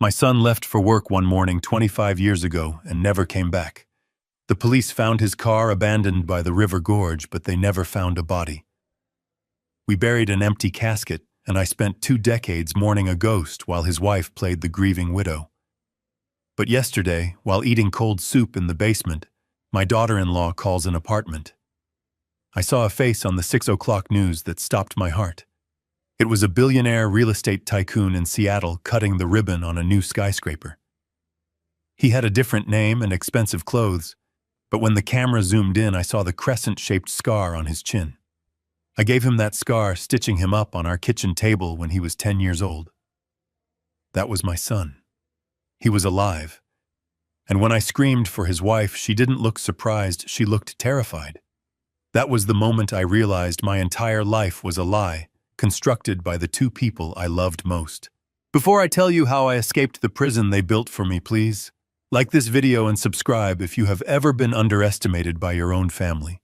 My son left for work one morning 25 years ago and never came back. The police found his car abandoned by the river gorge, but they never found a body. We buried an empty casket, and I spent 2 decades mourning a ghost while his wife played the grieving widow. But yesterday, while eating cold soup in the basement, my daughter-in-law calls an apartment. I saw a face on the 6 o'clock news that stopped my heart. It was a billionaire real estate tycoon in Seattle cutting the ribbon on a new skyscraper. He had a different name and expensive clothes, but when the camera zoomed in, I saw the crescent-shaped scar on his chin. I gave him that scar stitching him up on our kitchen table when he was 10 years old. That was my son. He was alive. And when I screamed for his wife, she didn't look surprised, she looked terrified. That was the moment I realized my entire life was a lie, constructed by the 2 people I loved most. Before I tell you how I escaped the prison they built for me, please like this video and subscribe if you have ever been underestimated by your own family.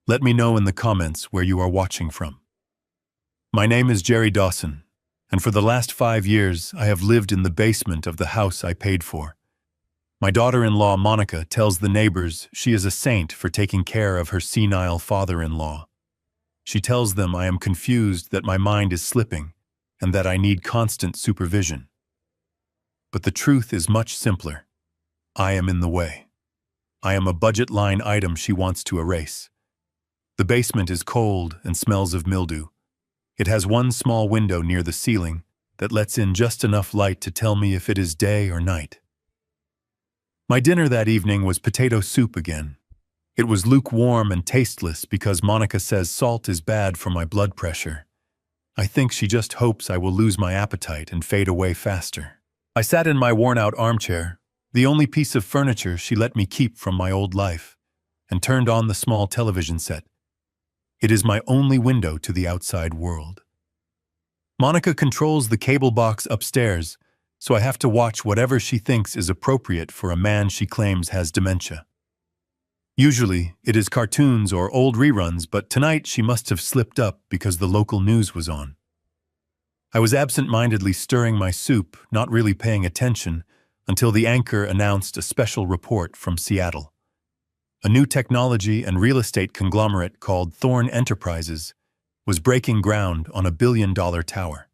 Let me know in the comments where you are watching from. My name is Jerry Dawson, and for the last 5 years I have lived in the basement of the house I paid for. My daughter-in-law Monica tells the neighbors she is a saint for taking care of her senile father-in-law. She tells them I am confused, that my mind is slipping, and that I need constant supervision. But the truth is much simpler. I am in the way. I am a budget line item she wants to erase. The basement is cold and smells of mildew. It has one small window near the ceiling that lets in just enough light to tell me if it is day or night. My dinner that evening was potato soup again. It was lukewarm and tasteless because Monica says salt is bad for my blood pressure. I think she just hopes I will lose my appetite and fade away faster. I sat in my worn-out armchair, the only piece of furniture she let me keep from my old life, and turned on the small television set. It is my only window to the outside world. Monica controls the cable box upstairs, so I have to watch whatever she thinks is appropriate for a man she claims has dementia. Usually, it is cartoons or old reruns, but tonight she must have slipped up because the local news was on. I was absent-mindedly stirring my soup, not really paying attention, until the anchor announced a special report from Seattle. A new technology and real estate conglomerate called Thorn Enterprises was breaking ground on a billion-dollar tower.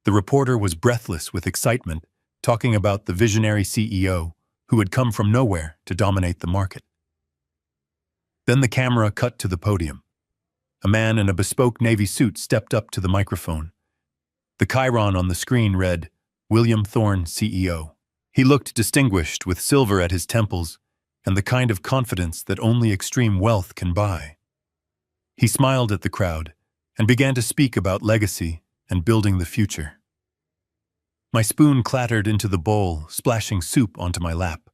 The reporter was breathless with excitement, talking about the visionary CEO who had come from nowhere to dominate the market. Then the camera cut to the podium. A man in a bespoke navy suit stepped up to the microphone. The chyron on the screen read, "William Thorne, CEO." He looked distinguished with silver at his temples and the kind of confidence that only extreme wealth can buy. He smiled at the crowd and began to speak about legacy and building the future. My spoon clattered into the bowl, splashing soup onto my lap.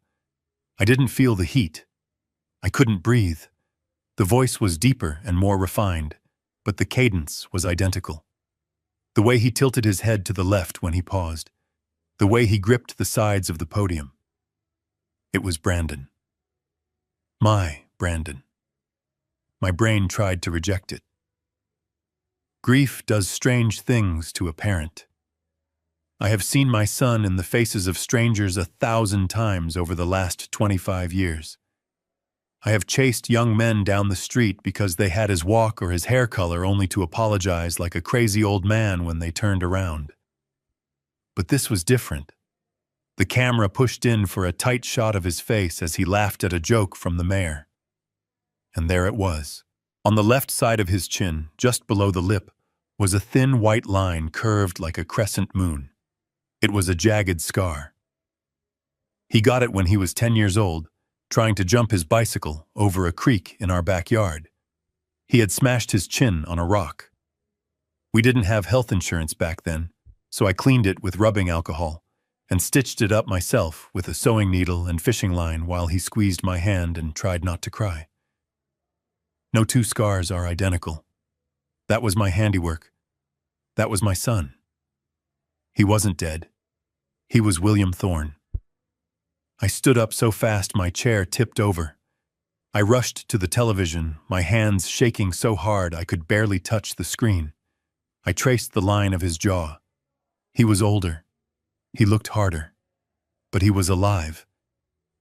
I didn't feel the heat. I couldn't breathe. The voice was deeper and more refined, but the cadence was identical. The way he tilted his head to the left when he paused, the way he gripped the sides of the podium. It was Brandon. My Brandon. My brain tried to reject it. Grief does strange things to a parent. I have seen my son in the faces of strangers 1,000 times over the last 25 years. I have chased young men down the street because they had his walk or his hair color, only to apologize like a crazy old man when they turned around. But this was different. The camera pushed in for a tight shot of his face as he laughed at a joke from the mayor. And there it was. On the left side of his chin, just below the lip, was a thin white line curved like a crescent moon. It was a jagged scar. He got it when he was 10 years old, trying to jump his bicycle over a creek in our backyard. He had smashed his chin on a rock. We didn't have health insurance back then, so I cleaned it with rubbing alcohol and stitched it up myself with a sewing needle and fishing line while he squeezed my hand and tried not to cry. No 2 scars are identical. That was my handiwork. That was my son. He wasn't dead. He was William Thorne. I stood up so fast my chair tipped over. I rushed to the television, my hands shaking so hard I could barely touch the screen. I traced the line of his jaw. He was older. He looked harder, but he was alive.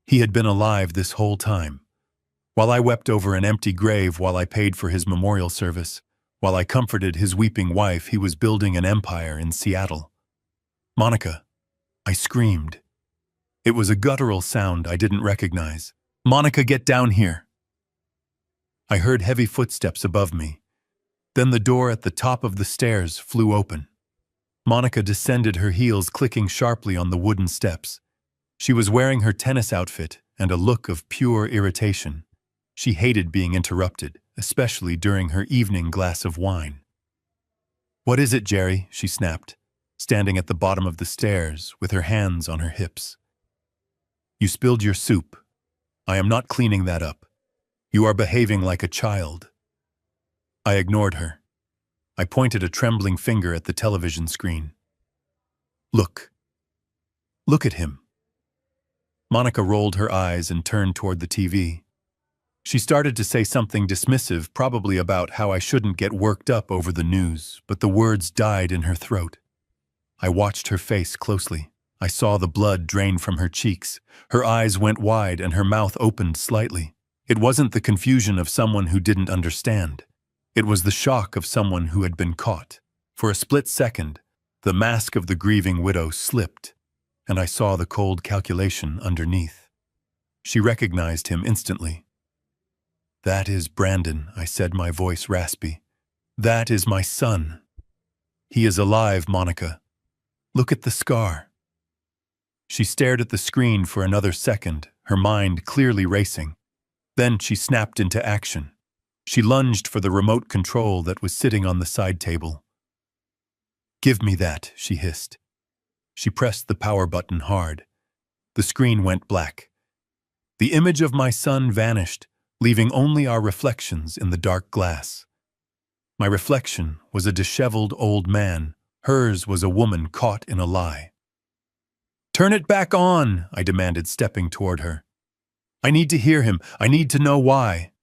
He had been alive this whole time. While I wept over an empty grave, while I paid for his memorial service, while I comforted his weeping wife, he was building an empire in Seattle. "Monica," I screamed. It was a guttural sound I didn't recognize. "Monica, get down here." I heard heavy footsteps above me. Then the door at the top of the stairs flew open. Monica descended, her heels clicking sharply on the wooden steps. She was wearing her tennis outfit and a look of pure irritation. She hated being interrupted, especially during her evening glass of wine. "What is it, Jerry?" she snapped, standing at the bottom of the stairs with her hands on her hips. "You spilled your soup. I am not cleaning that up. You are behaving like a child." I ignored her. I pointed a trembling finger at the television screen. "Look. Look at him." Monica rolled her eyes and turned toward the TV. She started to say something dismissive, probably about how I shouldn't get worked up over the news, but the words died in her throat. I watched her face closely. I saw the blood drain from her cheeks. Her eyes went wide and her mouth opened slightly. It wasn't the confusion of someone who didn't understand. It was the shock of someone who had been caught. For a split second, the mask of the grieving widow slipped, and I saw the cold calculation underneath. She recognized him instantly. "That is Brandon," I said, my voice raspy. "That is my son. He is alive, Monica. Look at the scar." She stared at the screen for another second, her mind clearly racing. Then she snapped into action. She lunged for the remote control that was sitting on the side table. "Give me that," she hissed. She pressed the power button hard. The screen went black. The image of my son vanished, leaving only our reflections in the dark glass. My reflection was a disheveled old man. Hers was a woman caught in a lie. "Turn it back on," I demanded, stepping toward her. "I need to hear him. I need to know why."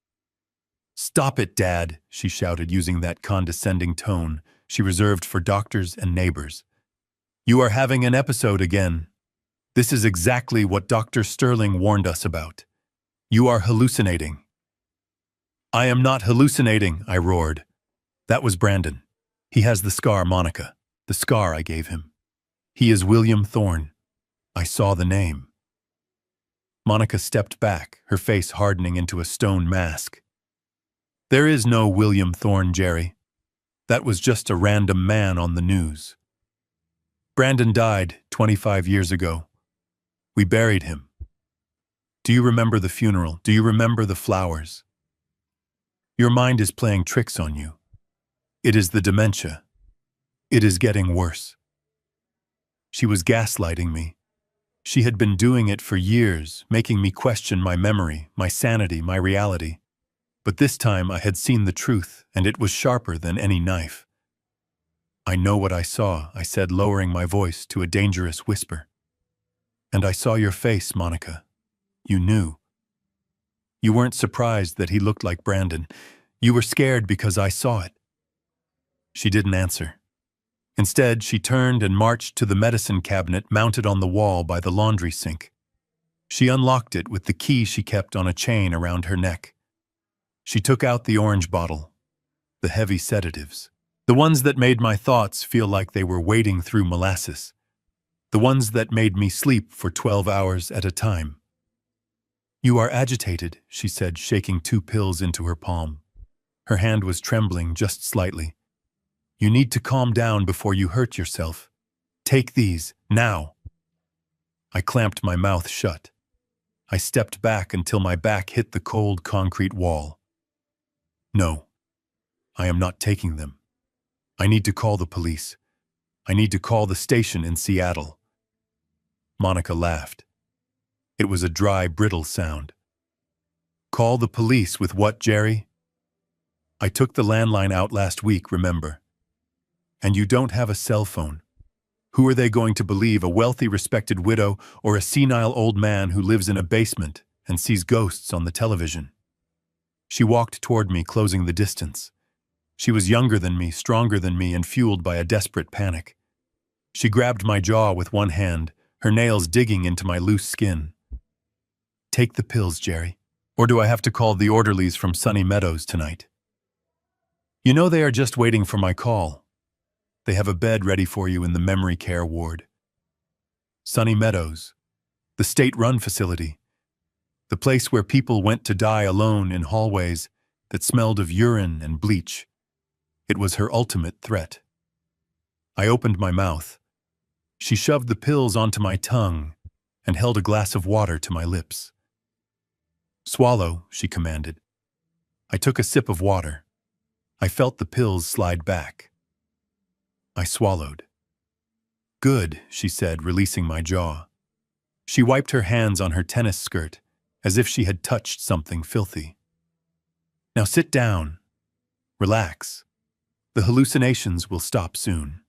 "Stop it, Dad," she shouted, using that condescending tone she reserved for doctors and neighbors. "You are having an episode again. This is exactly what Dr. Sterling warned us about. You are hallucinating." "I am not hallucinating," I roared. "That was Brandon. He has the scar, Monica. The scar I gave him. He is William Thorne. I saw the name." Monica stepped back, her face hardening into a stone mask. "There is no William Thorne, Jerry. That was just a random man on the news. Brandon died 25 years ago. We buried him. Do you remember the funeral? Do you remember the flowers? Your mind is playing tricks on you. It is the dementia. It is getting worse." She was gaslighting me. She had been doing it for years, making me question my memory, my sanity, my reality. But this time I had seen the truth, and it was sharper than any knife. "I know what I saw," I said, lowering my voice to a dangerous whisper. "And I saw your face, Monica. You knew. You weren't surprised that he looked like Brandon. You were scared because I saw it." She didn't answer. Instead, she turned and marched to the medicine cabinet mounted on the wall by the laundry sink. She unlocked it with the key she kept on a chain around her neck. She took out the orange bottle, the heavy sedatives, the ones that made my thoughts feel like they were wading through molasses, the ones that made me sleep for 12 hours at a time. "You are agitated," she said, shaking 2 pills into her palm. Her hand was trembling just slightly. "You need to calm down before you hurt yourself. Take these, now." I clamped my mouth shut. I stepped back until my back hit the cold concrete wall. "No, I am not taking them. I need to call the police. I need to call the station in Seattle." Monica laughed. It was a dry, brittle sound. "Call the police with what, Jerry? I took the landline out last week, remember? And you don't have a cell phone. Who are they going to believe, a wealthy, respected widow or a senile old man who lives in a basement and sees ghosts on the television?" She walked toward me, closing the distance. She was younger than me, stronger than me, and fueled by a desperate panic. She grabbed my jaw with one hand, her nails digging into my loose skin. "Take the pills, Jerry. Or do I have to call the orderlies from Sunny Meadows tonight? You know they are just waiting for my call. They have a bed ready for you in the memory care ward." Sunny Meadows, the state-run facility, the place where people went to die alone in hallways that smelled of urine and bleach. It was her ultimate threat. I opened my mouth. She shoved the pills onto my tongue and held a glass of water to my lips. "Swallow," she commanded. I took a sip of water. I felt the pills slide back. I swallowed. "Good," she said, releasing my jaw. She wiped her hands on her tennis skirt, as if she had touched something filthy. "Now sit down. Relax. The hallucinations will stop soon."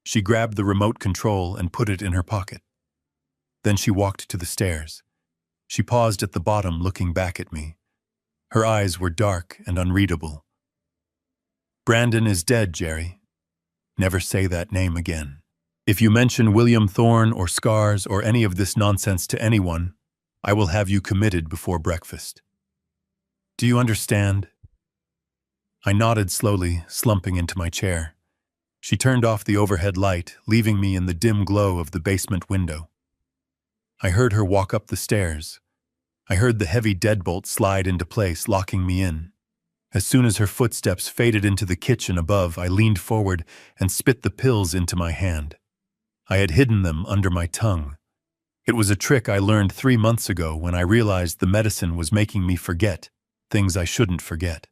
She grabbed the remote control and put it in her pocket. Then she walked to the stairs. She paused at the bottom, looking back at me. Her eyes were dark and unreadable. "Brandon is dead, Jerry. Never say that name again. If you mention William Thorne or scars or any of this nonsense to anyone, I will have you committed before breakfast. Do you understand?" I nodded slowly, slumping into my chair. She turned off the overhead light, leaving me in the dim glow of the basement window. I heard her walk up the stairs. I heard the heavy deadbolt slide into place, locking me in. As soon as her footsteps faded into the kitchen above, I leaned forward and spit the pills into my hand. I had hidden them under my tongue. It was a trick I learned 3 months ago when I realized the medicine was making me forget things I shouldn't forget.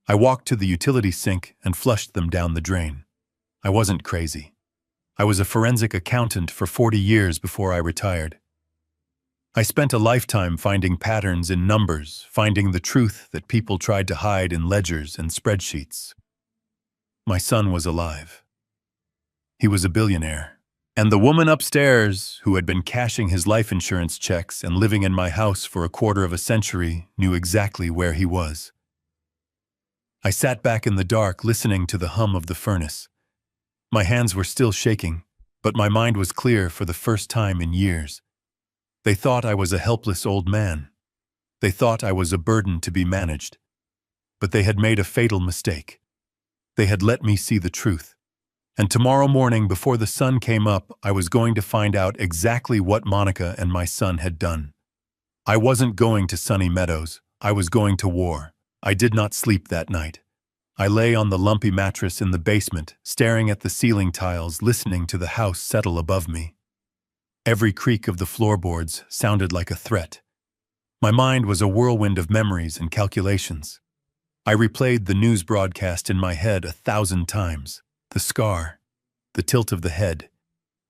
I walked to the utility sink and flushed them down the drain. I wasn't crazy. I was a forensic accountant for 40 years before I retired. I spent a lifetime finding patterns in numbers, finding the truth that people tried to hide in ledgers and spreadsheets. My son was alive. He was a billionaire. And the woman upstairs, who had been cashing his life insurance checks and living in my house for a quarter of a century, knew exactly where he was. I sat back in the dark, listening to the hum of the furnace. My hands were still shaking, but my mind was clear for the first time in years. They thought I was a helpless old man. They thought I was a burden to be managed. But they had made a fatal mistake. They had let me see the truth. And tomorrow morning, before the sun came up, I was going to find out exactly what Monica and my son had done. I wasn't going to Sunny Meadows. I was going to war. I did not sleep that night. I lay on the lumpy mattress in the basement, staring at the ceiling tiles, listening to the house settle above me. Every creak of the floorboards sounded like a threat. My mind was a whirlwind of memories and calculations. I replayed the news broadcast in my head 1,000 times. The scar, the tilt of the head,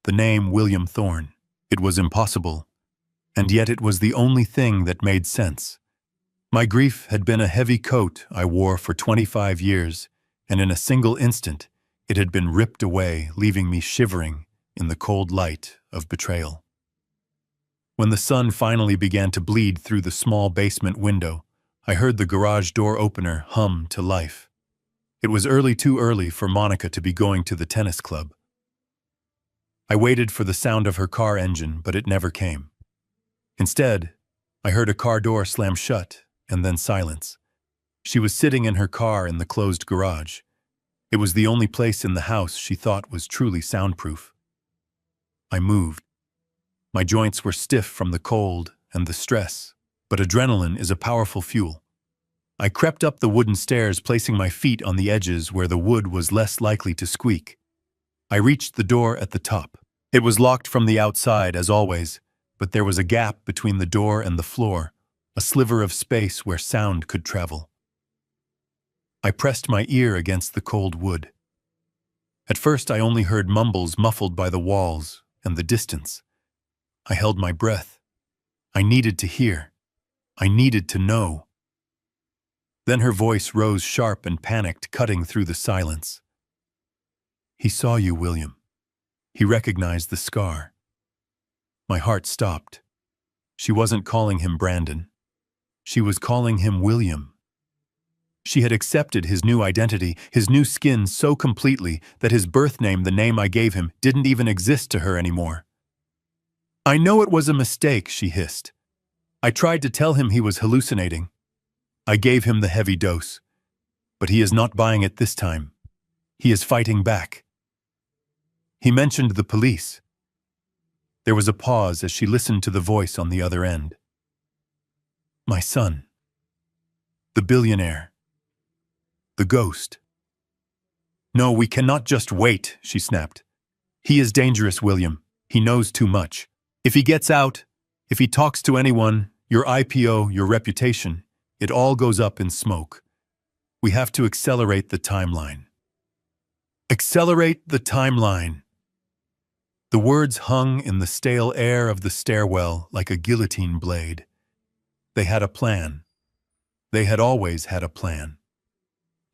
the name William Thorne. It was impossible, and yet it was the only thing that made sense. My grief had been a heavy coat I wore for 25 years, and in a single instant, it had been ripped away, leaving me shivering in the cold light of betrayal. When the sun finally began to bleed through the small basement window, I heard the garage door opener hum to life. It was too early for Monica to be going to the tennis club. I waited for the sound of her car engine, but it never came. Instead, I heard a car door slam shut, and then silence. She was sitting in her car in the closed garage. It was the only place in the house she thought was truly soundproof. I moved. My joints were stiff from the cold and the stress, but adrenaline is a powerful fuel. I crept up the wooden stairs, placing my feet on the edges where the wood was less likely to squeak. I reached the door at the top. It was locked from the outside, as always, but there was a gap between the door and the floor, a sliver of space where sound could travel. I pressed my ear against the cold wood. At first, I only heard mumbles muffled by the walls and the distance. I held my breath. I needed to hear. I needed to know. Then her voice rose sharp and panicked, cutting through the silence. "He saw you, William. He recognized the scar." My heart stopped. She wasn't calling him Brandon. She was calling him William. She had accepted his new identity, his new skin so completely that his birth name, the name I gave him, didn't even exist to her anymore. "I know it was a mistake," she hissed. "I tried to tell him he was hallucinating. I gave him the heavy dose. But he is not buying it this time. He is fighting back." He mentioned the police. There was a pause as she listened to the voice on the other end. "My son. The billionaire. The ghost." "No, we cannot just wait," she snapped. "He is dangerous, William. He knows too much. If he gets out, if he talks to anyone, your IPO, your reputation, it all goes up in smoke. We have to accelerate the timeline." Accelerate the timeline. The words hung in the stale air of the stairwell like a guillotine blade. They had a plan. They had always had a plan.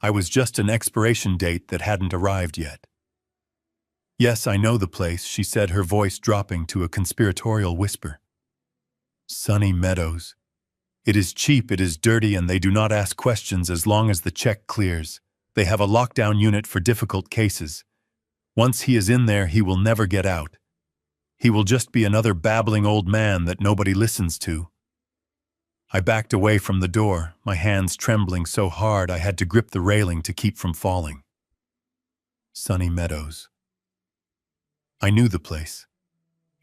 I was just an expiration date that hadn't arrived yet. "Yes, I know the place," she said, her voice dropping to a conspiratorial whisper. "Sunny Meadows. It is cheap, it is dirty, and they do not ask questions as long as the check clears. They have a lockdown unit for difficult cases. Once he is in there, he will never get out. He will just be another babbling old man that nobody listens to." I backed away from the door, my hands trembling so hard I had to grip the railing to keep from falling. Sunny Meadows. I knew the place.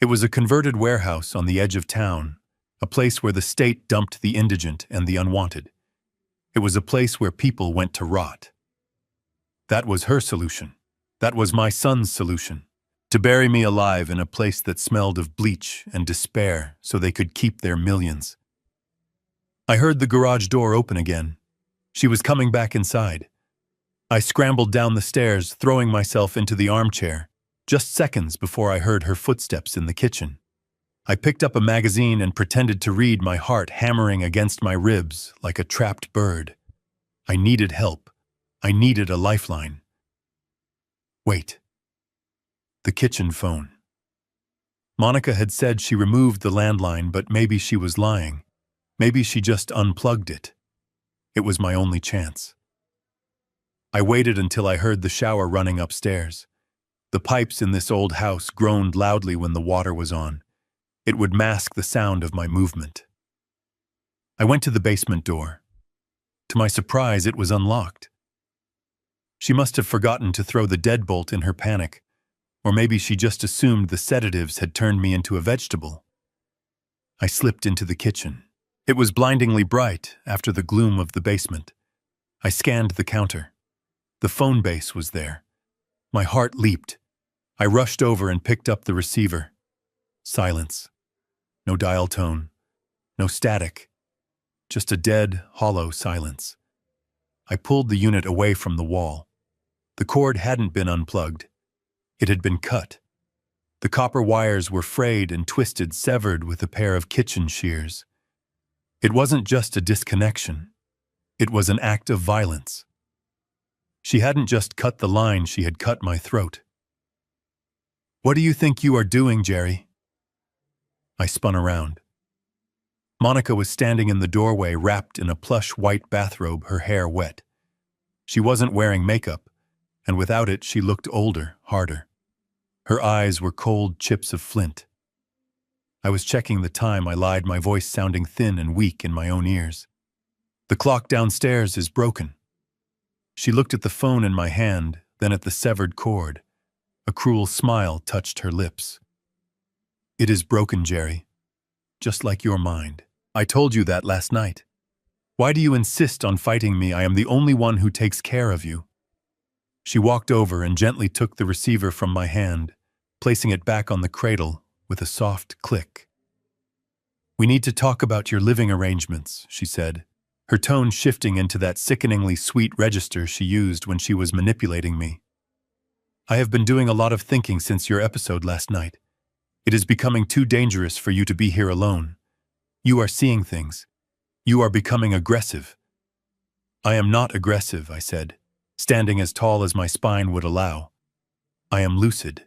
It was a converted warehouse on the edge of town, a place where the state dumped the indigent and the unwanted. It was a place where people went to rot. That was her solution. That was my son's solution. To bury me alive in a place that smelled of bleach and despair so they could keep their millions. I heard the garage door open again. She was coming back inside. I scrambled down the stairs, throwing myself into the armchair, just seconds before I heard her footsteps in the kitchen. I picked up a magazine and pretended to read, my heart hammering against my ribs like a trapped bird. I needed help. I needed a lifeline. Wait. The kitchen phone. Monica had said she removed the landline, but maybe she was lying. Maybe she just unplugged it. It was my only chance. I waited until I heard the shower running upstairs. The pipes in this old house groaned loudly when the water was on. It would mask the sound of my movement. I went to the basement door. To my surprise, it was unlocked. She must have forgotten to throw the deadbolt in her panic, or maybe she just assumed the sedatives had turned me into a vegetable. I slipped into the kitchen. It was blindingly bright after the gloom of the basement. I scanned the counter. The phone base was there. My heart leaped. I rushed over and picked up the receiver. Silence. No dial tone. No static. Just a dead, hollow silence. I pulled the unit away from the wall. The cord hadn't been unplugged. It had been cut. The copper wires were frayed and twisted, severed with a pair of kitchen shears. It wasn't just a disconnection. It was an act of violence. She hadn't just cut the line, she had cut my throat. "What do you think you are doing, Jerry?" I spun around. Monica was standing in the doorway, wrapped in a plush white bathrobe, her hair wet. She wasn't wearing makeup, and without it she looked older, harder. Her eyes were cold chips of flint. I was checking the time, I lied, my voice sounding thin and weak in my own ears. "The clock downstairs is broken." She looked at the phone in my hand, then at the severed cord. A cruel smile touched her lips. "It is broken, Jerry. Just like your mind. I told you that last night. Why do you insist on fighting me? I am the only one who takes care of you." She walked over and gently took the receiver from my hand, placing it back on the cradle with a soft click. "We need to talk about your living arrangements," she said, her tone shifting into that sickeningly sweet register she used when she was manipulating me. "I have been doing a lot of thinking since your episode last night. It is becoming too dangerous for you to be here alone. You are seeing things. You are becoming aggressive." "I am not aggressive," I said, standing as tall as my spine would allow. "I am lucid.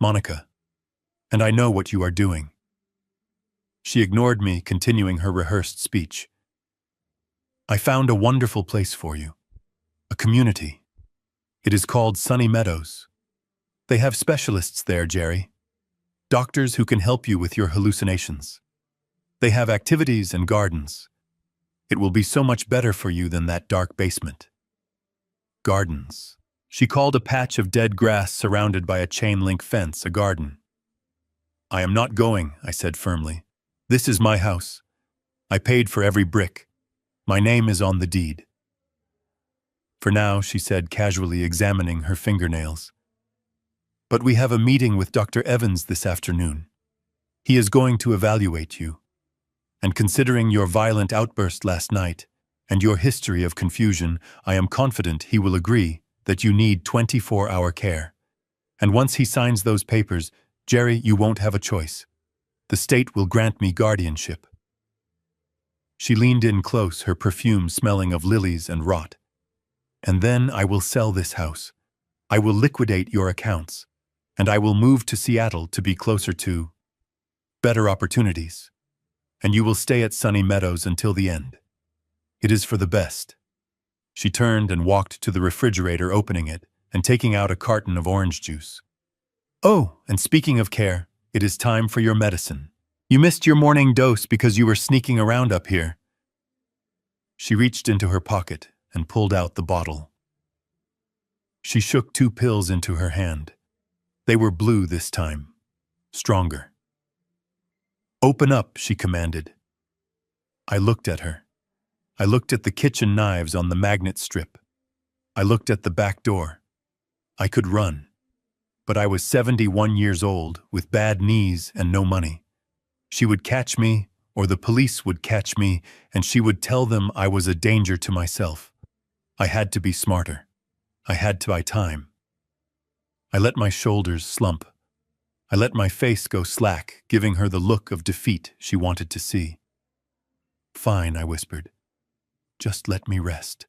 Monica, and I know what you are doing." She ignored me, continuing her rehearsed speech. I found a wonderful place for you. A community. It is called Sunny Meadows. They have specialists there, Jerry. Doctors who can help you with your hallucinations. They have activities and gardens. It will be so much better for you than that dark basement. Gardens. She called a patch of dead grass surrounded by a chain-link fence a garden. I am not going, I said firmly. This is my house. I paid for every brick. My name is on the deed. For now, she said, casually examining her fingernails. But we have a meeting with Dr. Evans this afternoon. He is going to evaluate you. And considering your violent outburst last night and your history of confusion, I am confident he will agree that you need 24-hour care. And once he signs those papers, Jerry, you won't have a choice. The state will grant me guardianship. She leaned in close, her perfume smelling of lilies and rot. And then I will sell this house. I will liquidate your accounts. And I will move to Seattle to be closer to better opportunities. And you will stay at Sunny Meadows until the end. It is for the best. She turned and walked to the refrigerator, opening it and taking out a carton of orange juice. Oh, and speaking of care, it is time for your medicine. You missed your morning dose because you were sneaking around up here. She reached into her pocket and pulled out the bottle. She shook 2 pills into her hand. They were blue this time, stronger. Open up, she commanded. I looked at her. I looked at the kitchen knives on the magnet strip. I looked at the back door. I could run. But I was 71 years old, with bad knees and no money. She would catch me, or the police would catch me, and she would tell them I was a danger to myself. I had to be smarter. I had to buy time. I let my shoulders slump. I let my face go slack, giving her the look of defeat she wanted to see. Fine, I whispered. Just let me rest.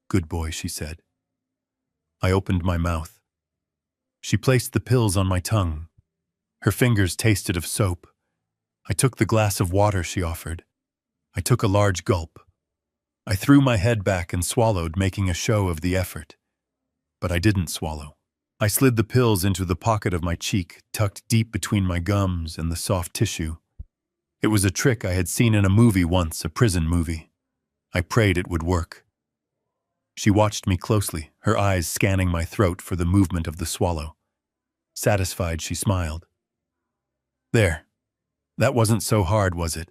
Good boy, she said. I opened my mouth. She placed the pills on my tongue. Her fingers tasted of soap. I took the glass of water she offered. I took a large gulp. I threw my head back and swallowed, making a show of the effort. But I didn't swallow. I slid the pills into the pocket of my cheek, tucked deep between my gums and the soft tissue. It was a trick I had seen in a movie once, a prison movie. I prayed it would work. She watched me closely, her eyes scanning my throat for the movement of the swallow. Satisfied, she smiled. There. That wasn't so hard, was it?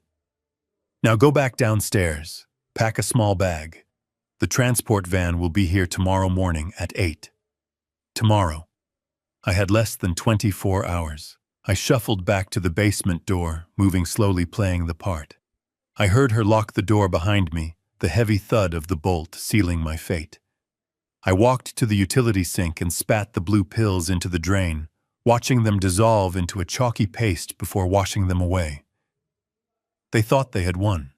Now go back downstairs. Pack a small bag. The transport van will be here tomorrow morning at 8. Tomorrow. I had less than 24 hours. I shuffled back to the basement door, moving slowly, playing the part. I heard her lock the door behind me, the heavy thud of the bolt sealing my fate. I walked to the utility sink and spat the blue pills into the drain, watching them dissolve into a chalky paste before washing them away. They thought they had won.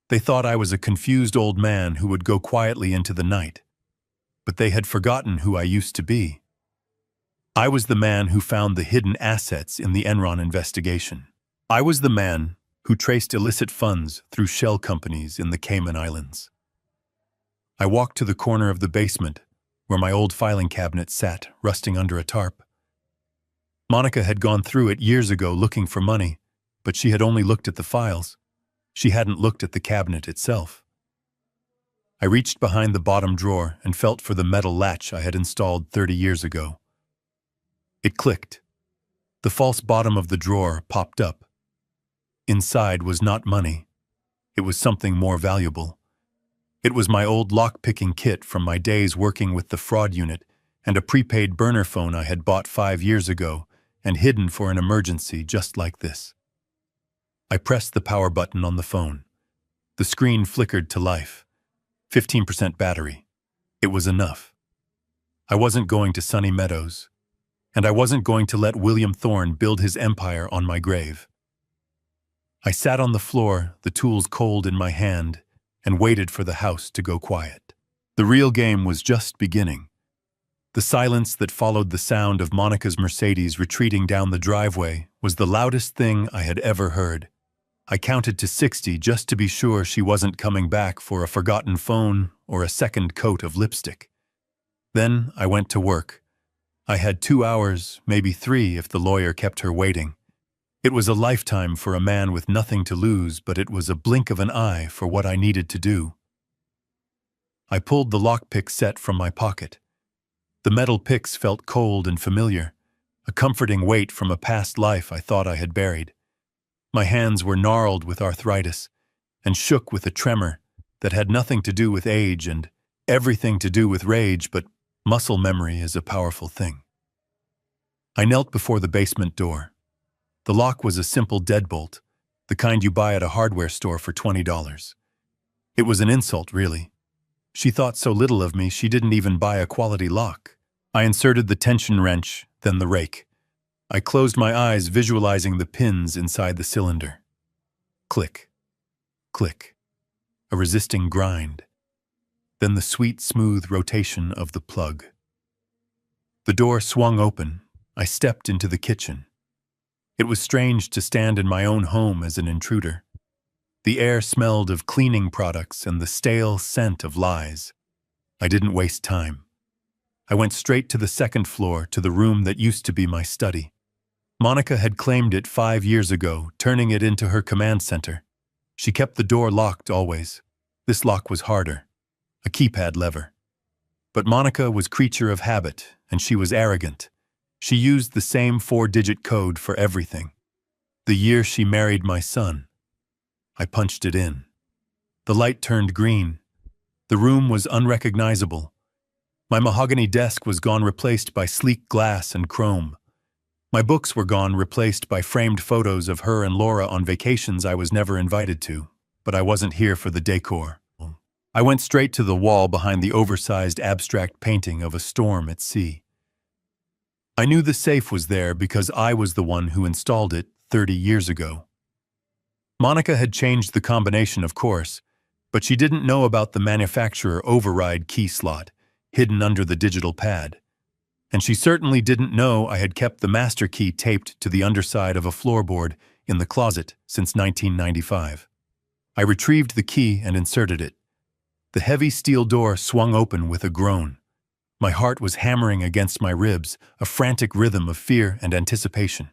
They thought I was a confused old man who would go quietly into the night. But they had forgotten who I used to be. I was the man who found the hidden assets in the Enron investigation. I was the man who traced illicit funds through shell companies in the Cayman Islands. I walked to the corner of the basement where my old filing cabinet sat, rusting under a tarp. Monica had gone through it years ago looking for money, but she had only looked at the files. She hadn't looked at the cabinet itself. I reached behind the bottom drawer and felt for the metal latch I had installed 30 years ago. It clicked. The false bottom of the drawer popped up. Inside was not money. It was something more valuable. It was my old lock-picking kit from my days working with the fraud unit and a prepaid burner phone I had bought 5 years ago and hidden for an emergency just like this. I pressed the power button on the phone. The screen flickered to life. 15% battery. It was enough. I wasn't going to Sunny Meadows, and I wasn't going to let William Thorne build his empire on my grave. I sat on the floor, the tools cold in my hand, and waited for the house to go quiet. The real game was just beginning. The silence that followed the sound of Monica's Mercedes retreating down the driveway was the loudest thing I had ever heard. I counted to 60 just to be sure she wasn't coming back for a forgotten phone or a second coat of lipstick. Then I went to work. I had 2 hours, maybe 3 if the lawyer kept her waiting. It was a lifetime for a man with nothing to lose, but it was a blink of an eye for what I needed to do. I pulled the lockpick set from my pocket. The metal picks felt cold and familiar, a comforting weight from a past life I thought I had buried. My hands were gnarled with arthritis and shook with a tremor that had nothing to do with age and everything to do with rage, but muscle memory is a powerful thing. I knelt before the basement door. The lock was a simple deadbolt, the kind you buy at a hardware store for $20. It was an insult, really. She thought so little of me she didn't even buy a quality lock. I inserted the tension wrench, then the rake. I closed my eyes, visualizing the pins inside the cylinder. Click, click, a resisting grind. Then the sweet, smooth rotation of the plug. The door swung open. I stepped into the kitchen. It was strange to stand in my own home as an intruder. The air smelled of cleaning products and the stale scent of lies. I didn't waste time. I went straight to the second floor, to the room that used to be my study. Monica had claimed it 5 years ago, turning it into her command center. She kept the door locked always. This lock was harder, a keypad lever. But Monica was creature of habit, and she was arrogant. She used the same 4-digit code for everything. The year she married my son. I punched it in. The light turned green. The room was unrecognizable. My mahogany desk was gone, replaced by sleek glass and chrome. My books were gone, replaced by framed photos of her and Laura on vacations I was never invited to, but I wasn't here for the decor. I went straight to the wall behind the oversized abstract painting of a storm at sea. I knew the safe was there because I was the one who installed it 30 years ago. Monica had changed the combination, of course, but she didn't know about the manufacturer override key slot hidden under the digital pad. And she certainly didn't know I had kept the master key taped to the underside of a floorboard in the closet since 1995. I retrieved the key and inserted it. The heavy steel door swung open with a groan. My heart was hammering against my ribs, a frantic rhythm of fear and anticipation.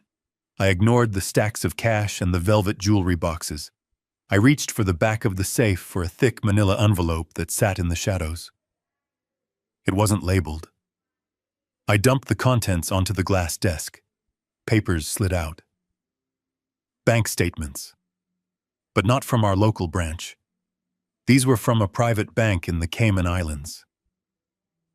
I ignored the stacks of cash and the velvet jewelry boxes. I reached for the back of the safe for a thick manila envelope that sat in the shadows. It wasn't labeled. I dumped the contents onto the glass desk. Papers slid out. Bank statements. But not from our local branch. These were from a private bank in the Cayman Islands.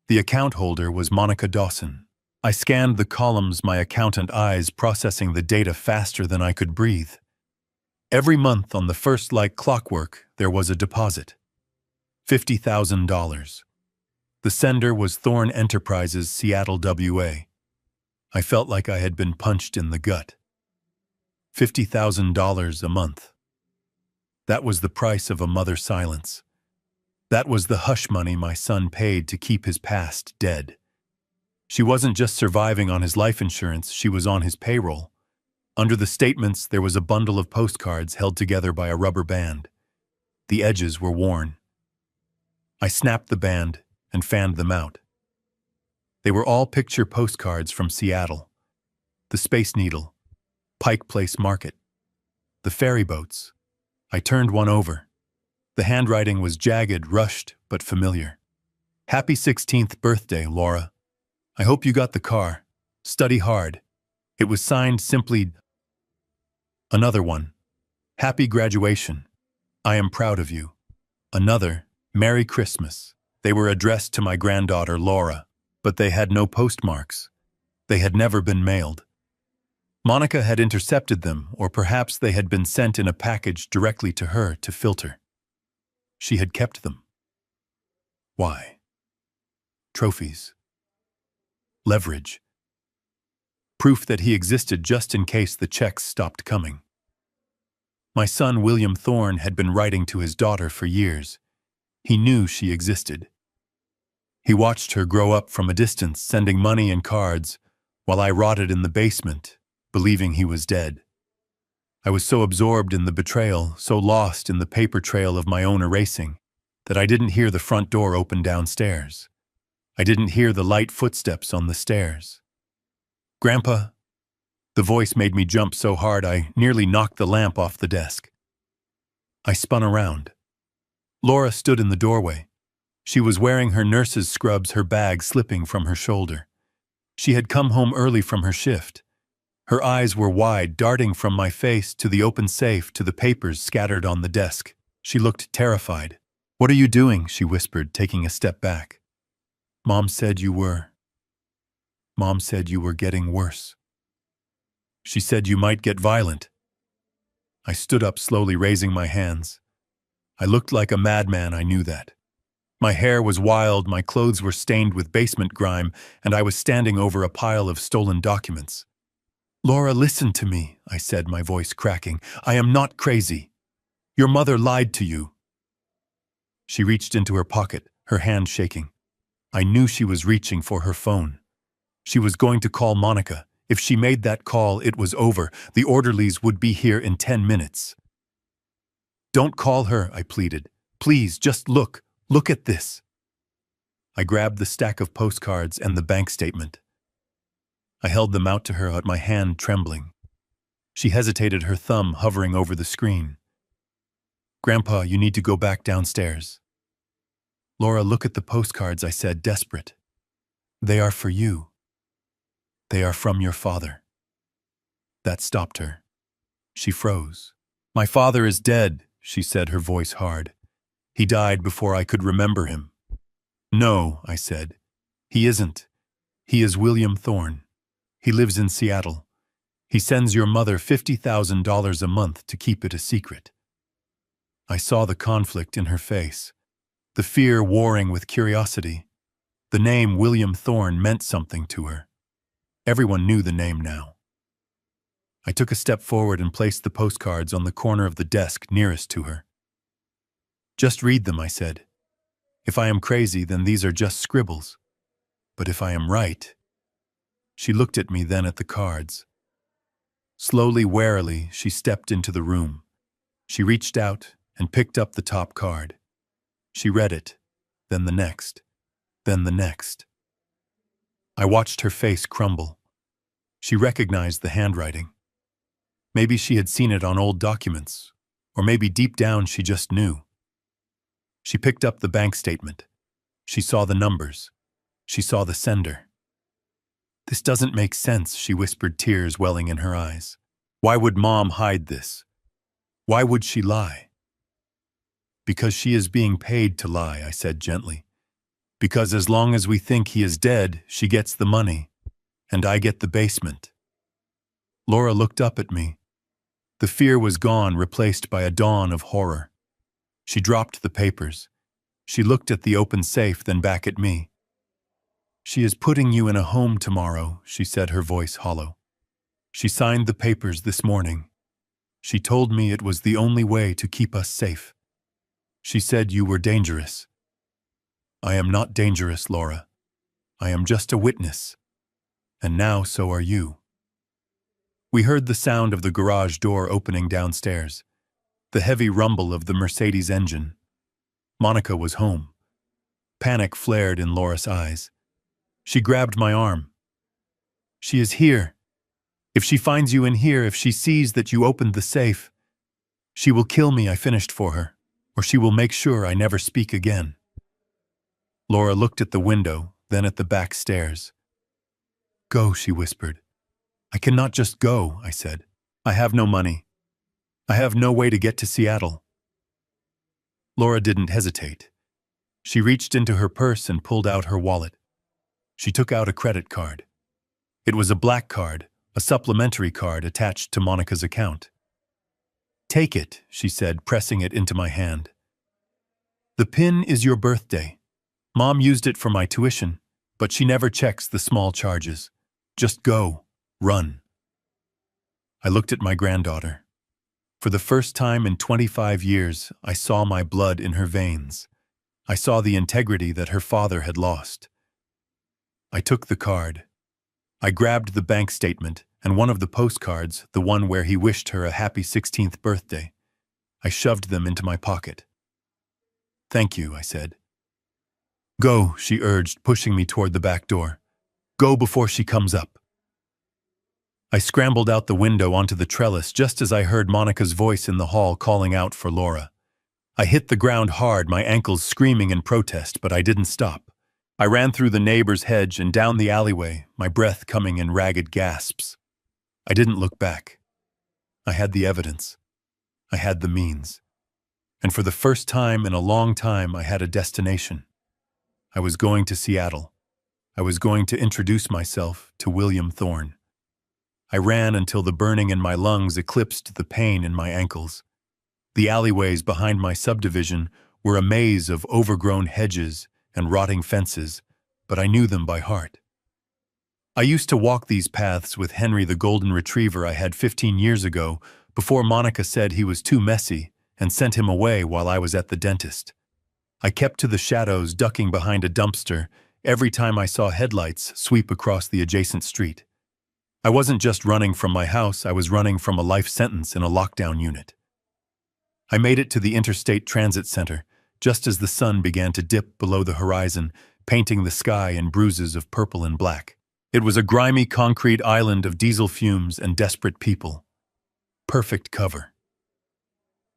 The account holder was Monica Dawson. I scanned the columns, my accountant eyes processing the data faster than I could breathe. Every month on the first, like clockwork, there was a deposit. $50,000. The sender was Thorn Enterprises, Seattle, WA. I felt like I had been punched in the gut. $50,000 a month. That was the price of a mother's silence. That was the hush money my son paid to keep his past dead. She wasn't just surviving on his life insurance, she was on his payroll. Under the statements, there was a bundle of postcards held together by a rubber band. The edges were worn. I snapped the band and fanned them out. They were all picture postcards from Seattle. The Space Needle, Pike Place Market, the ferry boats. I turned one over. The handwriting was jagged, rushed, but familiar. Happy 16th birthday, Laura. I hope you got the car. Study hard. It was signed simply. Another one. Happy graduation. I am proud of you. Another. Merry Christmas. They were addressed to my granddaughter, Laura, but they had no postmarks. They had never been mailed. Monica had intercepted them, or perhaps they had been sent in a package directly to her to filter. She had kept them. Why? Trophies. Leverage. Proof that he existed just in case the checks stopped coming. My son, William Thorne, had been writing to his daughter for years. He knew she existed. He watched her grow up from a distance, sending money and cards, while I rotted in the basement, believing he was dead. I was so absorbed in the betrayal, so lost in the paper trail of my own erasing, that I didn't hear the front door open downstairs. I didn't hear the light footsteps on the stairs. "Grandpa," the voice made me jump so hard I nearly knocked the lamp off the desk. I spun around. Laura stood in the doorway. She was wearing her nurse's scrubs, her bag slipping from her shoulder. She had come home early from her shift. Her eyes were wide, darting from my face to the open safe to the papers scattered on the desk. She looked terrified. "What are you doing?" she whispered, taking a step back. Mom said you were getting worse. She said you might get violent." I stood up slowly, raising my hands. I looked like a madman, I knew that. My hair was wild, my clothes were stained with basement grime, and I was standing over a pile of stolen documents. "Laura, listen to me," I said, my voice cracking. "I am not crazy. Your mother lied to you." She reached into her pocket, her hand shaking. I knew she was reaching for her phone. She was going to call Monica. If she made that call, it was over. The orderlies would be here in 10 minutes. "Don't call her," I pleaded. "Please, just look. Look at this." I grabbed the stack of postcards and the bank statement. I held them out to her, my hand trembling. She hesitated, her thumb hovering over the screen. "Grandpa, you need to go back downstairs." "Laura, look at the postcards," I said, desperate. "They are for you. They are from your father." That stopped her. She froze. "My father is dead," she said, her voice hard. "He died before I could remember him." "No," I said. "He isn't. He is William Thorne. He lives in Seattle. He sends your mother $50,000 a month to keep it a secret." I saw the conflict in her face, the fear warring with curiosity. The name William Thorne meant something to her. Everyone knew the name now. I took a step forward and placed the postcards on the corner of the desk nearest to her. "Just read them," I said. "If I am crazy, then these are just scribbles. But if I am right—" She looked at me, then at the cards. Slowly, warily, she stepped into the room. She reached out and picked up the top card. She read it, then the next, then the next. I watched her face crumble. She recognized the handwriting. Maybe she had seen it on old documents, or maybe deep down she just knew. She picked up the bank statement. She saw the numbers. She saw the sender. "This doesn't make sense," she whispered, tears welling in her eyes. "Why would Mom hide this? Why would she lie?" "Because she is being paid to lie," I said gently. "Because as long as we think he is dead, she gets the money, and I get the basement." Laura looked up at me. The fear was gone, replaced by a dawn of horror. She dropped the papers. She looked at the open safe, then back at me. "She is putting you in a home tomorrow," she said, her voice hollow. "She signed the papers this morning. She told me it was the only way to keep us safe. She said you were dangerous." "I am not dangerous, Laura. I am just a witness. And now so are you." We heard the sound of the garage door opening downstairs, the heavy rumble of the Mercedes engine. Monica was home. Panic flared in Laura's eyes. She grabbed my arm. "She is here. If she finds you in here, if she sees that you opened the safe, she will kill me," I finished for her, "or she will make sure I never speak again." Laura looked at the window, then at the back stairs. "Go," she whispered. "I cannot just go," I said. "I have no money. I have no way to get to Seattle." Laura didn't hesitate. She reached into her purse and pulled out her wallet. She took out a credit card. It was a black card, a supplementary card attached to Monica's account. "Take it," she said, pressing it into my hand. "The PIN is your birthday. Mom used it for my tuition, but she never checks the small charges. Just go. Run." I looked at my granddaughter. For the first time in 25 years, I saw my blood in her veins. I saw the integrity that her father had lost. I took the card. I grabbed the bank statement and one of the postcards, the one where he wished her a happy 16th birthday. I shoved them into my pocket. "Thank you," I said. "Go," she urged, pushing me toward the back door. "Go before she comes up." I scrambled out the window onto the trellis just as I heard Monica's voice in the hall calling out for Laura. I hit the ground hard, my ankles screaming in protest, but I didn't stop. I ran through the neighbor's hedge and down the alleyway, my breath coming in ragged gasps. I didn't look back. I had the evidence. I had the means. And for the first time in a long time, I had a destination. I was going to Seattle. I was going to introduce myself to William Thorne. I ran until the burning in my lungs eclipsed the pain in my ankles. The alleyways behind my subdivision were a maze of overgrown hedges and rotting fences, but I knew them by heart. I used to walk these paths with Henry, the golden retriever I had 15 years ago, before Monica said he was too messy and sent him away while I was at the dentist. I kept to the shadows, ducking behind a dumpster every time I saw headlights sweep across the adjacent street. I wasn't just running from my house, I was running from a life sentence in a lockdown unit. I made it to the Interstate Transit Center, just as the sun began to dip below the horizon, painting the sky in bruises of purple and black. It was a grimy concrete island of diesel fumes and desperate people. Perfect cover.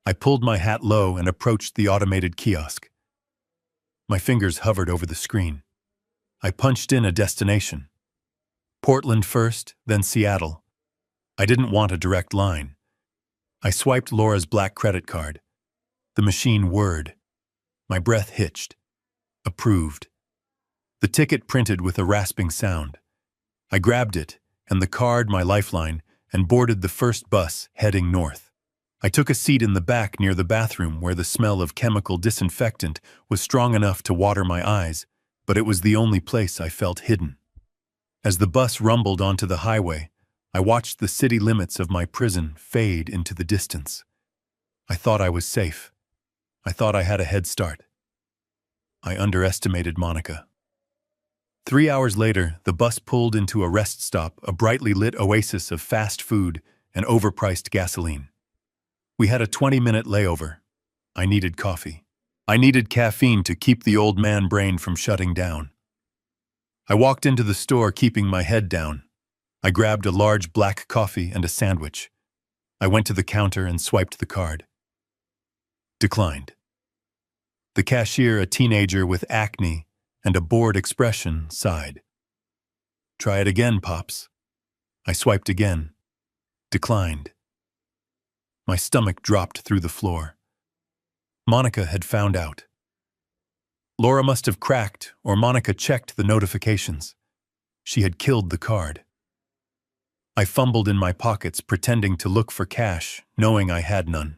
I pulled my hat low and approached the automated kiosk. My fingers hovered over the screen. I punched in a destination. Portland first, then Seattle. I didn't want a direct line. I swiped Laura's black credit card. The machine whirred. My breath hitched. Approved. The ticket printed with a rasping sound. I grabbed it, and the card my lifeline, and boarded the first bus heading north. I took a seat in the back near the bathroom where the smell of chemical disinfectant was strong enough to water my eyes, but it was the only place I felt hidden. As the bus rumbled onto the highway, I watched the city limits of my prison fade into the distance. I thought I was safe. I thought I had a head start. I underestimated Monica. 3 hours later, the bus pulled into a rest stop, a brightly lit oasis of fast food and overpriced gasoline. We had a 20-minute layover. I needed coffee. I needed caffeine to keep the old man brain from shutting down. I walked into the store, keeping my head down. I grabbed a large black coffee and a sandwich. I went to the counter and swiped the card. Declined. The cashier, a teenager with acne and a bored expression, sighed. "Try it again, Pops." I swiped again. Declined. My stomach dropped through the floor. Monica had found out. Laura must have cracked, or Monica checked the notifications. She had killed the card. I fumbled in my pockets, pretending to look for cash, knowing I had none.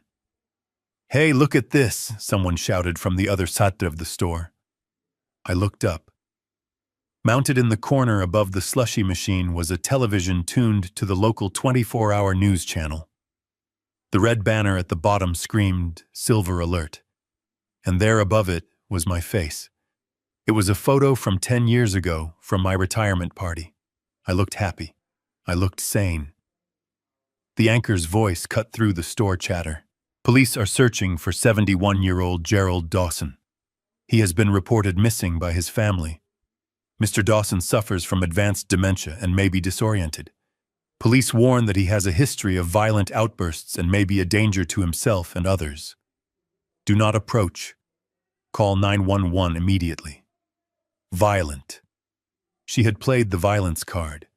"Hey, look at this," someone shouted from the other side of the store. I looked up. Mounted in the corner above the slushy machine was a television tuned to the local 24-hour news channel. The red banner at the bottom screamed, "Silver Alert." And there above it was my face. It was a photo from 10 years ago, from my retirement party. I looked happy. I looked sane. The anchor's voice cut through the store chatter. "Police are searching for 71-year-old Gerald Dawson. He has been reported missing by his family. Mr. Dawson suffers from advanced dementia and may be disoriented. Police warn that he has a history of violent outbursts and may be a danger to himself and others. Do not approach. Call 911 immediately." Violent. She had played the violence card.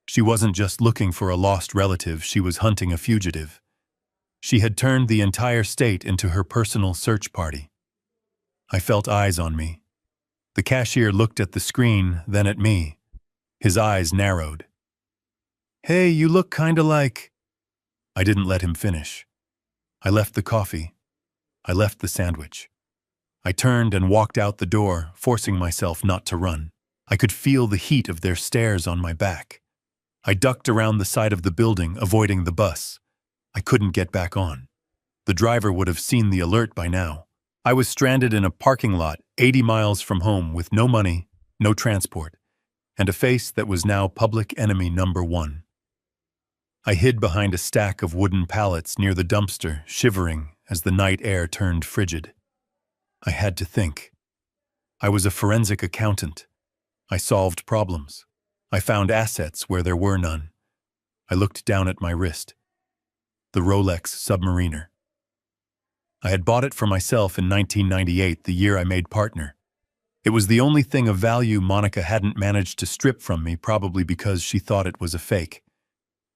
She wasn't just looking for a lost relative, she was hunting a fugitive. She had turned the entire state into her personal search party. I felt eyes on me. The cashier looked at the screen, then at me. His eyes narrowed. "Hey, you look kinda like..." I didn't let him finish. I left the coffee. I left the sandwich. I turned and walked out the door, forcing myself not to run. I could feel the heat of their stares on my back. I ducked around the side of the building, avoiding the bus. I couldn't get back on. The driver would have seen the alert by now. I was stranded in a parking lot 80 miles from home with no money, no transport, and a face that was now public enemy number one. I hid behind a stack of wooden pallets near the dumpster, shivering as the night air turned frigid. I had to think. I was a forensic accountant. I solved problems. I found assets where there were none. I looked down at my wrist. The Rolex Submariner. I had bought it for myself in 1998, the year I made partner. It was the only thing of value Monica hadn't managed to strip from me, probably because she thought it was a fake.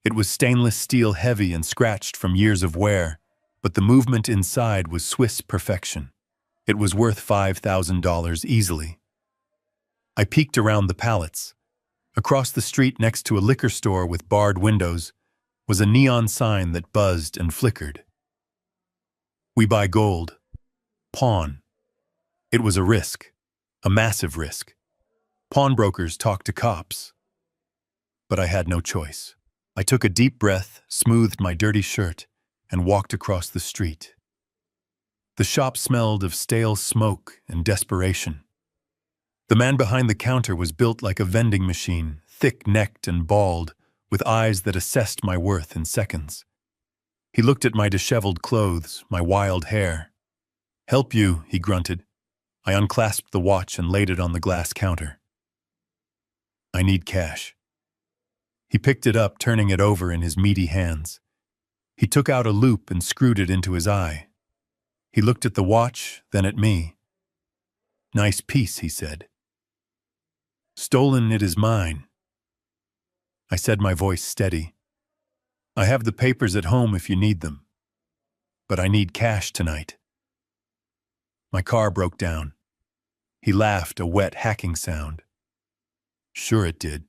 It was stainless steel, heavy and scratched from years of wear, but the movement inside was Swiss perfection. It was worth $5,000 easily. I peeked around the pallets. Across the street, next to a liquor store with barred windows, was a neon sign that buzzed and flickered. We buy gold. Pawn. It was a risk. A massive risk. Pawnbrokers talk to cops. But I had no choice. I took a deep breath, smoothed my dirty shirt, and walked across the street. The shop smelled of stale smoke and desperation. The man behind the counter was built like a vending machine, thick-necked and bald, with eyes that assessed my worth in seconds. He looked at my disheveled clothes, my wild hair. "Help you," he grunted. I unclasped the watch and laid it on the glass counter. "I need cash." He picked it up, turning it over in his meaty hands. He took out a loop and screwed it into his eye. He looked at the watch, then at me. "Nice piece," he said. "Stolen, it is mine." I said, my voice steady. "I have the papers at home if you need them. But I need cash tonight." My car broke down. He laughed, a wet, hacking sound. "Sure it did.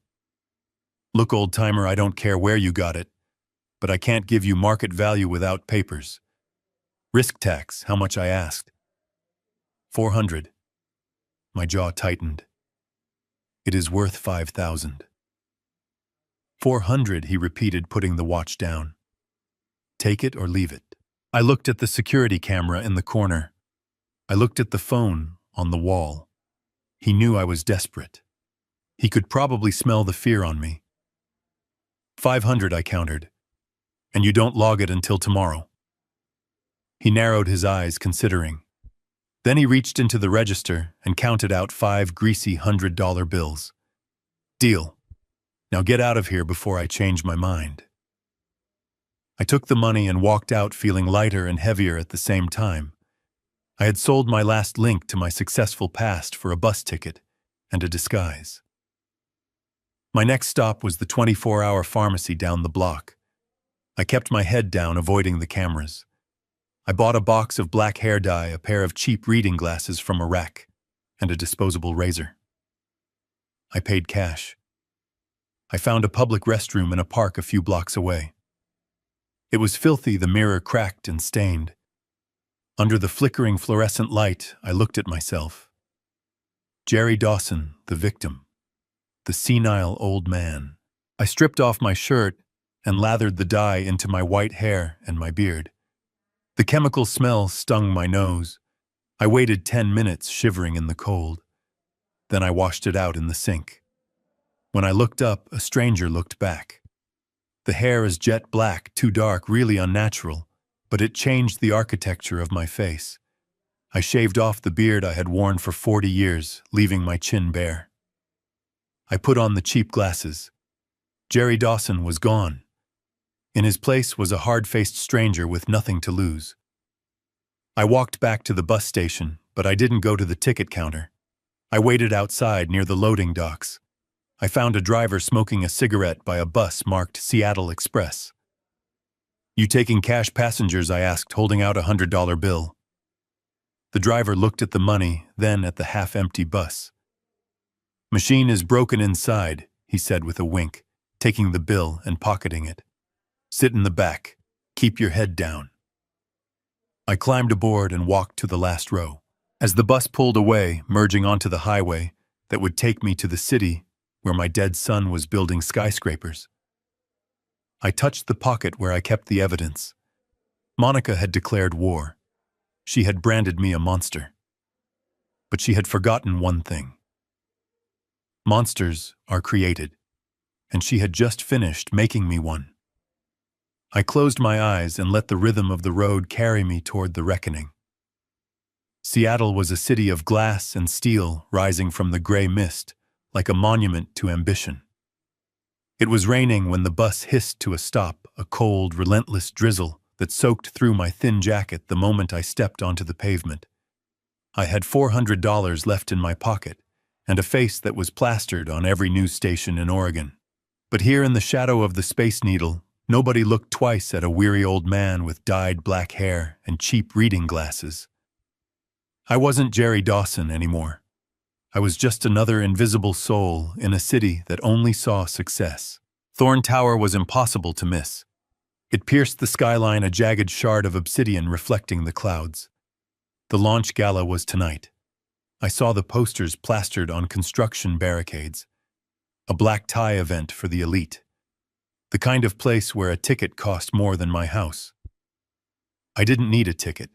Look, old-timer, I don't care where you got it, but I can't give you market value without papers. Risk tax, how much?" I asked. "400. My jaw tightened. "It is worth 5,000. "400, he repeated, putting the watch down. "Take it or leave it." I looked at the security camera in the corner. I looked at the phone on the wall. He knew I was desperate. He could probably smell the fear on me. 500, I countered. "And you don't log it until tomorrow." He narrowed his eyes, considering. Then he reached into the register and counted out 5 greasy $100 bills. "Deal. Now get out of here before I change my mind." I took the money and walked out, feeling lighter and heavier at the same time. I had sold my last link to my successful past for a bus ticket and a disguise. My next stop was the 24-hour pharmacy down the block. I kept my head down, avoiding the cameras. I bought a box of black hair dye, a pair of cheap reading glasses from a rack, and a disposable razor. I paid cash. I found a public restroom in a park a few blocks away. It was filthy, the mirror cracked and stained. Under the flickering fluorescent light, I looked at myself. Jerry Dawson, the victim. The senile old man. I stripped off my shirt and lathered the dye into my white hair and my beard. The chemical smell stung my nose. I waited 10 minutes, shivering in the cold. Then I washed it out in the sink. When I looked up, a stranger looked back. The hair is jet black, too dark, really unnatural, but it changed the architecture of my face. I shaved off the beard I had worn for 40 years, leaving my chin bare. I put on the cheap glasses. Jerry Dawson was gone. In his place was a hard-faced stranger with nothing to lose. I walked back to the bus station, but I didn't go to the ticket counter. I waited outside near the loading docks. I found a driver smoking a cigarette by a bus marked Seattle Express. "You taking cash passengers?" I asked, holding out a $100 bill. The driver looked at the money, then at the half-empty bus. "Machine is broken inside," he said with a wink, taking the bill and pocketing it. "Sit in the back. Keep your head down." I climbed aboard and walked to the last row. As the bus pulled away, merging onto the highway that would take me to the city where my dead son was building skyscrapers, I touched the pocket where I kept the evidence. Monica had declared war. She had branded me a monster. But she had forgotten one thing. Monsters are created, and she had just finished making me one. I closed my eyes and let the rhythm of the road carry me toward the reckoning. Seattle was a city of glass and steel rising from the gray mist, like a monument to ambition. It was raining when the bus hissed to a stop, a cold, relentless drizzle that soaked through my thin jacket the moment I stepped onto the pavement. I had $400 left in my pocket, and a face that was plastered on every news station in Oregon. But here in the shadow of the Space Needle, nobody looked twice at a weary old man with dyed black hair and cheap reading glasses. I wasn't Jerry Dawson anymore. I was just another invisible soul in a city that only saw success. Thorn Tower was impossible to miss. It pierced the skyline, a jagged shard of obsidian reflecting the clouds. The launch gala was tonight. I saw the posters plastered on construction barricades. A black tie event for the elite. The kind of place where a ticket cost more than my house. I didn't need a ticket.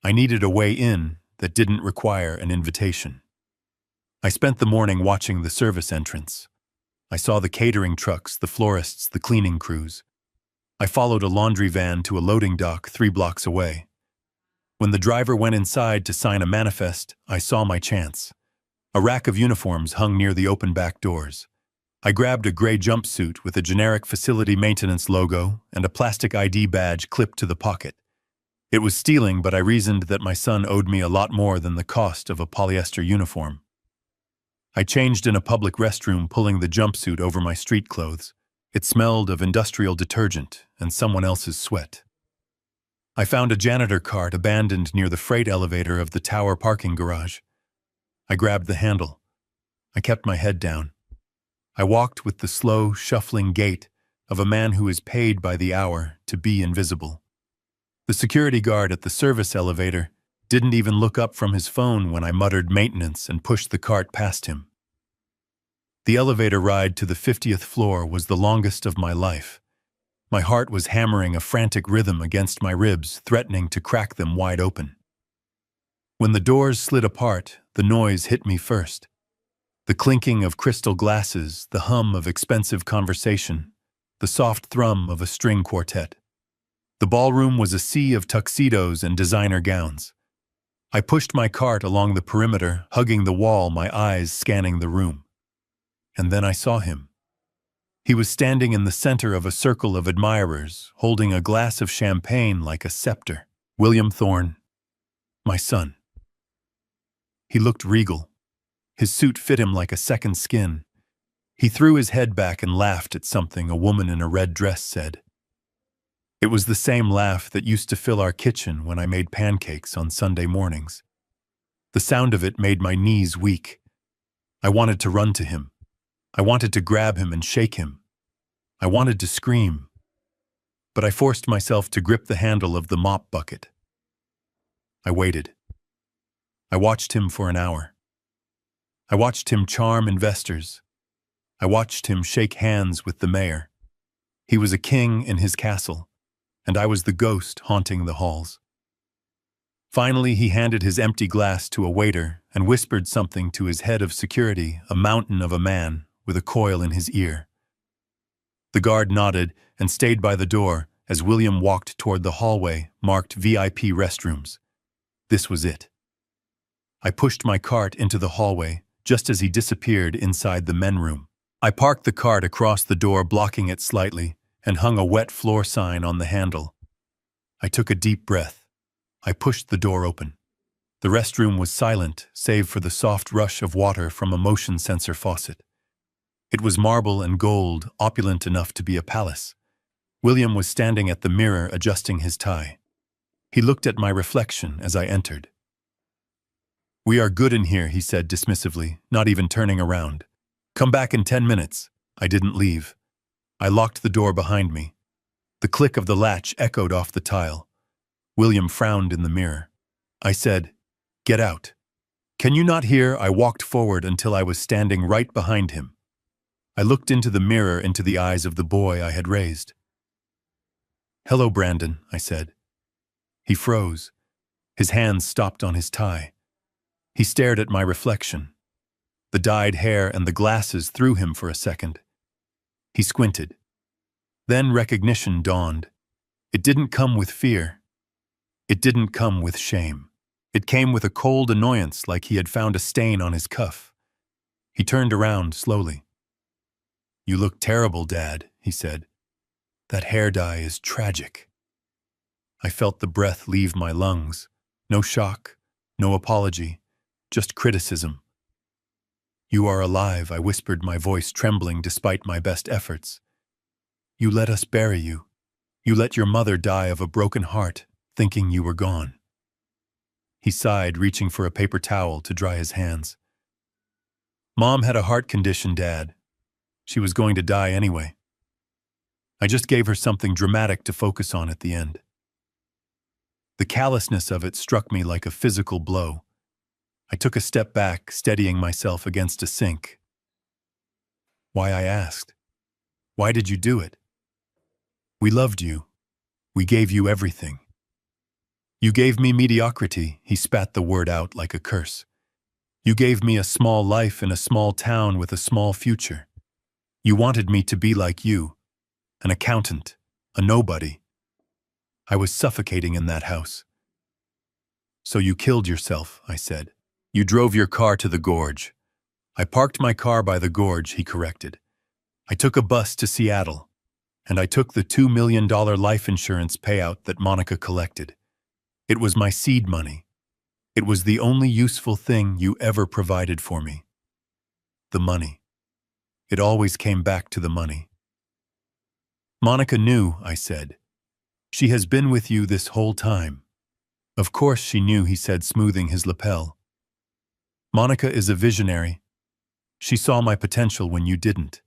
I needed a way in that didn't require an invitation. I spent the morning watching the service entrance. I saw the catering trucks, the florists, the cleaning crews. I followed a laundry van to a loading dock 3 blocks away. When the driver went inside to sign a manifest, I saw my chance. A rack of uniforms hung near the open back doors. I grabbed a gray jumpsuit with a generic facility maintenance logo and a plastic ID badge clipped to the pocket. It was stealing, but I reasoned that my son owed me a lot more than the cost of a polyester uniform. I changed in a public restroom, pulling the jumpsuit over my street clothes. It smelled of industrial detergent and someone else's sweat. I found a janitor cart abandoned near the freight elevator of the tower parking garage. I grabbed the handle. I kept my head down. I walked with the slow, shuffling gait of a man who is paid by the hour to be invisible. The security guard at the service elevator didn't even look up from his phone when I muttered maintenance and pushed the cart past him. The elevator ride to the 50th floor was the longest of my life. My heart was hammering a frantic rhythm against my ribs, threatening to crack them wide open. When the doors slid apart, the noise hit me first. The clinking of crystal glasses, the hum of expensive conversation, the soft thrum of a string quartet. The ballroom was a sea of tuxedos and designer gowns. I pushed my cart along the perimeter, hugging the wall, my eyes scanning the room. And then I saw him. He was standing in the center of a circle of admirers, holding a glass of champagne like a scepter. William Thorne, my son. He looked regal. His suit fit him like a second skin. He threw his head back and laughed at something a woman in a red dress said. It was the same laugh that used to fill our kitchen when I made pancakes on Sunday mornings. The sound of it made my knees weak. I wanted to run to him. I wanted to grab him and shake him. I wanted to scream. But I forced myself to grip the handle of the mop bucket. I waited. I watched him for an hour. I watched him charm investors. I watched him shake hands with the mayor. He was a king in his castle, and I was the ghost haunting the halls. Finally, he handed his empty glass to a waiter and whispered something to his head of security, a mountain of a man with a coil in his ear. The guard nodded and stayed by the door as William walked toward the hallway marked VIP restrooms. This was it. I pushed my cart into the hallway just as he disappeared inside the men room. I parked the cart across the door, blocking it slightly, and hung a wet floor sign on the handle. I took a deep breath. I pushed the door open. The restroom was silent, save for the soft rush of water from a motion sensor faucet. It was marble and gold, opulent enough to be a palace. William was standing at the mirror adjusting his tie. He looked at my reflection as I entered. "We are good in here," he said dismissively, not even turning around. "Come back in 10 minutes. I didn't leave. I locked the door behind me. The click of the latch echoed off the tile. William frowned in the mirror. I said, "Get out." "Can you not hear?" I walked forward until I was standing right behind him. I looked into the mirror, into the eyes of the boy I had raised. "Hello, Brandon," I said. He froze. His hands stopped on his tie. He stared at my reflection. The dyed hair and the glasses threw him for a second. He squinted. Then recognition dawned. It didn't come with fear. It didn't come with shame. It came with a cold annoyance, like he had found a stain on his cuff. He turned around slowly. "You look terrible, Dad," he said. "That hair dye is tragic." I felt the breath leave my lungs. No shock, no apology, just criticism. "You are alive," I whispered, my voice trembling despite my best efforts. "You let us bury you. You let your mother die of a broken heart, thinking you were gone." He sighed, reaching for a paper towel to dry his hands. "Mom had a heart condition, Dad. She was going to die anyway. I just gave her something dramatic to focus on at the end." The callousness of it struck me like a physical blow. I took a step back, steadying myself against a sink. "Why?" I asked. "Why did you do it?" "We loved you. We gave you everything." "You gave me mediocrity," he spat the word out like a curse. "You gave me a small life in a small town with a small future. You wanted me to be like you, an accountant, a nobody. I was suffocating in that house." "So you killed yourself," I said. "You drove your car to the gorge." "I parked my car by the gorge," he corrected. "I took a bus to Seattle, and I took the $2 million life insurance payout that Monica collected. It was my seed money. It was the only useful thing you ever provided for me. The money. It always came back to the money." "Monica knew," I said. "She has been with you this whole time." "Of course she knew," he said, smoothing his lapel. "Monica is a visionary. She saw my potential when you didn't.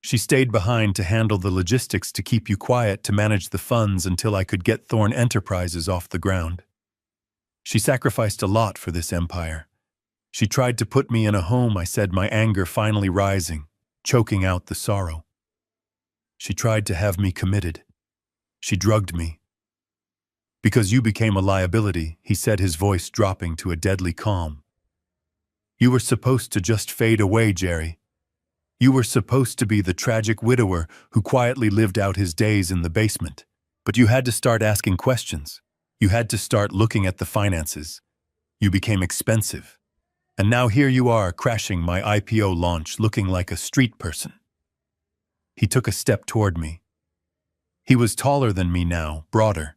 She stayed behind to handle the logistics, to keep you quiet, to manage the funds until I could get Thorn Enterprises off the ground. She sacrificed a lot for this empire. She tried to put me in a home," I said, my anger finally rising, choking out the sorrow. "She tried to have me committed. She drugged me." "Because you became a liability," he said, his voice dropping to a deadly calm. "You were supposed to just fade away, Jerry. You were supposed to be the tragic widower who quietly lived out his days in the basement. But you had to start asking questions. You had to start looking at the finances. You became expensive. And now here you are, crashing my IPO launch, looking like a street person." He took a step toward me. He was taller than me now, broader.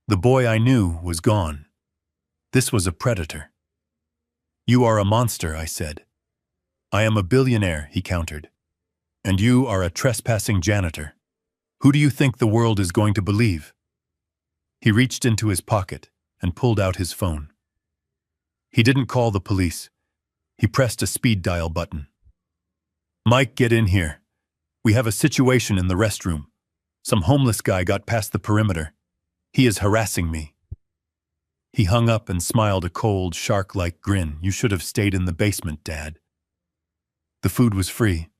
The boy I knew was gone. This was a predator. "You are a monster," I said. "I am a billionaire," he countered. "And you are a trespassing janitor. Who do you think the world is going to believe?" He reached into his pocket and pulled out his phone. He didn't call the police. He pressed a speed dial button. "Mike, get in here. We have a situation in the restroom. Some homeless guy got past the perimeter. He is harassing me." He hung up and smiled a cold, shark-like grin. "You should have stayed in the basement, Dad." The food was free.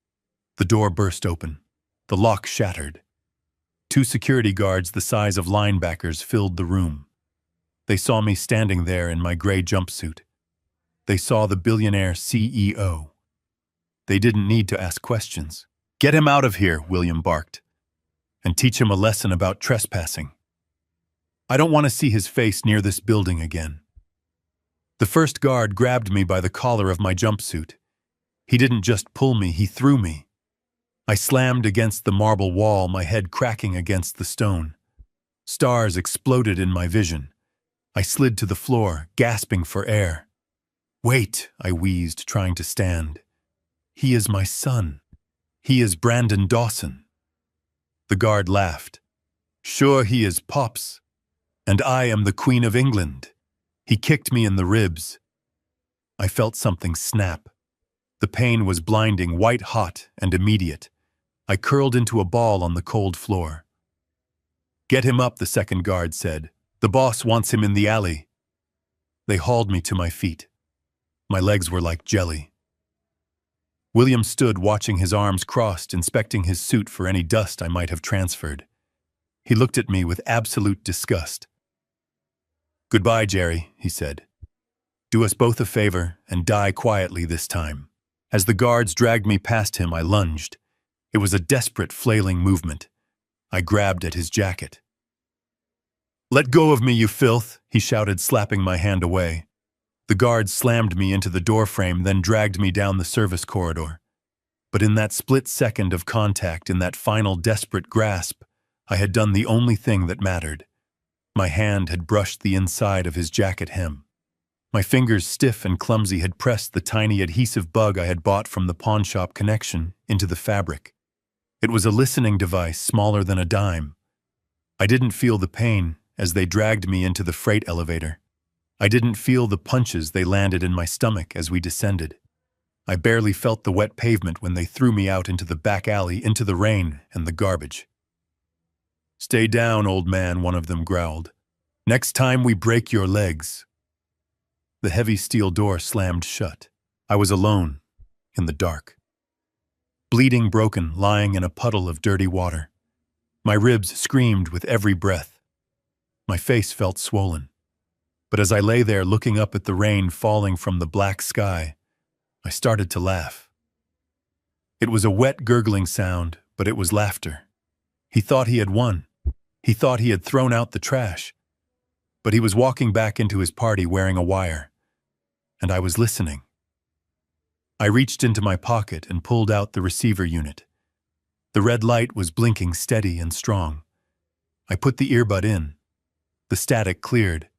The door burst open. The lock shattered. 2 security guards the size of linebackers filled the room. They saw me standing there in my gray jumpsuit. They saw the billionaire CEO. They didn't need to ask questions. "Get him out of here," William barked, "and teach him a lesson about trespassing. I don't want to see his face near this building again." The first guard grabbed me by the collar of my jumpsuit. He didn't just pull me, he threw me. I slammed against the marble wall, my head cracking against the stone. Stars exploded in my vision. I slid to the floor, gasping for air. "Wait," I wheezed, trying to stand. "He is my son. He is Brandon Dawson." The guard laughed. "Sure, he is, Pops. And I am the Queen of England." He kicked me in the ribs. I felt something snap. The pain was blinding, white-hot, and immediate. I curled into a ball on the cold floor. "Get him up," the second guard said. "The boss wants him in the alley." They hauled me to my feet. My legs were like jelly. William stood, watching, his arms crossed, inspecting his suit for any dust I might have transferred. He looked at me with absolute disgust. "Goodbye, Jerry," he said. "Do us both a favor and die quietly this time." As the guards dragged me past him, I lunged. It was a desperate, flailing movement. I grabbed at his jacket. "Let go of me, you filth!" he shouted, slapping my hand away. The guard slammed me into the doorframe, then dragged me down the service corridor. But in that split second of contact, in that final desperate grasp, I had done the only thing that mattered. My hand had brushed the inside of his jacket hem. My fingers, stiff and clumsy, had pressed the tiny adhesive bug I had bought from the pawnshop connection into the fabric. It was a listening device smaller than a dime. I didn't feel the pain as they dragged me into the freight elevator. I didn't feel the punches they landed in my stomach as we descended. I barely felt the wet pavement when they threw me out into the back alley, into the rain and the garbage. "Stay down, old man," one of them growled. "Next time we break your legs." The heavy steel door slammed shut. I was alone, in the dark. Bleeding, broken, lying in a puddle of dirty water. My ribs screamed with every breath. My face felt swollen. But as I lay there looking up at the rain falling from the black sky, I started to laugh. It was a wet, gurgling sound, but it was laughter. He thought he had won. He thought he had thrown out the trash. But he was walking back into his party wearing a wire. And I was listening. I reached into my pocket and pulled out the receiver unit. The red light was blinking steady and strong. I put the earbud in. The static cleared.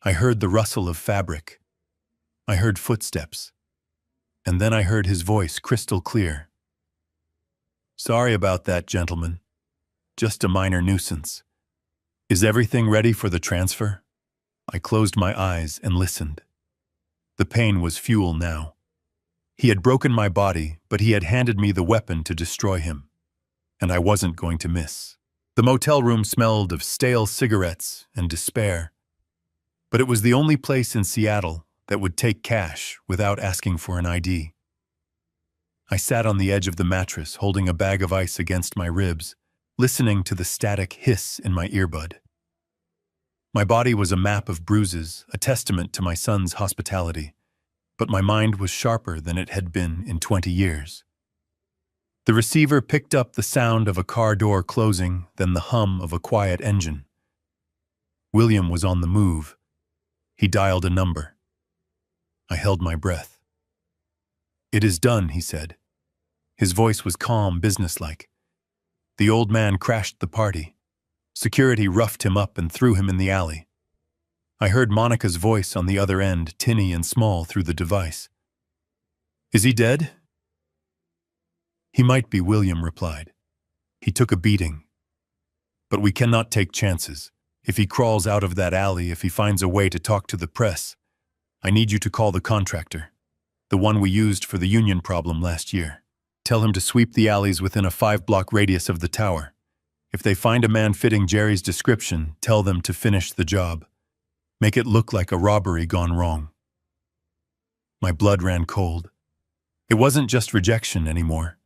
I heard the rustle of fabric. I heard footsteps. And then I heard his voice crystal clear. "Sorry about that, gentlemen. Just a minor nuisance. Is everything ready for the transfer?" I closed my eyes and listened. The pain was fuel now. He had broken my body, but he had handed me the weapon to destroy him. And I wasn't going to miss. The motel room smelled of stale cigarettes and despair. But it was the only place in Seattle that would take cash without asking for an ID. I sat on the edge of the mattress, holding a bag of ice against my ribs, listening to the static hiss in my earbud. My body was a map of bruises, a testament to my son's hospitality, but my mind was sharper than it had been in 20 years. The receiver picked up the sound of a car door closing, then the hum of a quiet engine. William was on the move. He dialed a number. I held my breath. "It is done," he said. His voice was calm, businesslike. The old man crashed the party. Security roughed him up and threw him in the alley. I heard Monica's voice on the other end, tinny and small through the device. "Is he dead?" "He might be," William replied. "He took a beating. But we cannot take chances. If he crawls out of that alley, if he finds a way to talk to the press, I need you to call the contractor, the one we used for the union problem last year. Tell him to sweep the alleys within a 5-block radius of the tower. If they find a man fitting Jerry's description, tell them to finish the job. Make it look like a robbery gone wrong." My blood ran cold. It wasn't just rejection anymore.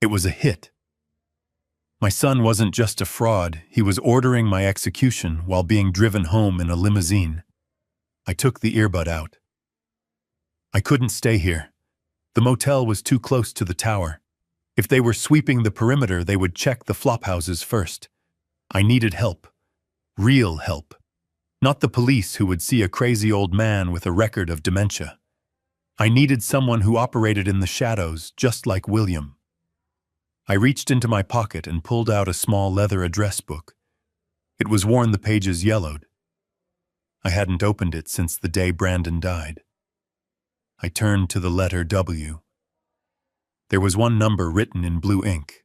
It was a hit. My son wasn't just a fraud, he was ordering my execution while being driven home in a limousine. I took the earbud out. I couldn't stay here. The motel was too close to the tower. If they were sweeping the perimeter, they would check the flophouses first. I needed help. Real help. Not the police who would see a crazy old man with a record of dementia. I needed someone who operated in the shadows, just like William. I reached into my pocket and pulled out a small leather address book. It was worn, the pages yellowed. I hadn't opened it since the day Brandon died. I turned to the letter W. There was one number written in blue ink.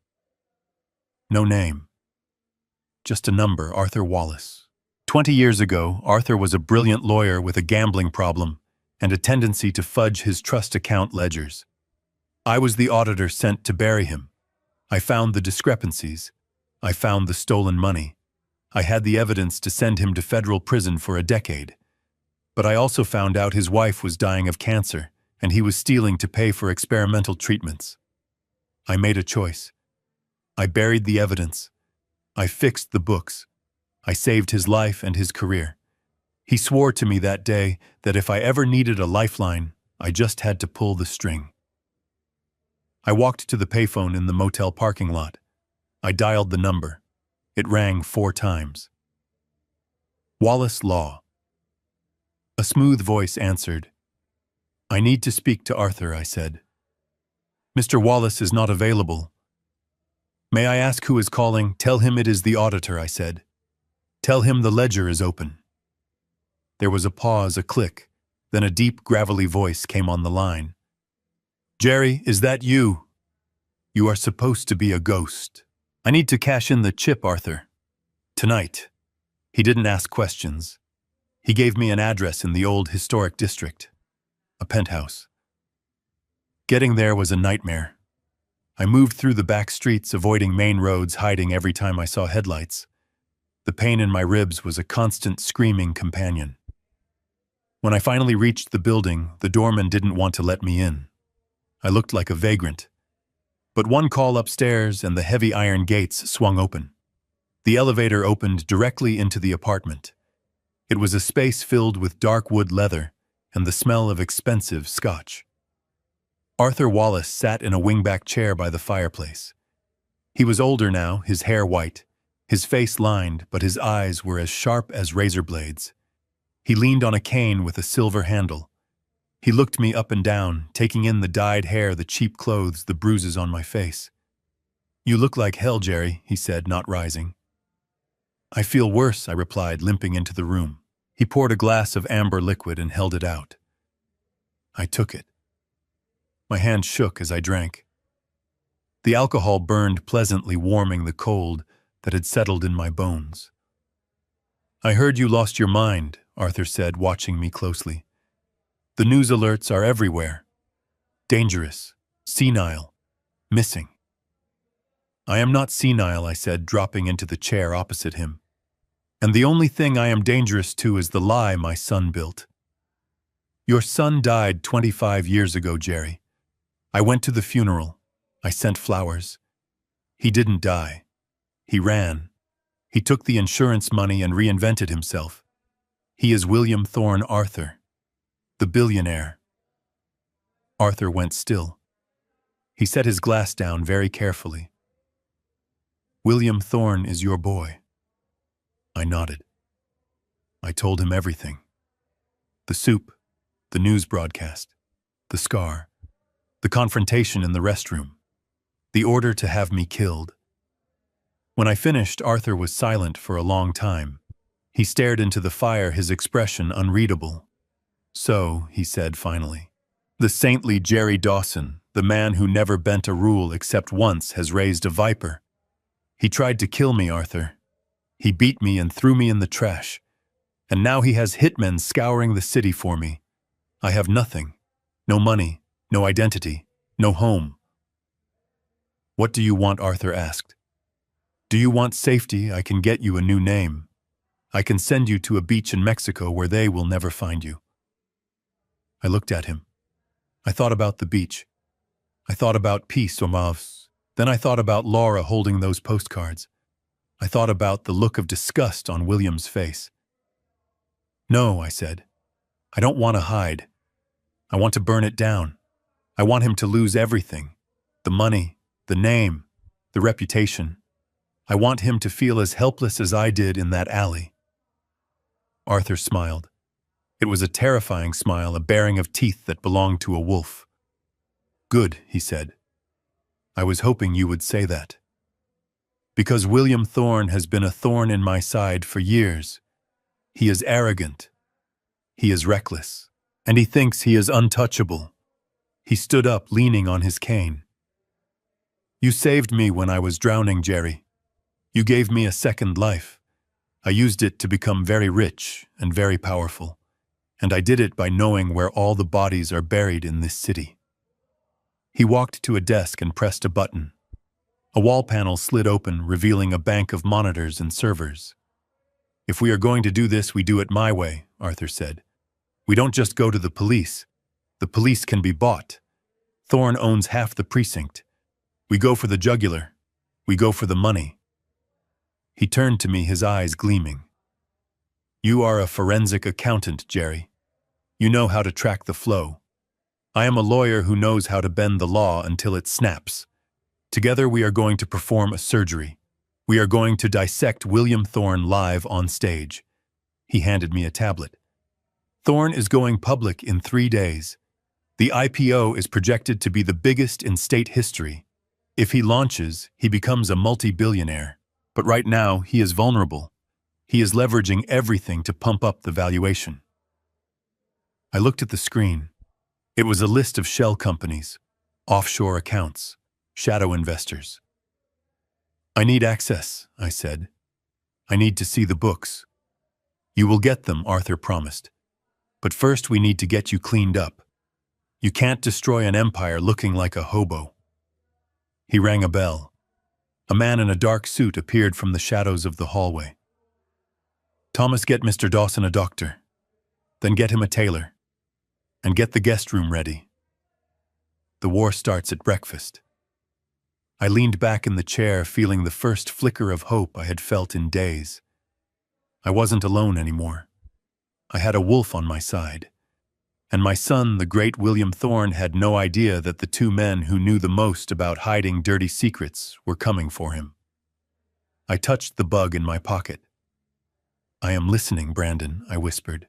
No name. Just a number, Arthur Wallace. 20 years ago, Arthur was a brilliant lawyer with a gambling problem and a tendency to fudge his trust account ledgers. I was the auditor sent to bury him. I found the discrepancies. I found the stolen money. I had the evidence to send him to federal prison for a decade. But I also found out his wife was dying of cancer, and he was stealing to pay for experimental treatments. I made a choice. I buried the evidence. I fixed the books. I saved his life and his career. He swore to me that day that if I ever needed a lifeline, I just had to pull the string. I walked to the payphone in the motel parking lot. I dialed the number. It rang 4 times. Wallace Law. A smooth voice answered. "I need to speak to Arthur," I said. "Mr. Wallace is not available." "May I ask who is calling?" "Tell him it is the auditor," I said. "Tell him the ledger is open." There was a pause, a click, then a deep, gravelly voice came on the line. "Jerry, is that you? You are supposed to be a ghost. I need to cash in the chip, Arthur. Tonight." He didn't ask questions. He gave me an address in the old historic district. A penthouse. Getting there was a nightmare. I moved through the back streets, avoiding main roads, hiding every time I saw headlights. The pain in my ribs was a constant screaming companion. When I finally reached the building, the doorman didn't want to let me in. I looked like a vagrant. But one call upstairs and the heavy iron gates swung open. The elevator opened directly into the apartment. It was a space filled with dark wood leather and the smell of expensive scotch. Arthur Wallace sat in a wingback chair by the fireplace. He was older now, his hair white, his face lined, but his eyes were as sharp as razor blades. He leaned on a cane with a silver handle. He looked me up and down, taking in the dyed hair, the cheap clothes, the bruises on my face. "You look like hell, Jerry," he said, not rising. "I feel worse," I replied, limping into the room. He poured a glass of amber liquid and held it out. I took it. My hand shook as I drank. The alcohol burned pleasantly, warming the cold that had settled in my bones. "I heard you lost your mind," Arthur said, watching me closely. "The news alerts are everywhere. Dangerous, senile, missing." "I am not senile," I said, dropping into the chair opposite him. "And the only thing I am dangerous to is the lie my son built." "Your son died 25 years ago, Jerry. I went to the funeral. I sent flowers. He didn't die. He ran. He took the insurance money and reinvented himself. He is William Thorne Arthur, the billionaire." Arthur went still. He set his glass down very carefully. "William Thorne is your boy." I nodded. I told him everything. The soup, the news broadcast, the scar, the confrontation in the restroom, the order to have me killed. When I finished, Arthur was silent for a long time. He stared into the fire, his expression unreadable. "So," he said finally, "the saintly Jerry Dawson, the man who never bent a rule except once, has raised a viper. He tried to kill me, Arthur. He beat me and threw me in the trash. And now he has hitmen scouring the city for me. I have nothing. No money, no identity, no home." "What do you want?" Arthur asked. "Do you want safety? I can get you a new name. I can send you to a beach in Mexico where they will never find you." I looked at him. I thought about the beach. I thought about peace or mauves. Then I thought about Laura holding those postcards. I thought about the look of disgust on William's face. "No," I said. "I don't want to hide. I want to burn it down. I want him to lose everything. The money, the name, the reputation. I want him to feel as helpless as I did in that alley." Arthur smiled. It was a terrifying smile, a baring of teeth that belonged to a wolf. "Good," he said. "I was hoping you would say that. Because William Thorne has been a thorn in my side for years. He is arrogant. He is reckless. And he thinks he is untouchable." He stood up, leaning on his cane. "You saved me when I was drowning, Jerry. You gave me a second life. I used it to become very rich and very powerful. And I did it by knowing where all the bodies are buried in this city." He walked to a desk and pressed a button. A wall panel slid open, revealing a bank of monitors and servers. "If we are going to do this, we do it my way," Arthur said. "We don't just go to the police. The police can be bought. Thorne owns half the precinct. We go for the jugular. We go for the money." He turned to me, his eyes gleaming. "You are a forensic accountant, Jerry. You know how to track the flow. I am a lawyer who knows how to bend the law until it snaps. Together we are going to perform a surgery. We are going to dissect William Thorne live on stage. He handed me a tablet. Thorne is going public in 3 days. The IPO is projected to be the biggest in state history. If he launches, he becomes a multi-billionaire. But right now, he is vulnerable. He is leveraging everything to pump up the valuation. I looked at the screen. It was a list of shell companies, offshore accounts, shadow investors. I need access, I said. I need to see the books. You will get them, Arthur promised. But first we need to get you cleaned up. You can't destroy an empire looking like a hobo. He rang a bell. A man in a dark suit appeared from the shadows of the hallway. Thomas, get Mr. Dawson a doctor. Then get him a tailor. And get the guest room ready. The war starts at breakfast. I leaned back in the chair, feeling the first flicker of hope I had felt in days. I wasn't alone anymore. I had a wolf on my side. And my son, the great William Thorne, had no idea that the 2 men who knew the most about hiding dirty secrets were coming for him. I touched the bug in my pocket. I am listening, Brandon, I whispered.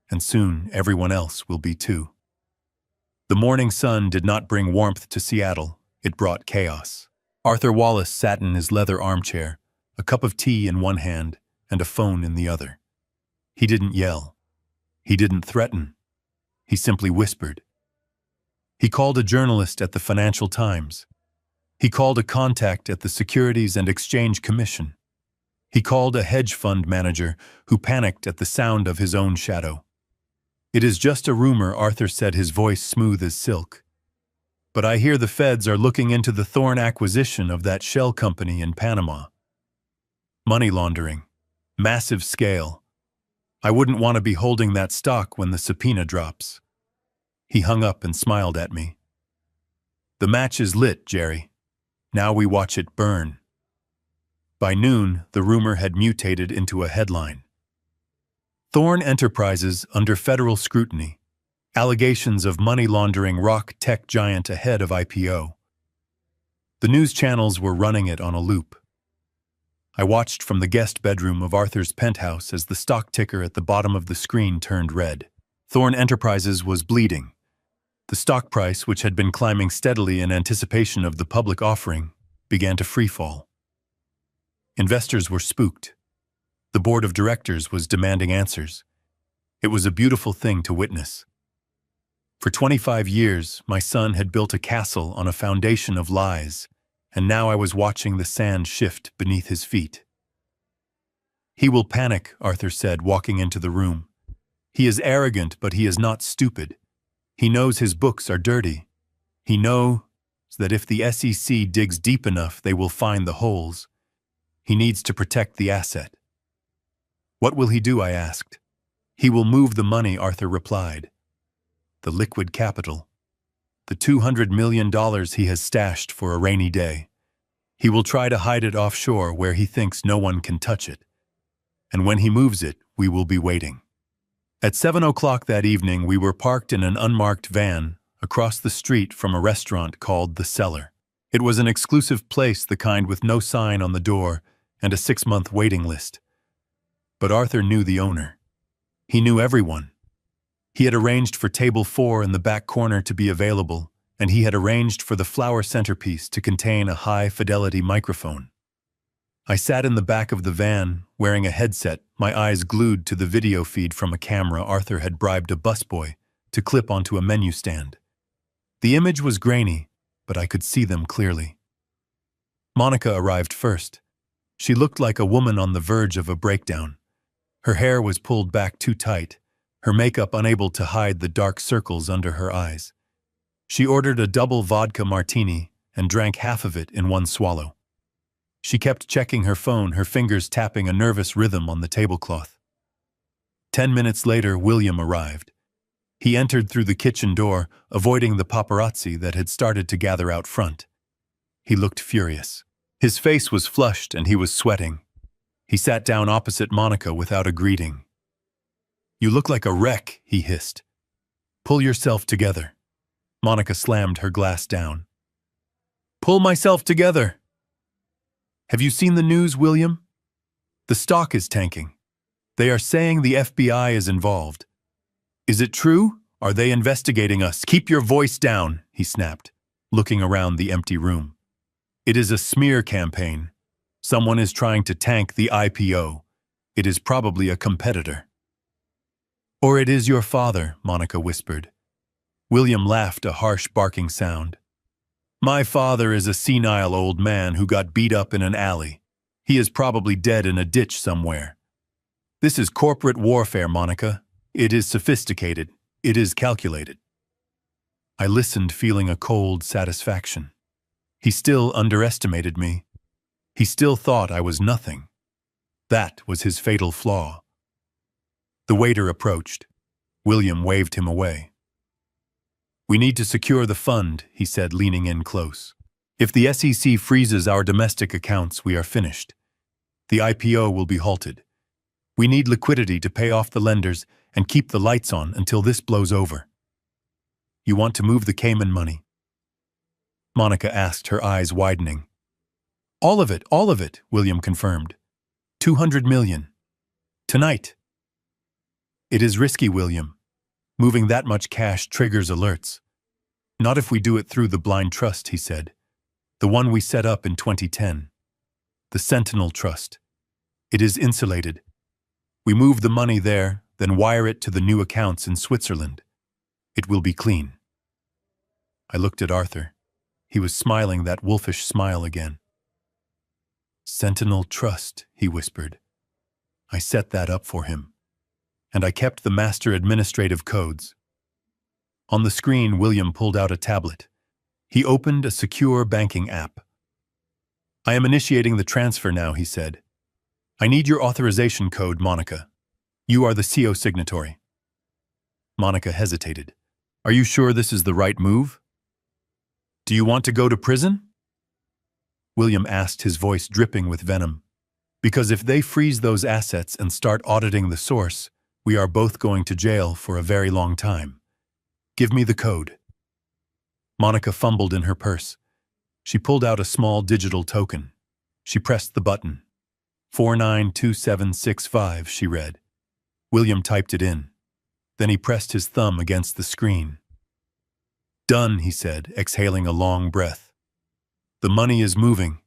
And soon everyone else will be too. The morning sun did not bring warmth to Seattle. It brought chaos. Arthur Wallace sat in his leather armchair, a cup of tea in one hand and a phone in the other. He didn't yell. He didn't threaten. He simply whispered. He called a journalist at the Financial Times. He called a contact at the Securities and Exchange Commission. He called a hedge fund manager who panicked at the sound of his own shadow. It is just a rumor, Arthur said, his voice smooth as silk. But I hear the feds are looking into the Thorne acquisition of that shell company in Panama. Money laundering. Massive scale. I wouldn't want to be holding that stock when the subpoena drops. He hung up and smiled at me. The match is lit, Jerry. Now we watch it burn. By noon, the rumor had mutated into a headline. Thorne Enterprises under federal scrutiny. Allegations of money laundering rock tech giant ahead of IPO. The news channels were running it on a loop. I watched from the guest bedroom of Arthur's penthouse as the stock ticker at the bottom of the screen turned red. Thorne Enterprises was bleeding. The stock price, which had been climbing steadily in anticipation of the public offering, began to freefall. Investors were spooked. The board of directors was demanding answers. It was a beautiful thing to witness. For 25 years, my son had built a castle on a foundation of lies, and now I was watching the sand shift beneath his feet. He will panic, Arthur said, walking into the room. He is arrogant, but he is not stupid. He knows his books are dirty. He knows that if the SEC digs deep enough, they will find the holes. He needs to protect the asset. What will he do, I asked. He will move the money, Arthur replied. The liquid capital. The $200 million he has stashed for a rainy day. He will try to hide it offshore where he thinks no one can touch it. And when he moves it, we will be waiting. At 7 o'clock that evening, we were parked in an unmarked van across the street from a restaurant called The Cellar. It was an exclusive place, the kind with no sign on the door and a 6-month waiting list. But Arthur knew the owner. He knew everyone. He had arranged for table 4 in the back corner to be available, and he had arranged for the flower centerpiece to contain a high-fidelity microphone. I sat in the back of the van, wearing a headset, my eyes glued to the video feed from a camera Arthur had bribed a busboy to clip onto a menu stand. The image was grainy, but I could see them clearly. Monica arrived first. She looked like a woman on the verge of a breakdown. Her hair was pulled back too tight, her makeup unable to hide the dark circles under her eyes. She ordered a double vodka martini and drank half of it in one swallow. She kept checking her phone, her fingers tapping a nervous rhythm on the tablecloth. 10 minutes later, William arrived. He entered through the kitchen door, avoiding the paparazzi that had started to gather out front. He looked furious. His face was flushed and he was sweating. He sat down opposite Monica without a greeting. "You look like a wreck," he hissed. "Pull yourself together." Monica slammed her glass down. "Pull myself together." Have you seen the news, William? The stock is tanking. They are saying the FBI is involved. Is it true? Are they investigating us? Keep your voice down, he snapped, looking around the empty room. It is a smear campaign. Someone is trying to tank the IPO. It is probably a competitor. Or it is your father, Monica whispered. William laughed, a harsh barking sound. My father is a senile old man who got beat up in an alley. He is probably dead in a ditch somewhere. This is corporate warfare, Monica. It is sophisticated. It is calculated. I listened, feeling a cold satisfaction. He still underestimated me. He still thought I was nothing. That was his fatal flaw. The waiter approached. William waved him away. We need to secure the fund, he said, leaning in close. If the SEC freezes our domestic accounts, we are finished. The IPO will be halted. We need liquidity to pay off the lenders and keep the lights on until this blows over. You want to move the Cayman money? Monica asked, her eyes widening. All of it, William confirmed. 200 million. Tonight. It is risky, William. Moving that much cash triggers alerts. Not if we do it through the blind trust, he said. The one we set up in 2010. The Sentinel Trust. It is insulated. We move the money there, then wire it to the new accounts in Switzerland. It will be clean. I looked at Arthur. He was smiling that wolfish smile again. Sentinel Trust, he whispered. I set that up for him. And I kept the master administrative codes. On the screen, William pulled out a tablet. He opened a secure banking app. I am initiating the transfer now, he said. I need your authorization code, Monica. You are the CO signatory. Monica hesitated. Are you sure this is the right move? Do you want to go to prison? William asked, his voice dripping with venom. Because if they freeze those assets and start auditing the source, we are both going to jail for a very long time. Give me the code. Monica fumbled in her purse. She pulled out a small digital token. She pressed the button. 492765, she read. William typed it in. Then he pressed his thumb against the screen. Done, he said, exhaling a long breath. The money is moving.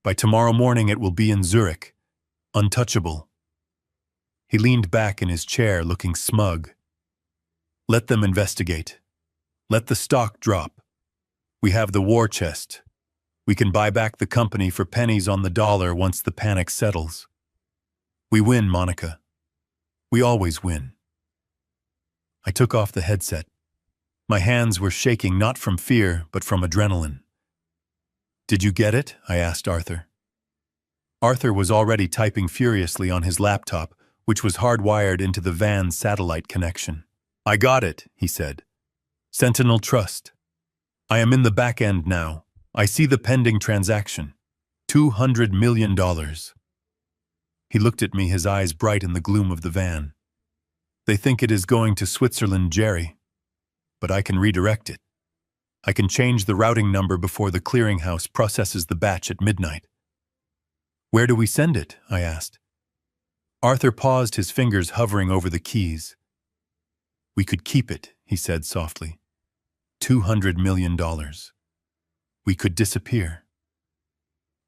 By tomorrow morning it will be in Zurich. Untouchable. He leaned back in his chair, looking smug. Let them investigate. Let the stock drop. We have the war chest. We can buy back the company for pennies on the dollar once the panic settles. We win, Monica. We always win. I took off the headset. My hands were shaking not from fear, but from adrenaline. Did you get it? I asked Arthur. Arthur was already typing furiously on his laptop, which was hardwired into the van's satellite connection. I got it, he said. Sentinel Trust. I am in the back end now. I see the pending transaction. $200 million. He looked at me, his eyes bright in the gloom of the van. They think it is going to Switzerland, Jerry. But I can redirect it. I can change the routing number before the clearinghouse processes the batch at midnight. Where do we send it? I asked. Arthur paused, his fingers hovering over the keys. We could keep it, he said softly. $200 million. We could disappear.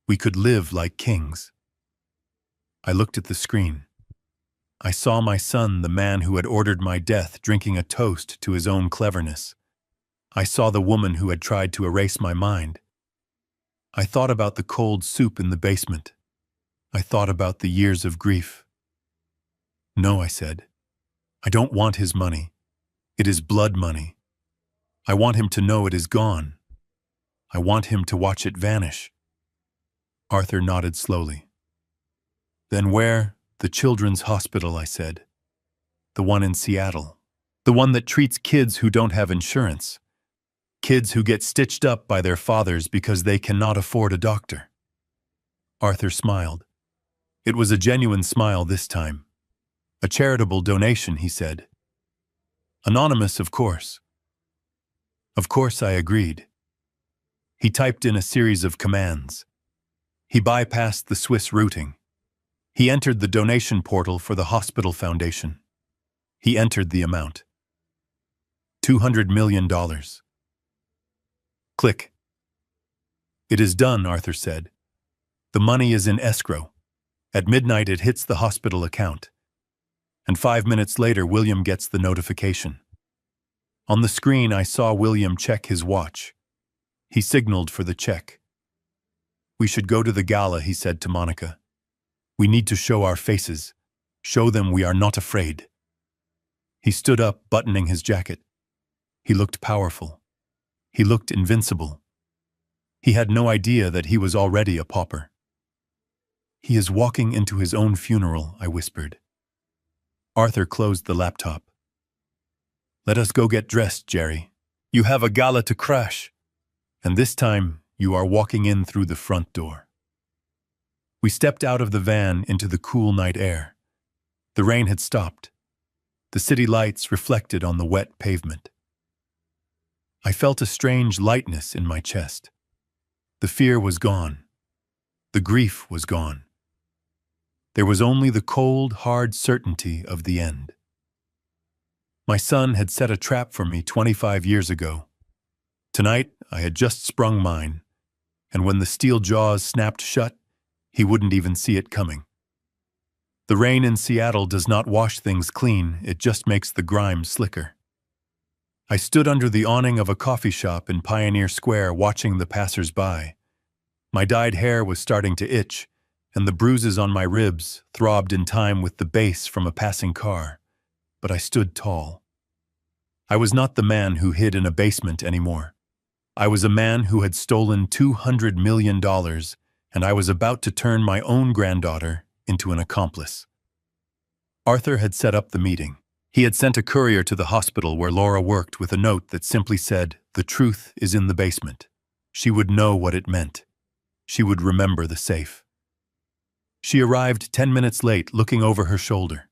We could live like kings. I looked at the screen. I saw my son, the man who had ordered my death, drinking a toast to his own cleverness. I saw the woman who had tried to erase my mind. I thought about the cold soup in the basement. I thought about the years of grief. No, I said. I don't want his money. It is blood money. I want him to know it is gone. I want him to watch it vanish. Arthur nodded slowly. Then where? The children's hospital, I said. The one in Seattle. The one that treats kids who don't have insurance. Kids who get stitched up by their fathers because they cannot afford a doctor. Arthur smiled. It was a genuine smile this time. A charitable donation, he said. Anonymous, of course. Of course, I agreed. He typed in a series of commands. He bypassed the Swiss routing. He entered the donation portal for the hospital foundation. He entered the amount. $200 million. Click. It is done, Arthur said. The money is in escrow. At midnight it hits the hospital account. And 5 minutes later William gets the notification. On the screen I saw William check his watch. He signaled for the check. We should go to the gala, he said to Monica. We need to show our faces. Show them we are not afraid. He stood up, buttoning his jacket. He looked powerful. He looked invincible. He had no idea that he was already a pauper. He is walking into his own funeral, I whispered. Arthur closed the laptop. Let us go get dressed, Jerry. You have a gala to crash. And this time, you are walking in through the front door. We stepped out of the van into the cool night air. The rain had stopped. The city lights reflected on the wet pavement. I felt a strange lightness in my chest. The fear was gone. The grief was gone. There was only the cold, hard certainty of the end. My son had set a trap for me 25 years ago. Tonight, I had just sprung mine, and when the steel jaws snapped shut, he wouldn't even see it coming. The rain in Seattle does not wash things clean, it just makes the grime slicker. I stood under the awning of a coffee shop in Pioneer Square watching the passers-by. My dyed hair was starting to itch, and the bruises on my ribs throbbed in time with the bass from a passing car, but I stood tall. I was not the man who hid in a basement anymore. I was a man who had stolen $200 million, and I was about to turn my own granddaughter into an accomplice. Arthur had set up the meeting. He had sent a courier to the hospital where Laura worked with a note that simply said, "The truth is in the basement." She would know what it meant. She would remember the safe. She arrived 10 minutes late, looking over her shoulder.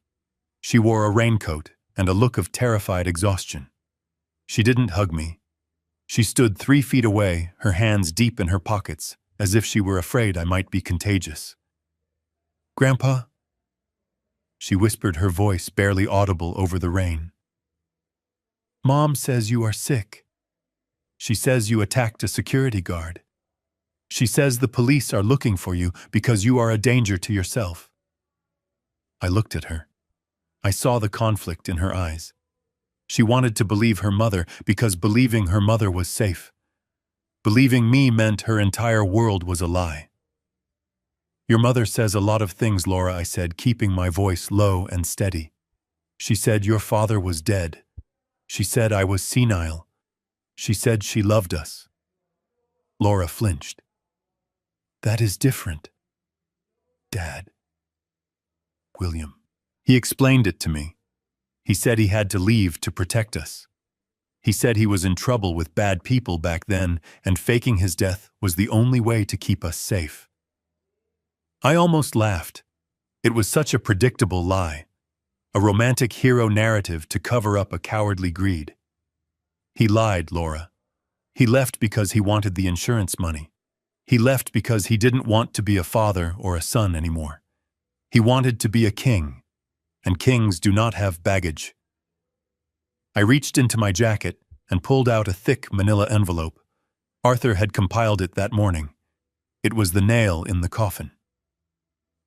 She wore a raincoat and a look of terrified exhaustion. She didn't hug me. She stood 3 feet away, her hands deep in her pockets, as if she were afraid I might be contagious. "Grandpa?" She whispered, her voice barely audible over the rain. "Mom says you are sick. She says you attacked a security guard. She says the police are looking for you because you are a danger to yourself." I looked at her. I saw the conflict in her eyes. She wanted to believe her mother because believing her mother was safe. Believing me meant her entire world was a lie. "Your mother says a lot of things, Laura," I said, keeping my voice low and steady. "She said your father was dead. She said I was senile. She said she loved us." Laura flinched. "That is different, Dad." "William." He explained it to me. He said he had to leave to protect us. He said he was in trouble with bad people back then, and faking his death was the only way to keep us safe. I almost laughed. It was such a predictable lie, a romantic hero narrative to cover up a cowardly greed. He lied, Laura. He left because he wanted the insurance money. He left because he didn't want to be a father or a son anymore. He wanted to be a king, and kings do not have baggage. I reached into my jacket and pulled out a thick manila envelope. Arthur had compiled it that morning. It was the nail in the coffin.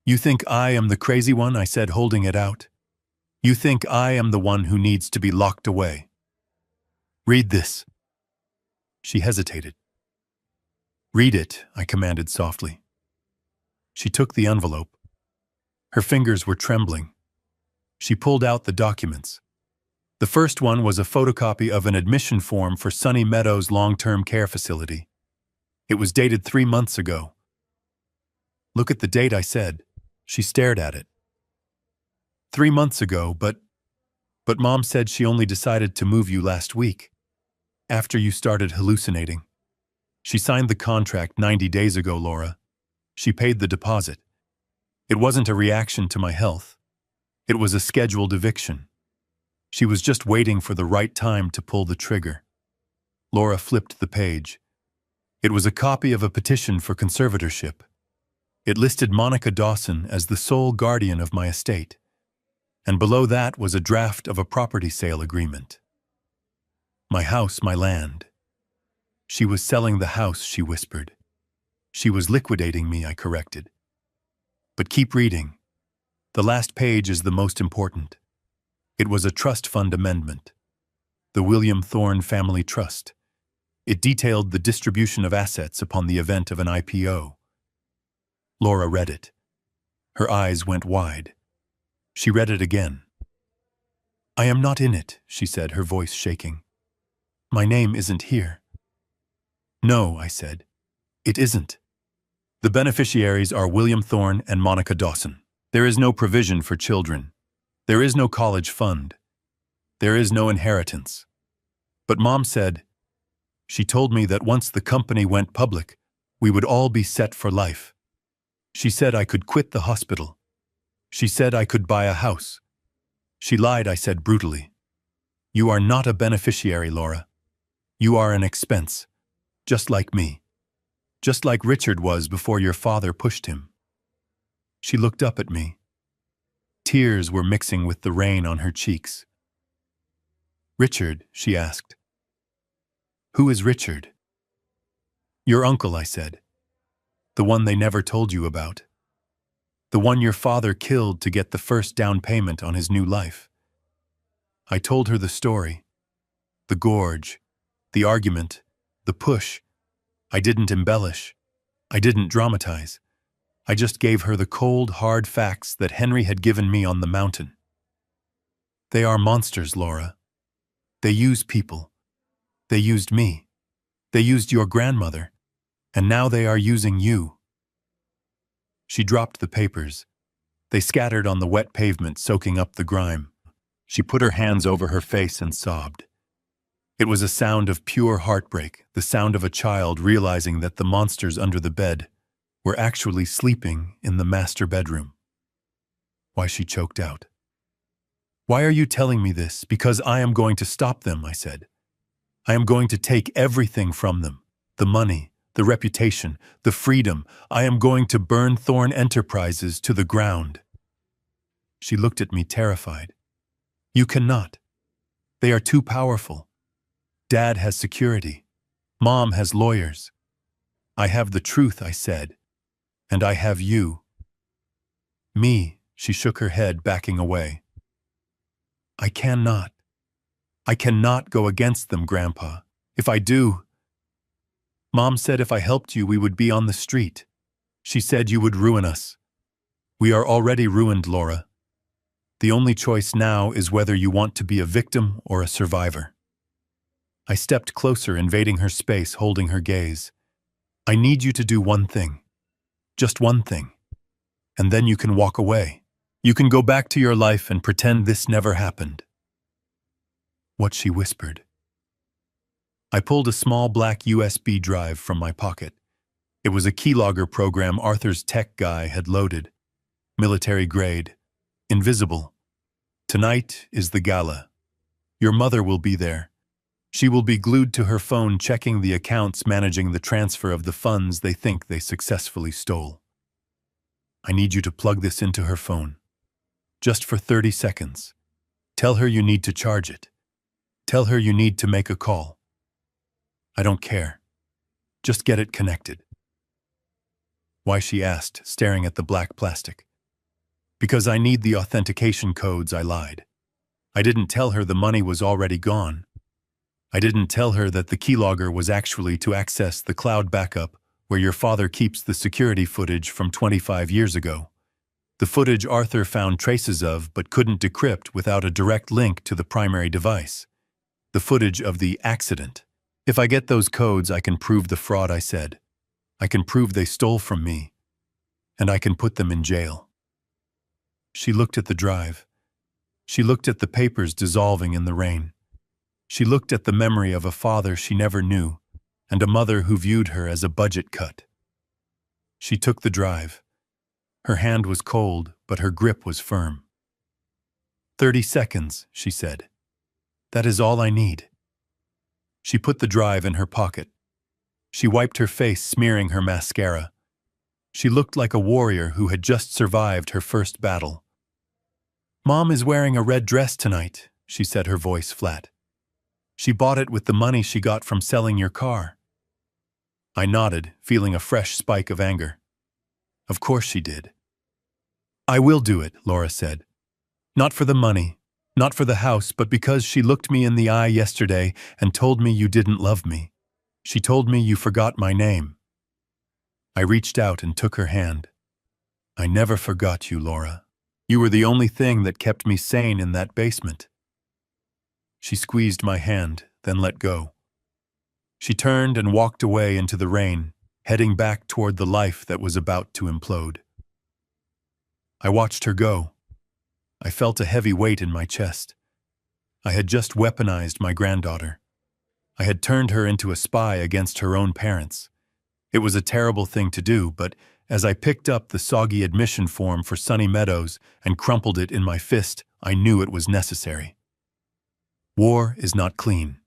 "You think I am the crazy one?" I said, holding it out. "You think I am the one who needs to be locked away? Read this." She hesitated. "Read it," I commanded softly. She took the envelope. Her fingers were trembling. She pulled out the documents. The first one was a photocopy of an admission form for Sunny Meadows long-term care facility. It was dated 3 months ago. "Look at the date," I said. She stared at it. 3 months ago, but Mom said she only decided to move you last week, after you started hallucinating. She signed the contract 90 days ago, Laura. She paid the deposit. It wasn't a reaction to my health. It was a scheduled eviction. She was just waiting for the right time to pull the trigger. Laura flipped the page. It was a copy of a petition for conservatorship. It listed Monica Dawson as the sole guardian of my estate, and below that was a draft of a property sale agreement. My house, my land. She was selling the house, she whispered. She was liquidating me, I corrected. But keep reading. The last page is the most important. It was a trust fund amendment. The William Thorne Family Trust. It detailed the distribution of assets upon the event of an IPO. Laura read it. Her eyes went wide. She read it again. I am not in it, she said, her voice shaking. My name isn't here. No, I said. It isn't. The beneficiaries are William Thorne and Monica Dawson. There is no provision for children. There is no college fund. There is no inheritance. But Mom said, she told me that once the company went public, we would all be set for life. She said I could quit the hospital. She said I could buy a house. She lied, I said brutally. You are not a beneficiary, Laura. You are an expense, just like me. Just like Richard was before your father pushed him. She looked up at me. Tears were mixing with the rain on her cheeks. Richard, she asked. Who is Richard? Your uncle, I said. The one they never told you about. The one your father killed to get the first down payment on his new life. I told her the story. The gorge, the argument, the push. I didn't embellish. I didn't dramatize. I just gave her the cold, hard facts that Henry had given me on the mountain. They are monsters, Laura. They use people. They used me. They used your grandmother. And now they are using you. She dropped the papers. They scattered on the wet pavement, soaking up the grime. She put her hands over her face and sobbed. It was a sound of pure heartbreak, the sound of a child realizing that the monsters under the bed were actually sleeping in the master bedroom. Why, she choked out. Why are you telling me this? Because I am going to stop them, I said. I am going to take everything from them. The money, the reputation, the freedom. I am going to burn Thorne Enterprises to the ground. She looked at me terrified. You cannot. They are too powerful. Dad has security. Mom has lawyers. I have the truth, I said. And I have you. Me, she shook her head, backing away. I cannot. I cannot go against them, Grandpa. If I do... Mom said if I helped you, we would be on the street. She said you would ruin us. We are already ruined, Laura. The only choice now is whether you want to be a victim or a survivor. I stepped closer, invading her space, holding her gaze. I need you to do one thing. Just one thing. And then you can walk away. You can go back to your life and pretend this never happened. What she whispered. I pulled a small black USB drive from my pocket. It was a keylogger program Arthur's tech guy had loaded. Military grade. Invisible. Tonight is the gala. Your mother will be there. She will be glued to her phone checking the accounts managing the transfer of the funds they think they successfully stole. I need you to plug this into her phone. Just for 30 seconds. Tell her you need to charge it. Tell her you need to make a call. I don't care. Just get it connected. Why, she asked, staring at the black plastic. Because I need the authentication codes, I lied. I didn't tell her the money was already gone. I didn't tell her that the keylogger was actually to access the cloud backup where your father keeps the security footage from 25 years ago. The footage Arthur found traces of but couldn't decrypt without a direct link to the primary device. The footage of the accident. If I get those codes, I can prove the fraud, I said. I can prove they stole from me. And I can put them in jail. She looked at the drive. She looked at the papers dissolving in the rain. She looked at the memory of a father she never knew, and a mother who viewed her as a budget cut. She took the drive. Her hand was cold, but her grip was firm. 30 seconds, she said. That is all I need. She put the drive in her pocket. She wiped her face, smearing her mascara. She looked like a warrior who had just survived her first battle. "Mom is wearing a red dress tonight," she said, her voice flat. "She bought it with the money she got from selling your car." I nodded, feeling a fresh spike of anger. Of course she did. "I will do it," Laura said. "Not for the money, not for the house, but because she looked me in the eye yesterday and told me you didn't love me. She told me you forgot my name." I reached out and took her hand. "I never forgot you, Laura. You were the only thing that kept me sane in that basement." She squeezed my hand, then let go. She turned and walked away into the rain, heading back toward the life that was about to implode. I watched her go. I felt a heavy weight in my chest. I had just weaponized my granddaughter. I had turned her into a spy against her own parents. It was a terrible thing to do, but as I picked up the soggy admission form for Sunny Meadows and crumpled it in my fist, I knew it was necessary. War is not clean.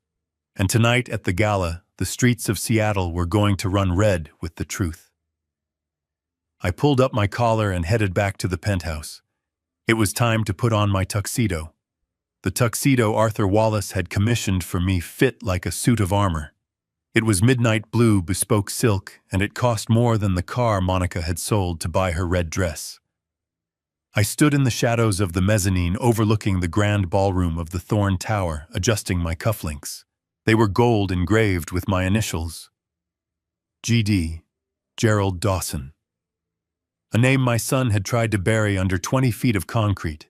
And tonight at the gala, the streets of Seattle were going to run red with the truth. I pulled up my collar and headed back to the penthouse. It was time to put on my tuxedo. The tuxedo Arthur Wallace had commissioned for me fit like a suit of armor. It was midnight blue bespoke silk, and it cost more than the car Monica had sold to buy her red dress. I stood in the shadows of the mezzanine overlooking the grand ballroom of the Thorn Tower, adjusting my cufflinks. They were gold engraved with my initials. G.D. Gerald Dawson. A name my son had tried to bury under 20 feet of concrete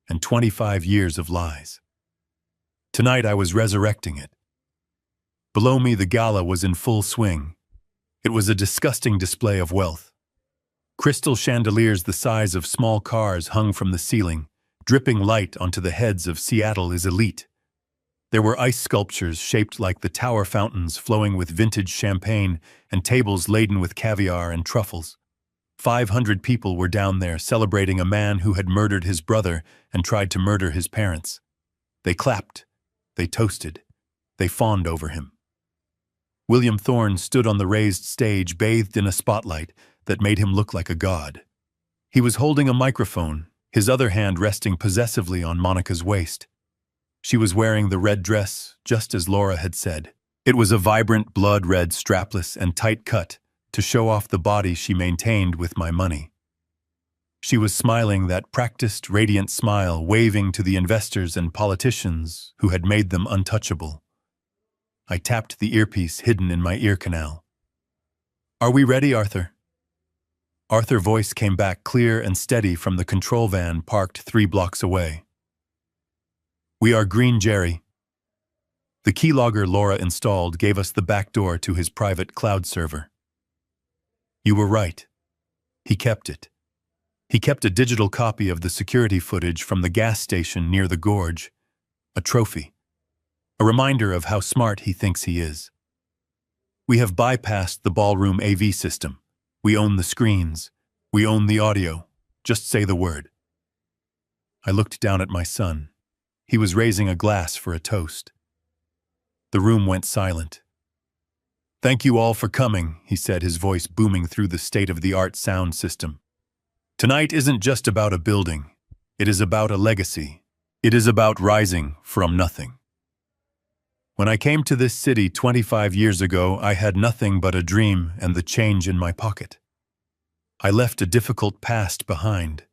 and 25 years of lies. Tonight I was resurrecting it. Below me the gala was in full swing. It was a disgusting display of wealth. Crystal chandeliers the size of small cars hung from the ceiling, dripping light onto the heads of Seattle's elite. There were ice sculptures shaped like the tower fountains flowing with vintage champagne and tables laden with caviar and truffles. 500 people were down there celebrating a man who had murdered his brother and tried to murder his parents. They clapped, they toasted, they fawned over him. William Thorne stood on the raised stage bathed in a spotlight that made him look like a god. He was holding a microphone, his other hand resting possessively on Monica's waist. She was wearing the red dress, just as Laura had said. It was a vibrant blood-red strapless and tight cut to show off the body she maintained with my money. She was smiling that practiced, radiant smile, waving to the investors and politicians who had made them untouchable. I tapped the earpiece hidden in my ear canal. "Are we ready, Arthur?" Arthur's voice came back clear and steady from the control van parked 3 blocks away. "We are green, Jerry." The keylogger Laura installed gave us the back door to his private cloud server. You were right. He kept it. He kept a digital copy of the security footage from the gas station near the gorge, a trophy, a reminder of how smart he thinks he is. We have bypassed the ballroom AV system. We own the screens. We own the audio. Just say the word. I looked down at my son. He was raising a glass for a toast. The room went silent. "Thank you all for coming," he said, his voice booming through the state-of-the-art sound system. "Tonight isn't just about a building. It is about a legacy. It is about rising from nothing. When I came to this city 25 years ago, I had nothing but a dream and the change in my pocket. I left a difficult past behind.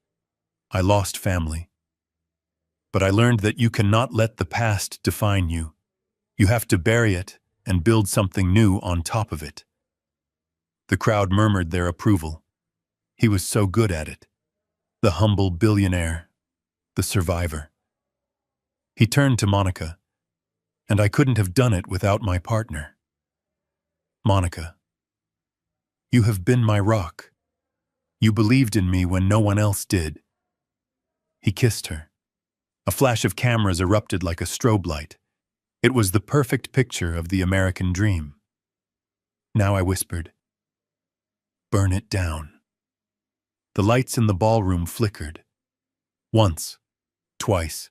I lost family. But I learned that you cannot let the past define you. You have to bury it and build something new on top of it." The crowd murmured their approval. He was so good at it. The humble billionaire, the survivor. He turned to Monica. "And I couldn't have done it without my partner. Monica, you have been my rock. You believed in me when no one else did." He kissed her. A flash of cameras erupted like a strobe light. It was the perfect picture of the American dream. Now I whispered, "Burn it down." The lights in the ballroom flickered. Once, twice.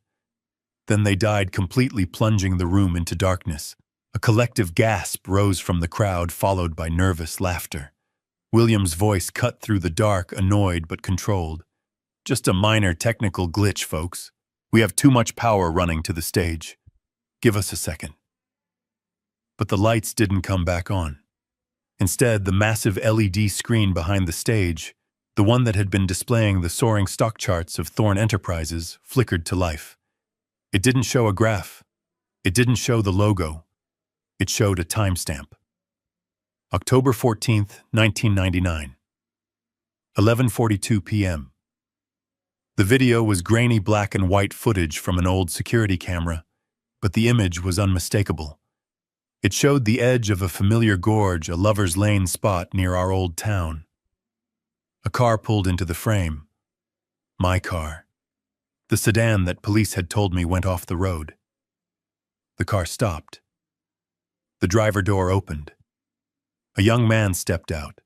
Then they died completely, plunging the room into darkness. A collective gasp rose from the crowd, followed by nervous laughter. William's voice cut through the dark, annoyed but controlled. Just a minor technical glitch, folks. We have too much power running to the stage. Give us a second. But the lights didn't come back on. Instead, the massive LED screen behind the stage, the one that had been displaying the soaring stock charts of Thorne Enterprises, flickered to life. It didn't show a graph. It didn't show the logo. It showed a timestamp. October 14th, 1999. 11:42 p.m. The video was grainy black and white footage from an old security camera, but the image was unmistakable. It showed the edge of a familiar gorge, a lover's lane spot near our old town. A car pulled into the frame. My car. The sedan that police had told me went off the road. The car stopped. The driver door opened. A young man stepped out.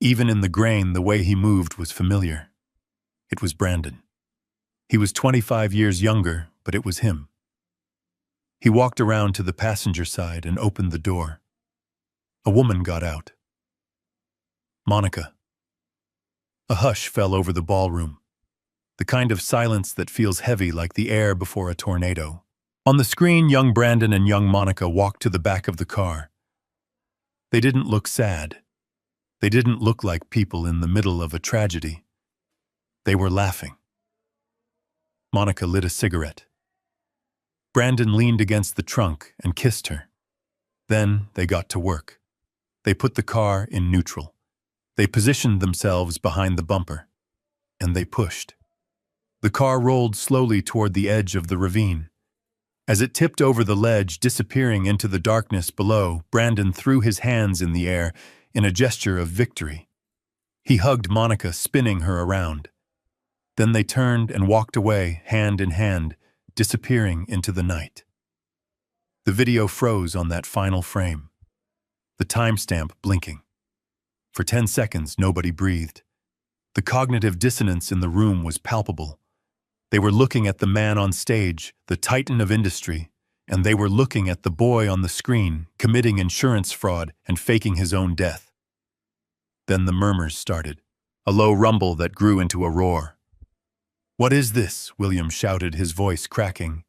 Even in the grain, the way he moved was familiar. It was Brandon. He was 25 years younger, but it was him. He walked around to the passenger side and opened the door. A woman got out. Monica. A hush fell over the ballroom, the kind of silence that feels heavy like the air before a tornado. On the screen, young Brandon and young Monica walked to the back of the car. They didn't look sad. They didn't look like people in the middle of a tragedy. They were laughing. Monica lit a cigarette. Brandon leaned against the trunk and kissed her. Then they got to work. They put the car in neutral. They positioned themselves behind the bumper. And they pushed. The car rolled slowly toward the edge of the ravine. As it tipped over the ledge, disappearing into the darkness below, Brandon threw his hands in the air in a gesture of victory. He hugged Monica, spinning her around. Then they turned and walked away, hand in hand, disappearing into the night. The video froze on that final frame, the timestamp blinking. For 10 seconds, nobody breathed. The cognitive dissonance in the room was palpable. They were looking at the man on stage, the titan of industry, and they were looking at the boy on the screen, committing insurance fraud and faking his own death. Then the murmurs started, a low rumble that grew into a roar. "What is this?" William shouted, his voice cracking.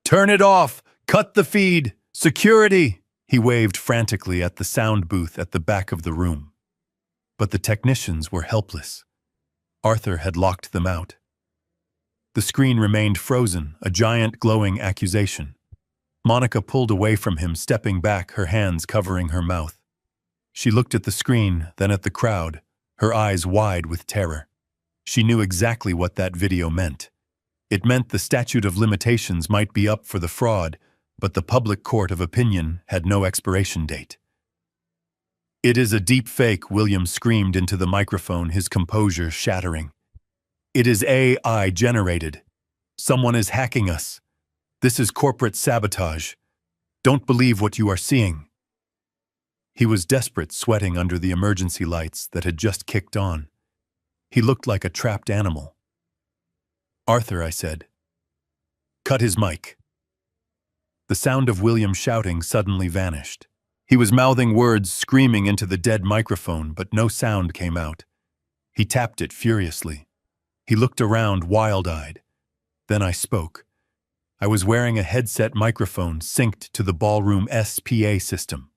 "Turn it off! Cut the feed! Security!" He waved frantically at the sound booth at the back of the room. But the technicians were helpless. Arthur had locked them out. The screen remained frozen, a giant glowing accusation. Monica pulled away from him, stepping back, her hands covering her mouth. She looked at the screen, then at the crowd, her eyes wide with terror. She knew exactly what that video meant. It meant the statute of limitations might be up for the fraud, but the public court of opinion had no expiration date. "It is a deep fake," William screamed into the microphone, his composure shattering. "It is AI generated. Someone is hacking us. This is corporate sabotage. Don't believe what you are seeing." He was desperate, sweating under the emergency lights that had just kicked on. He looked like a trapped animal. "Arthur," I said. "Cut his mic." The sound of William shouting suddenly vanished. He was mouthing words, screaming into the dead microphone, but no sound came out. He tapped it furiously. He looked around, wild-eyed. Then I spoke. I was wearing a headset microphone synced to the ballroom SPA system.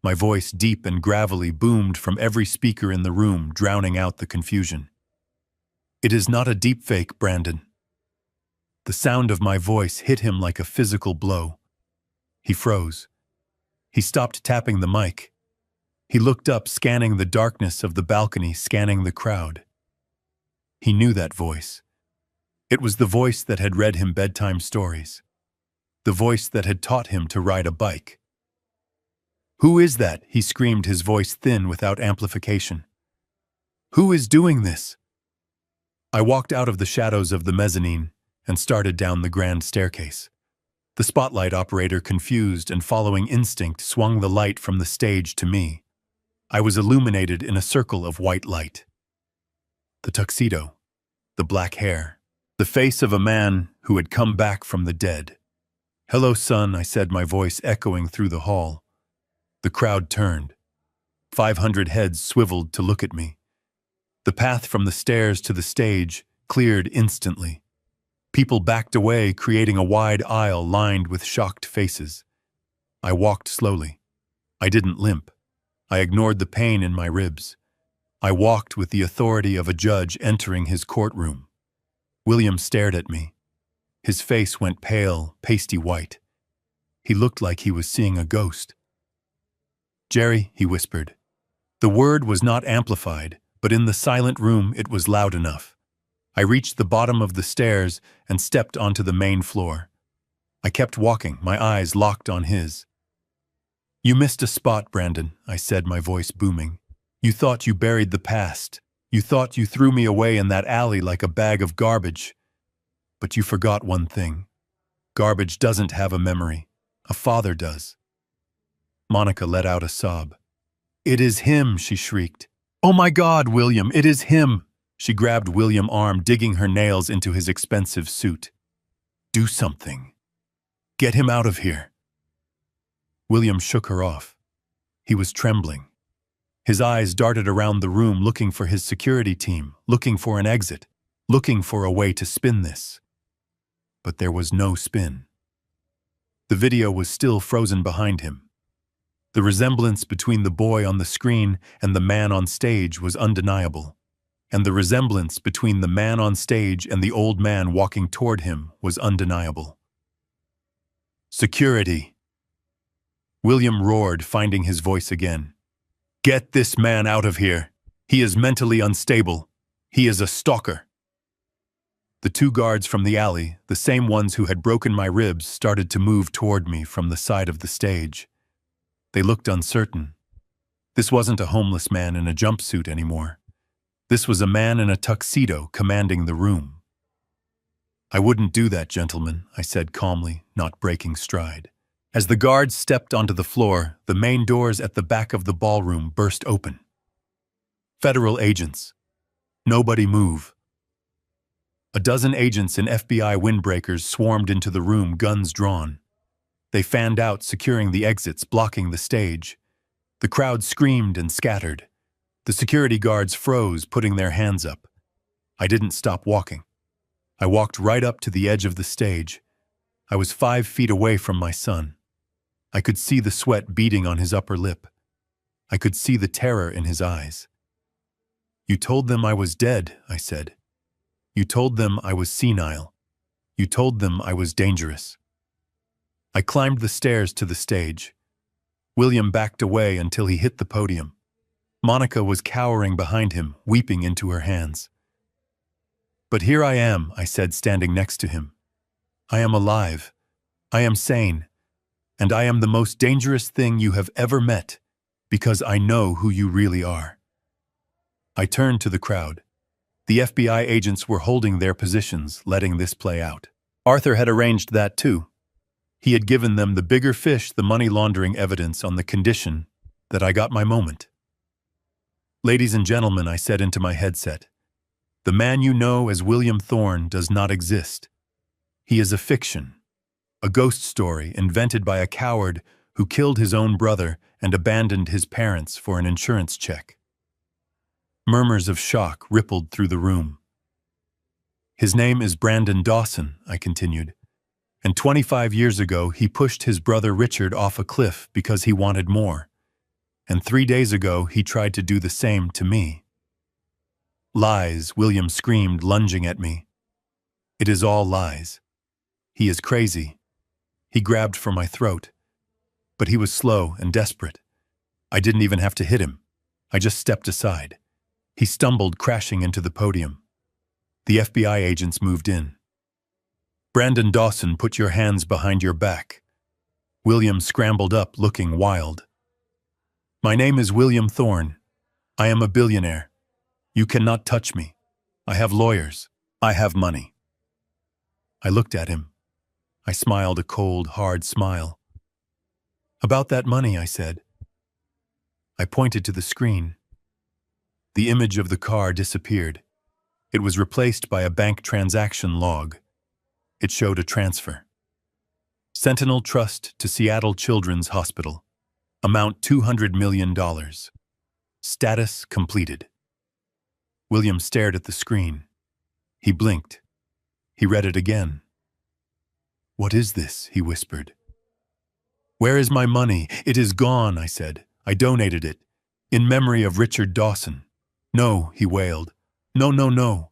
My voice, deep and gravelly, boomed from every speaker in the room, drowning out the confusion. "It is not a deepfake, Brandon." The sound of my voice hit him like a physical blow. He froze. He stopped tapping the mic. He looked up, scanning the darkness of the balcony, scanning the crowd. He knew that voice. It was the voice that had read him bedtime stories. The voice that had taught him to ride a bike. "Who is that?" he screamed, his voice thin without amplification. "Who is doing this?" I walked out of the shadows of the mezzanine and started down the grand staircase. The spotlight operator, confused and following instinct, swung the light from the stage to me. I was illuminated in a circle of white light. The tuxedo, the black hair, the face of a man who had come back from the dead. "Hello, son," I said, my voice echoing through the hall. The crowd turned. 500 heads swiveled to look at me. The path from the stairs to the stage cleared instantly. People backed away, creating a wide aisle lined with shocked faces. I walked slowly. I didn't limp. I ignored the pain in my ribs. I walked with the authority of a judge entering his courtroom. William stared at me. His face went pale, pasty white. He looked like he was seeing a ghost. "Jerry," he whispered. The word was not amplified, but in the silent room it was loud enough. I reached the bottom of the stairs and stepped onto the main floor. I kept walking, my eyes locked on his. "You missed a spot, Brandon," I said, my voice booming. "You thought you buried the past. You thought you threw me away in that alley like a bag of garbage. But you forgot one thing. Garbage doesn't have a memory. A father does." Monica let out a sob. "It is him," she shrieked. "Oh my God, William, it is him!" She grabbed William's arm, digging her nails into his expensive suit. "Do something. Get him out of here." William shook her off. He was trembling. His eyes darted around the room looking for his security team, looking for an exit, looking for a way to spin this. But there was no spin. The video was still frozen behind him. The resemblance between the boy on the screen and the man on stage was undeniable. And the resemblance between the man on stage and the old man walking toward him was undeniable. "Security!" William roared, finding his voice again. "Get this man out of here. He is mentally unstable. He is a stalker." The two guards from the alley, the same ones who had broken my ribs, started to move toward me from the side of the stage. They looked uncertain. This wasn't a homeless man in a jumpsuit anymore. This was a man in a tuxedo commanding the room. "I wouldn't do that, gentlemen," I said calmly, not breaking stride. As the guards stepped onto the floor, the main doors at the back of the ballroom burst open. "Federal agents. Nobody move." A dozen agents in FBI windbreakers swarmed into the room, guns drawn. They fanned out, securing the exits, blocking the stage. The crowd screamed and scattered. The security guards froze, putting their hands up. I didn't stop walking. I walked right up to the edge of the stage. I was 5 feet away from my son. I could see the sweat beading on his upper lip. I could see the terror in his eyes. "You told them I was dead," I said. "You told them I was senile. You told them I was dangerous." I climbed the stairs to the stage. William backed away until he hit the podium. Monica was cowering behind him, weeping into her hands. "But here I am," I said, standing next to him. "I am alive. I am sane. And I am the most dangerous thing you have ever met, because I know who you really are." I turned to the crowd. The FBI agents were holding their positions, letting this play out. Arthur had arranged that too. He had given them the bigger fish, the money laundering evidence, on the condition that I got my moment. "Ladies and gentlemen," I said into my headset, "the man you know as William Thorne does not exist. He is a fiction, a ghost story invented by a coward who killed his own brother and abandoned his parents for an insurance check." Murmurs of shock rippled through the room. "His name is Brandon Dawson," I continued, "and 25 years ago he pushed his brother Richard off a cliff because he wanted more. And 3 days ago he tried to do the same to me." "Lies," William screamed, lunging at me. "It is all lies. He is crazy." He grabbed for my throat. But he was slow and desperate. I didn't even have to hit him. I just stepped aside. He stumbled, crashing into the podium. The FBI agents moved in. "Brandon Dawson, put your hands behind your back." William scrambled up, looking wild. "My name is William Thorne. I am a billionaire. You cannot touch me. I have lawyers. I have money." I looked at him. I smiled a cold, hard smile. "About that money," I said. I pointed to the screen. The image of the car disappeared. It was replaced by a bank transaction log. It showed a transfer. "Sentinel Trust to Seattle Children's Hospital. Amount $200 million. Status completed. William stared at the screen. He blinked. He read it again. "What is this?" he whispered. "Where is my money? It is gone," I said. "I donated it. In memory of Richard Dawson." "No," he wailed. "No, no, no.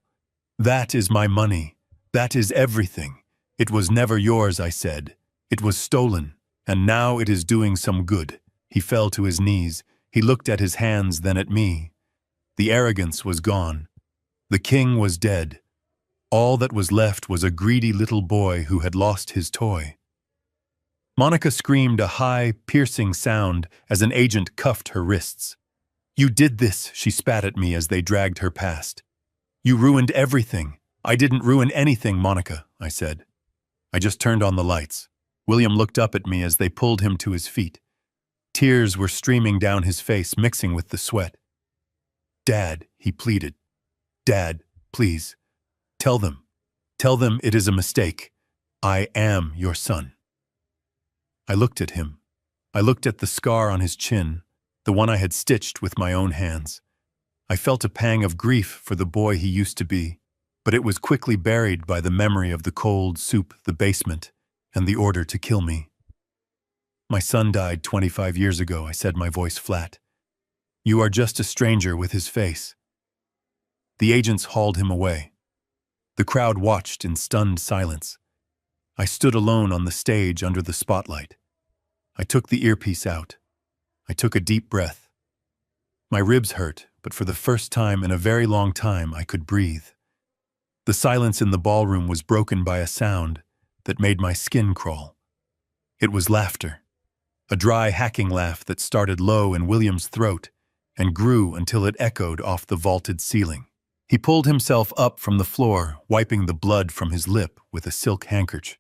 That is my money. That is everything. It was never yours," I said. "It was stolen, and now it is doing some good." He fell to his knees. He looked at his hands, then at me. The arrogance was gone. The king was dead. All that was left was a greedy little boy who had lost his toy. Monica screamed a high, piercing sound as an agent cuffed her wrists. "You did this," she spat at me as they dragged her past. "You ruined everything." "I didn't ruin anything, Monica," I said. I just turned on the lights. William looked up at me as they pulled him to his feet. Tears were streaming down his face, mixing with the sweat. "Dad," he pleaded. "Dad, please. Tell them it is a mistake. I am your son." I looked at him. I looked at the scar on his chin, the one I had stitched with my own hands. I felt a pang of grief for the boy he used to be, but it was quickly buried by the memory of the cold soup, the basement, and the order to kill me. "My son died 25 years ago," I said, my voice flat. "You are just a stranger with his face." The agents hauled him away. The crowd watched in stunned silence. I stood alone on the stage under the spotlight. I took the earpiece out. I took a deep breath. My ribs hurt, but for the first time in a very long time I could breathe. The silence in the ballroom was broken by a sound that made my skin crawl. It was laughter. A dry, hacking laugh that started low in William's throat and grew until it echoed off the vaulted ceiling. He pulled himself up from the floor, wiping the blood from his lip with a silk handkerchief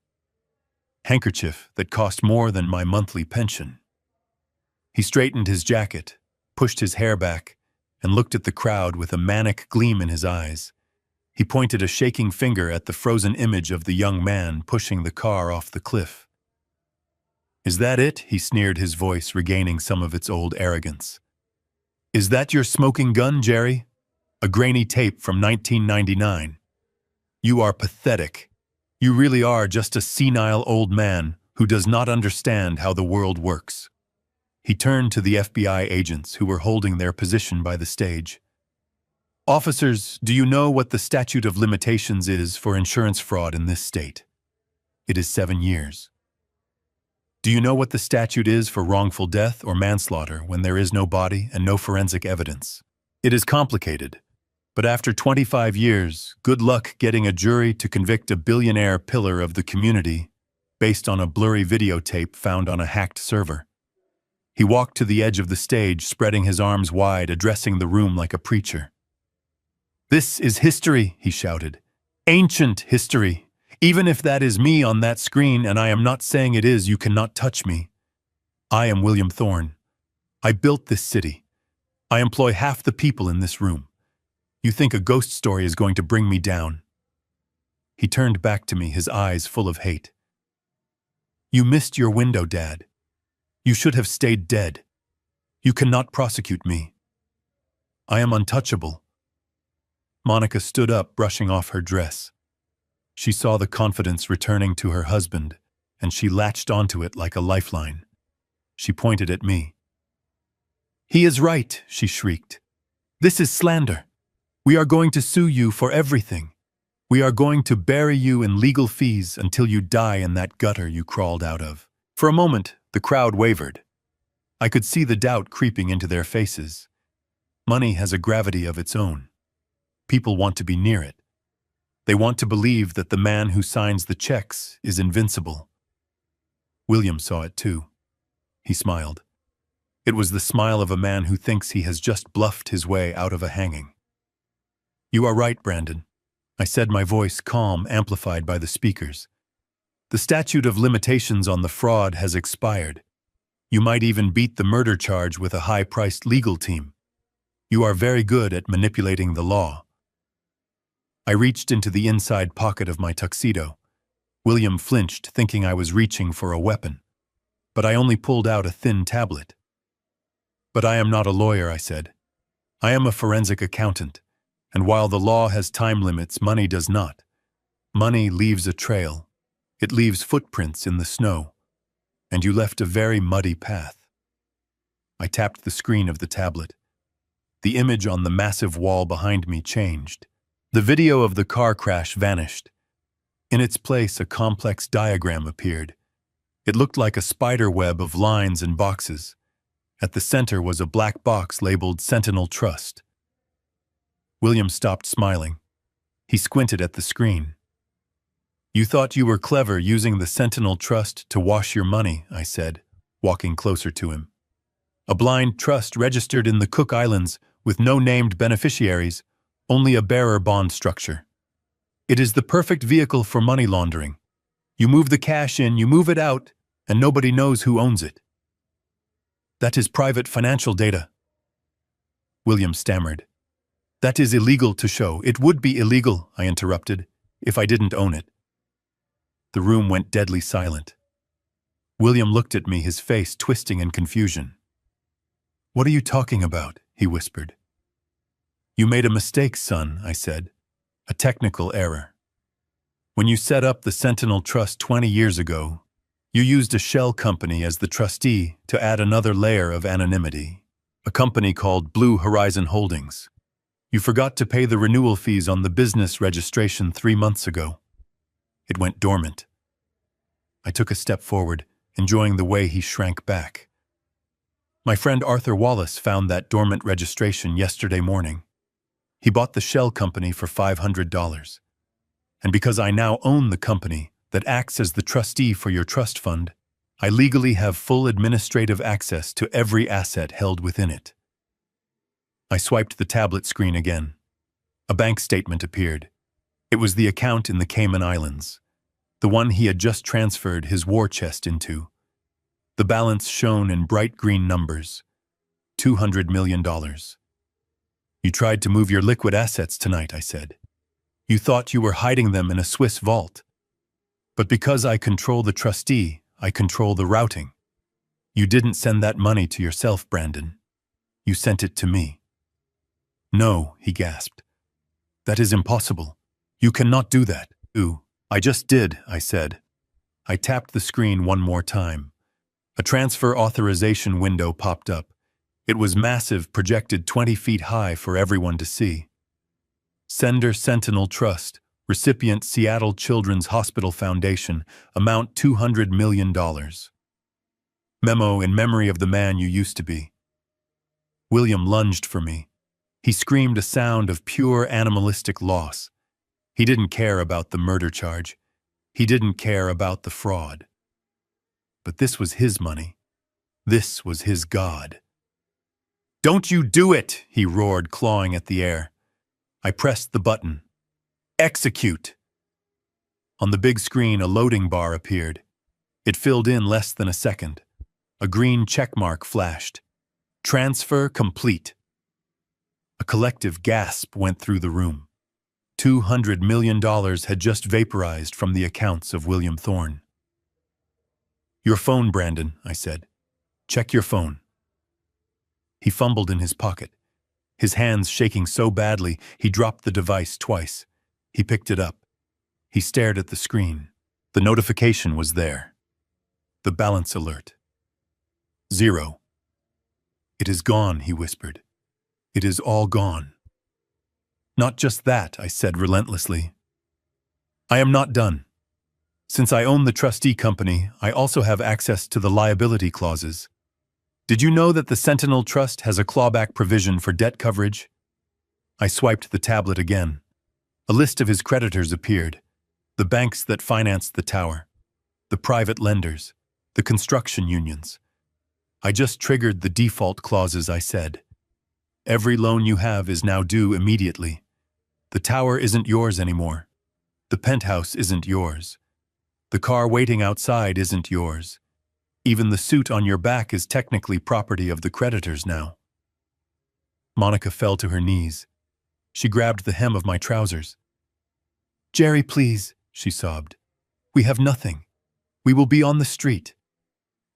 that cost more than my monthly pension. He straightened his jacket, pushed his hair back, and looked at the crowd with a manic gleam in his eyes. He pointed a shaking finger at the frozen image of the young man pushing the car off the cliff. "Is that it?" he sneered, his voice regaining some of its old arrogance. "Is that your smoking gun, Jerry? A grainy tape from 1999. You are pathetic. You really are just a senile old man who does not understand how the world works." He turned to the FBI agents who were holding their position by the stage. "Officers, do you know what the statute of limitations is for insurance fraud in this state? It is 7 years. Do you know what the statute is for wrongful death or manslaughter when there is no body and no forensic evidence? It is complicated. But after 25 years, good luck getting a jury to convict a billionaire pillar of the community based on a blurry videotape found on a hacked server." He walked to the edge of the stage, spreading his arms wide, addressing the room like a preacher. "This is history," he shouted. "Ancient history. Even if that is me on that screen, and I am not saying it is, you cannot touch me. I am William Thorne. I built this city. I employ half the people in this room. You think a ghost story is going to bring me down?" He turned back to me, his eyes full of hate. "You missed your window, Dad. You should have stayed dead. You cannot prosecute me. I am untouchable." Monica stood up, brushing off her dress. She saw the confidence returning to her husband, and she latched onto it like a lifeline. She pointed at me. "He is right," she shrieked. "This is slander. We are going to sue you for everything. We are going to bury you in legal fees until you die in that gutter you crawled out of." For a moment, the crowd wavered. I could see the doubt creeping into their faces. Money has a gravity of its own. People want to be near it. They want to believe that the man who signs the checks is invincible. William saw it too. He smiled. It was the smile of a man who thinks he has just bluffed his way out of a hanging. "You are right, Brandon," I said, my voice calm, amplified by the speakers. "The statute of limitations on the fraud has expired. You might even beat the murder charge with a high-priced legal team. You are very good at manipulating the law." I reached into the inside pocket of my tuxedo. William flinched, thinking I was reaching for a weapon. But I only pulled out a thin tablet. "But I am not a lawyer," I said. I am a forensic accountant, and while the law has time limits, money does not. Money leaves a trail. It leaves footprints in the snow, and you left a very muddy path. I tapped the screen of the tablet. The image on the massive wall behind me changed. The video of the car crash vanished. In its place, a complex diagram appeared. It looked like a spider web of lines and boxes. At the center was a black box labeled Sentinel Trust. William stopped smiling. He squinted at the screen. You thought you were clever using the Sentinel Trust to wash your money, I said, walking closer to him. A blind trust registered in the Cook Islands with no named beneficiaries, only a bearer bond structure. It is the perfect vehicle for money laundering. You move the cash in, you move it out, and nobody knows who owns it. That is private financial data. William stammered. That is illegal to show. It would be illegal, I interrupted, if I didn't own it. The room went deadly silent. William looked at me, his face twisting in confusion. What are you talking about? He whispered. You made a mistake, son, I said. A technical error. When you set up the Sentinel Trust 20 years ago, you used a shell company as the trustee to add another layer of anonymity, a company called Blue Horizon Holdings. You forgot to pay the renewal fees on the business registration 3 months ago. It went dormant. I took a step forward, enjoying the way he shrank back. My friend Arthur Wallace found that dormant registration yesterday morning. He bought the shell company for $500. And because I now own the company that acts as the trustee for your trust fund, I legally have full administrative access to every asset held within it. I swiped the tablet screen again. A bank statement appeared. It was the account in the Cayman Islands, the one he had just transferred his war chest into. The balance shone in bright green numbers, $200 million. You tried to move your liquid assets tonight, I said. You thought you were hiding them in a Swiss vault. But because I control the trustee, I control the routing. You didn't send that money to yourself, Brandon. You sent it to me. No, he gasped. That is impossible. You cannot do that. Ooh, I just did, I said. I tapped the screen one more time. A transfer authorization window popped up. It was massive, projected 20 feet high for everyone to see. Sender Sentinel Trust, recipient Seattle Children's Hospital Foundation, amount $200 million. Memo in memory of the man you used to be. William lunged for me. He screamed a sound of pure animalistic loss. He didn't care about the murder charge. He didn't care about the fraud. But this was his money. This was his God. Don't you do it, he roared, clawing at the air. I pressed the button. Execute! On the big screen, a loading bar appeared. It filled in less than a second. A green checkmark flashed. Transfer complete. A collective gasp went through the room. $200 million had just vaporized from the accounts of William Thorne. Your phone, Brandon, I said. Check your phone. He fumbled in his pocket. His hands shaking so badly, he dropped the device twice. He picked it up. He stared at the screen. The notification was there. The balance alert. 0. It is gone, he whispered. It is all gone. Not just that, I said relentlessly. I am not done. Since I own the trustee company, I also have access to the liability clauses. Did you know that the Sentinel Trust has a clawback provision for debt coverage? I swiped the tablet again. A list of his creditors appeared. The banks that financed the tower. The private lenders. The construction unions. I just triggered the default clauses, I said. Every loan you have is now due immediately. The tower isn't yours anymore. The penthouse isn't yours. The car waiting outside isn't yours. Even the suit on your back is technically property of the creditors now. Monica fell to her knees. She grabbed the hem of my trousers. Jerry, please, she sobbed. We have nothing. We will be on the street.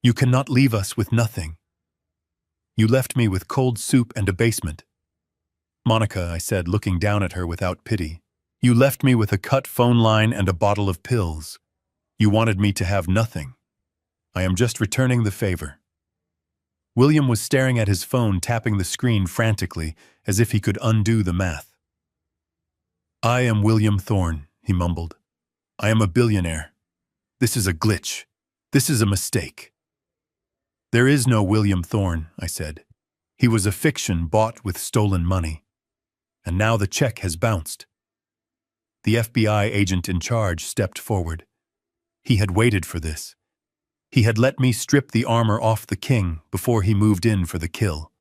You cannot leave us with nothing. You left me with cold soup and a basement. Monica, I said, looking down at her without pity. You left me with a cut phone line and a bottle of pills. You wanted me to have nothing. I am just returning the favor. William was staring at his phone, tapping the screen frantically, as if he could undo the math. I am William Thorne, he mumbled. I am a billionaire. This is a glitch. This is a mistake. There is no William Thorne, I said. He was a fiction bought with stolen money. And now the check has bounced. The FBI agent in charge stepped forward. He had waited for this. He had let me strip the armor off the king before he moved in for the kill.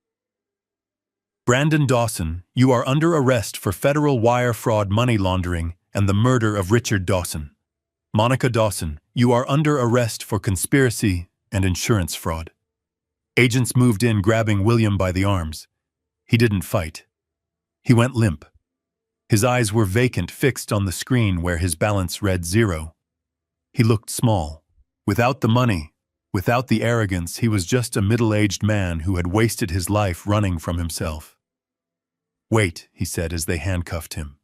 Brandon Dawson, you are under arrest for federal wire fraud, money laundering, and the murder of Richard Dawson. Monica Dawson, you are under arrest for conspiracy and insurance fraud. Agents moved in, grabbing William by the arms. He didn't fight. He went limp. His eyes were vacant, fixed on the screen where his balance read 0. He looked small. Without the money, without the arrogance, he was just a middle-aged man who had wasted his life running from himself. Wait, he said as they handcuffed him.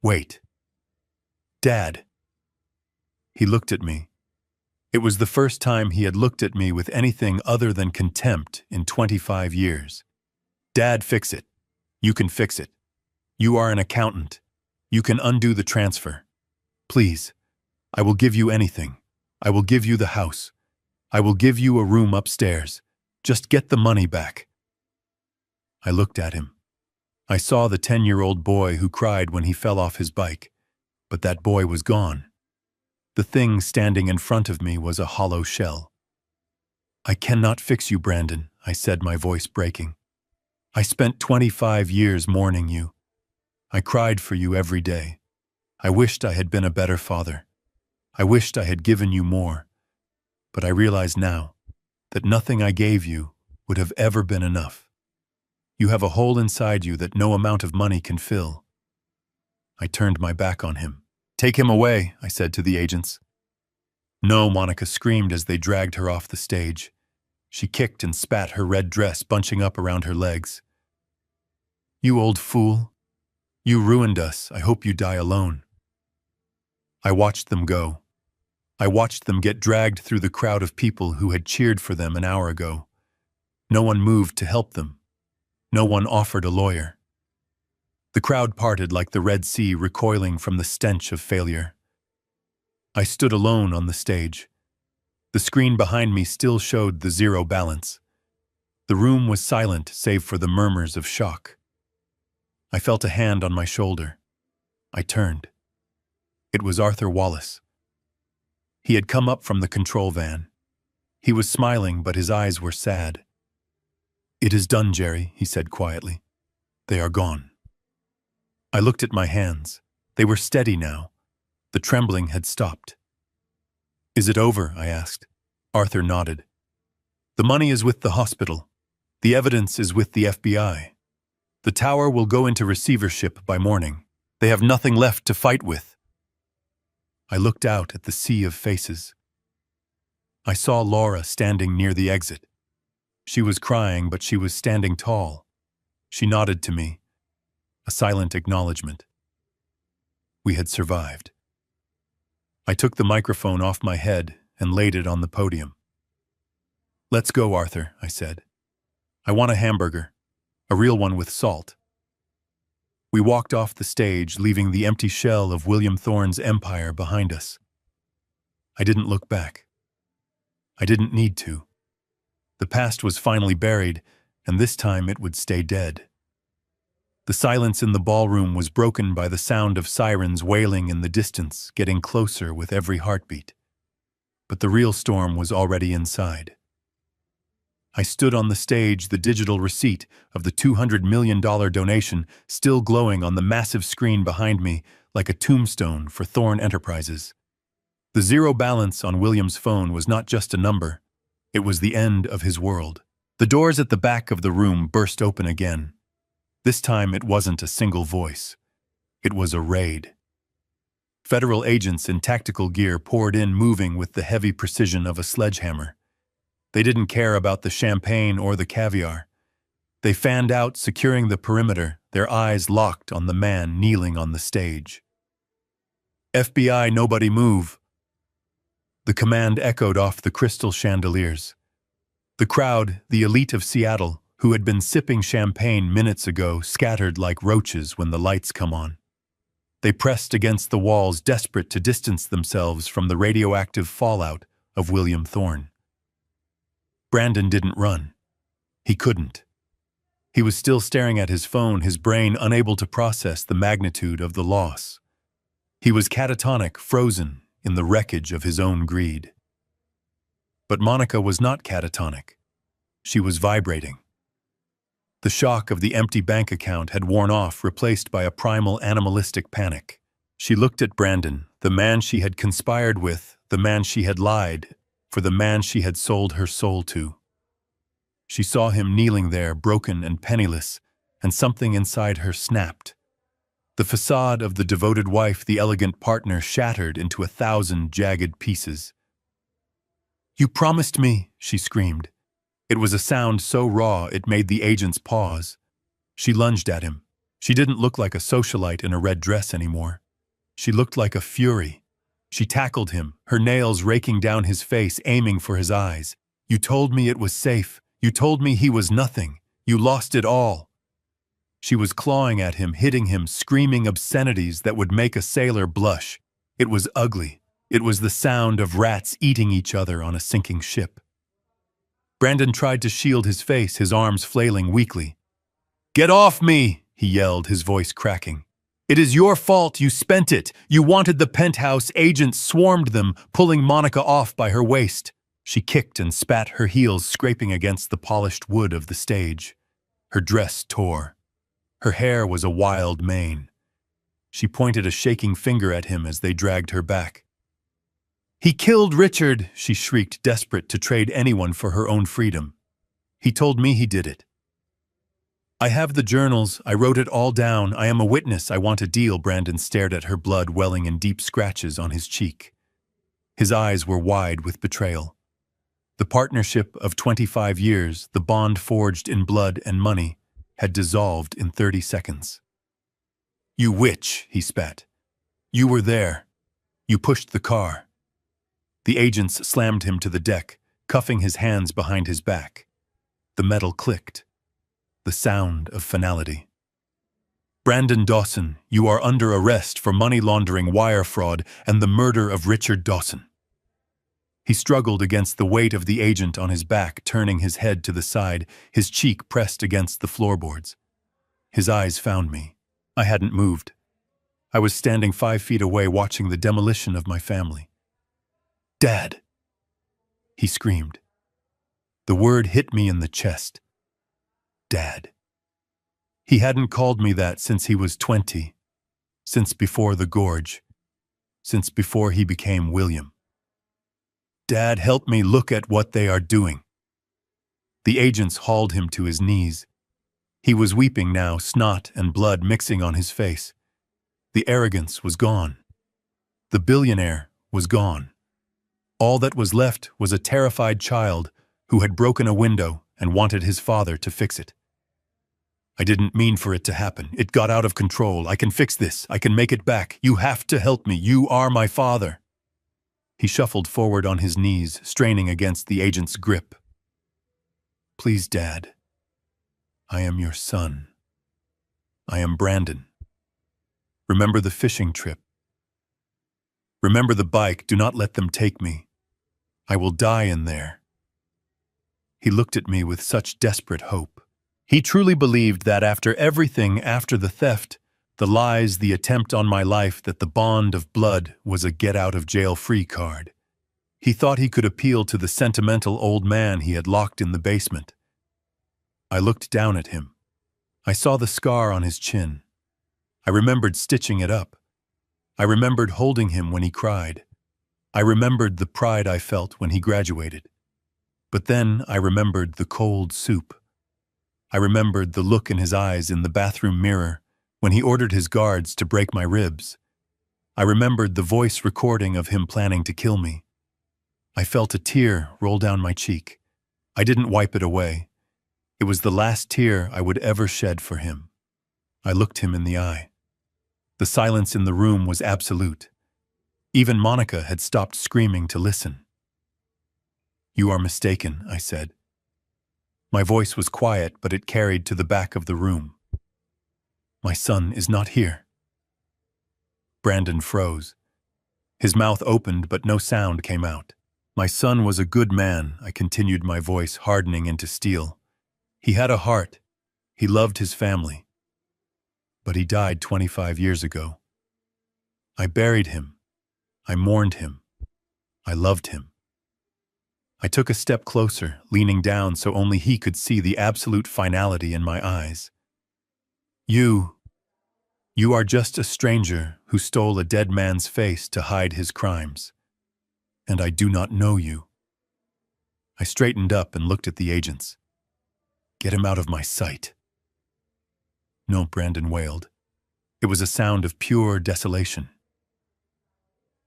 Wait. Dad. He looked at me. It was the first time he had looked at me with anything other than contempt in 25 years. Dad, fix it. You can fix it. You are an accountant. You can undo the transfer. Please, I will give you anything. I will give you the house. I will give you a room upstairs. Just get the money back. I looked at him. I saw the 10-year-old boy who cried when he fell off his bike, but that boy was gone. The thing standing in front of me was a hollow shell. I cannot fix you, Brandon, I said, my voice breaking. I spent 25 years mourning you. I cried for you every day. I wished I had been a better father. I wished I had given you more. But I realize now that nothing I gave you would have ever been enough. You have a hole inside you that no amount of money can fill. I turned my back on him. Take him away, I said to the agents. No, Monica screamed as they dragged her off the stage. She kicked and spat, her red dress bunching up around her legs. You old fool. You ruined us. I hope you die alone. I watched them go. I watched them get dragged through the crowd of people who had cheered for them an hour ago. No one moved to help them. No one offered a lawyer. The crowd parted like the Red Sea, recoiling from the stench of failure. I stood alone on the stage. The screen behind me still showed the 0 balance. The room was silent save for the murmurs of shock. I felt a hand on my shoulder. I turned. It was Arthur Wallace. He had come up from the control van. He was smiling, but his eyes were sad. It is done, Jerry, he said quietly. They are gone. I looked at my hands. They were steady now. The trembling had stopped. Is it over? I asked. Arthur nodded. The money is with the hospital. The evidence is with the FBI. The tower will go into receivership by morning. They have nothing left to fight with. I looked out at the sea of faces. I saw Laura standing near the exit. She was crying, but she was standing tall. She nodded to me, a silent acknowledgement. We had survived. I took the microphone off my head and laid it on the podium. Let's go, Arthur, I said. I want a hamburger, a real one with salt. We walked off the stage, leaving the empty shell of William Thorne's empire behind us. I didn't look back. I didn't need to. The past was finally buried, and this time it would stay dead. The silence in the ballroom was broken by the sound of sirens wailing in the distance, getting closer with every heartbeat. But the real storm was already inside. I stood on the stage, the digital receipt of the $200 million donation still glowing on the massive screen behind me like a tombstone for Thorne Enterprises. The 0 balance on William's phone was not just a number. It was the end of his world. The doors at the back of the room burst open again. This time it wasn't a single voice. It was a raid. Federal agents in tactical gear poured in, moving with the heavy precision of a sledgehammer. They didn't care about the champagne or the caviar. They fanned out, securing the perimeter their eyes locked on the man kneeling on the stage. "FBI, nobody move." The command echoed off the crystal chandeliers. The crowd, the elite of Seattle, who had been sipping champagne minutes ago, scattered like roaches when the lights come on. They pressed against the walls, desperate to distance themselves from the radioactive fallout of William Thorne. Brandon didn't run. He couldn't. He was still staring at his phone, his brain unable to process the magnitude of the loss. He was catatonic, frozen in the wreckage of his own greed. But Monica was not catatonic. She was vibrating. The shock of the empty bank account had worn off, replaced by a primal animalistic panic. She looked at Brandon, the man she had conspired with, the man she had lied, for the man she had sold her soul to. She saw him kneeling there, broken and penniless, and something inside her snapped. The facade of the devoted wife, the elegant partner, shattered into 1,000 jagged pieces. "You promised me," she screamed. It was a sound so raw it made the agents pause. She lunged at him. She didn't look like a socialite in a red dress anymore. She looked like a fury. She tackled him, her nails raking down his face, aiming for his eyes. "You told me it was safe. You told me he was nothing. You lost it all." She was clawing at him, hitting him, screaming obscenities that would make a sailor blush. It was ugly. It was the sound of rats eating each other on a sinking ship. Brandon tried to shield his face, his arms flailing weakly. "Get off me!" he yelled, his voice cracking. "It is your fault. You spent it. You wanted the penthouse. Agents swarmed them, pulling Monica off by her waist." She kicked and spat, her heels scraping against the polished wood of the stage. Her dress tore. Her hair was a wild mane. She pointed a shaking finger at him as they dragged her back. "He killed Richard," she shrieked, desperate to trade anyone for her own freedom. "He told me he did it." "I have the journals. I wrote it all down. I am a witness. I want a deal." Brandon stared at her, blood welling in deep scratches on his cheek. His eyes were wide with betrayal. The partnership of 25 years, the bond forged in blood and money, had dissolved in 30 seconds. "You witch," he spat. "You were there. You pushed the car." The agents slammed him to the deck, cuffing his hands behind his back. The metal clicked. The sound of finality. "Brandon Dawson, you are under arrest for money laundering, wire fraud, and the murder of Richard Dawson." He struggled against the weight of the agent on his back, turning his head to the side, his cheek pressed against the floorboards. His eyes found me. I hadn't moved. I was standing 5 feet away, watching the demolition of my family. "Dad!" he screamed. The word hit me in the chest. Dad. He hadn't called me that since he was 20, since before the gorge, since before he became William. "Dad, help me, look at what they are doing." The agents hauled him to his knees. He was weeping now, snot and blood mixing on his face. The arrogance was gone. The billionaire was gone. All that was left was a terrified child who had broken a window and wanted his father to fix it. "I didn't mean for it to happen. It got out of control. I can fix this. I can make it back. You have to help me. You are my father." He shuffled forward on his knees, straining against the agent's grip. "Please, Dad. I am your son. I am Brandon. Remember the fishing trip. Remember the bike. Do not let them take me. I will die in there." He looked at me with such desperate hope. He truly believed that after everything, after the theft, the lies, the attempt on my life, that the bond of blood was a get-out-of-jail-free card. He thought he could appeal to the sentimental old man he had locked in the basement. I looked down at him. I saw the scar on his chin. I remembered stitching it up. I remembered holding him when he cried. I remembered the pride I felt when he graduated. But then I remembered the cold soup. I remembered the look in his eyes in the bathroom mirror when he ordered his guards to break my ribs. I remembered the voice recording of him planning to kill me. I felt a tear roll down my cheek. I didn't wipe it away. It was the last tear I would ever shed for him. I looked him in the eye. The silence in the room was absolute. Even Monica had stopped screaming to listen. "You are mistaken," I said. My voice was quiet, but it carried to the back of the room. "My son is not here." Brandon froze. His mouth opened, but no sound came out. "My son was a good man," I continued, my voice hardening into steel. "He had a heart. He loved his family. But he died 25 years ago. I buried him. I mourned him. I loved him." I took a step closer, leaning down so only he could see the absolute finality in my eyes. You are just a stranger who stole a dead man's face to hide his crimes. And I do not know you." I straightened up and looked at the agents. "Get him out of my sight." "No," Brandon wailed. It was a sound of pure desolation.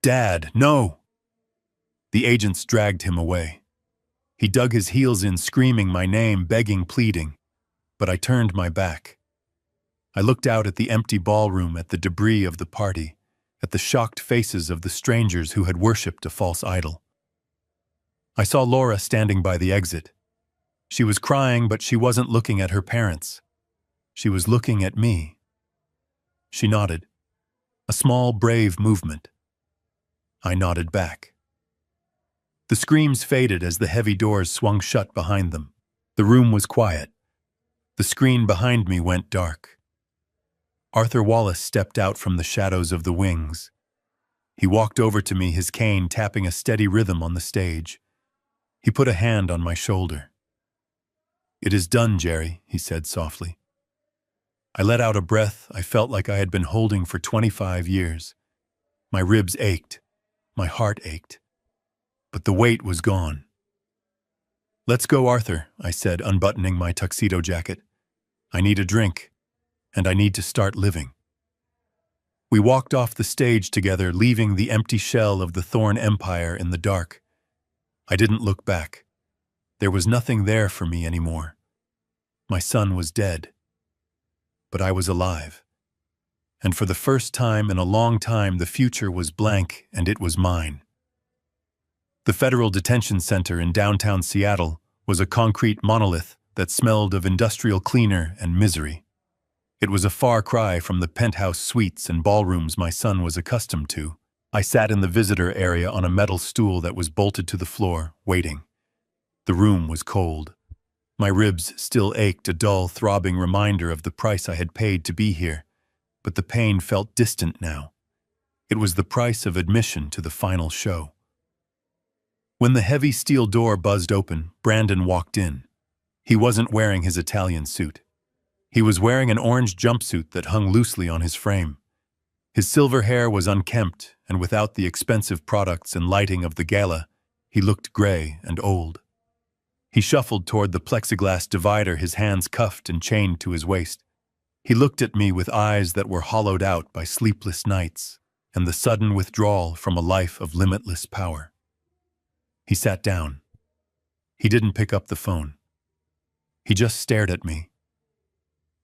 "Dad, no!" The agents dragged him away. He dug his heels in, screaming my name, begging, pleading. But I turned my back. I looked out at the empty ballroom, at the debris of the party, at the shocked faces of the strangers who had worshipped a false idol. I saw Laura standing by the exit. She was crying, but she wasn't looking at her parents. She was looking at me. She nodded. A small, brave movement. I nodded back. The screams faded as the heavy doors swung shut behind them. The room was quiet. The screen behind me went dark. Arthur Wallace stepped out from the shadows of the wings. He walked over to me, his cane tapping a steady rhythm on the stage. He put a hand on my shoulder. "It is done, Jerry," he said softly. I let out a breath I felt like I had been holding for 25 years. My ribs ached. My heart ached. But the weight was gone. "Let's go, Arthur," I said, unbuttoning my tuxedo jacket. "I need a drink, and I need to start living." We walked off the stage together, leaving the empty shell of the Thorn Empire in the dark. I didn't look back. There was nothing there for me anymore. My son was dead. But I was alive. And for the first time in a long time, the future was blank, and it was mine. The Federal Detention Center in downtown Seattle was a concrete monolith that smelled of industrial cleaner and misery. It was a far cry from the penthouse suites and ballrooms my son was accustomed to. I sat in the visitor area on a metal stool that was bolted to the floor, waiting. The room was cold. My ribs still ached, a dull, throbbing reminder of the price I had paid to be here, but the pain felt distant now. It was the price of admission to the final show. When the heavy steel door buzzed open, Brandon walked in. He wasn't wearing his Italian suit. He was wearing an orange jumpsuit that hung loosely on his frame. His silver hair was unkempt, and without the expensive products and lighting of the gala, he looked gray and old. He shuffled toward the plexiglass divider, his hands cuffed and chained to his waist. He looked at me with eyes that were hollowed out by sleepless nights and the sudden withdrawal from a life of limitless power. He sat down. He didn't pick up the phone. He just stared at me.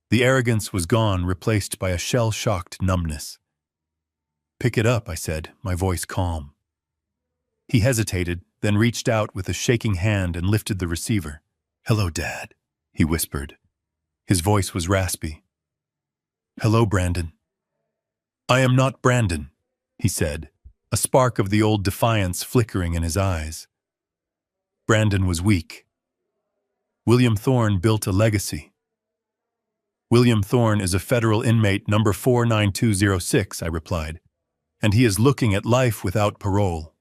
The arrogance was gone, replaced by a shell-shocked numbness. "Pick it up," I said, my voice calm. He hesitated, then reached out with a shaking hand and lifted the receiver. "Hello, Dad," he whispered. His voice was raspy. "Hello, Brandon." "I am not Brandon," he said, a spark of the old defiance flickering in his eyes. Brandon was weak. "William Thorne built a legacy." "William Thorne is a federal inmate number 49206, I replied, "and he is looking at life without parole."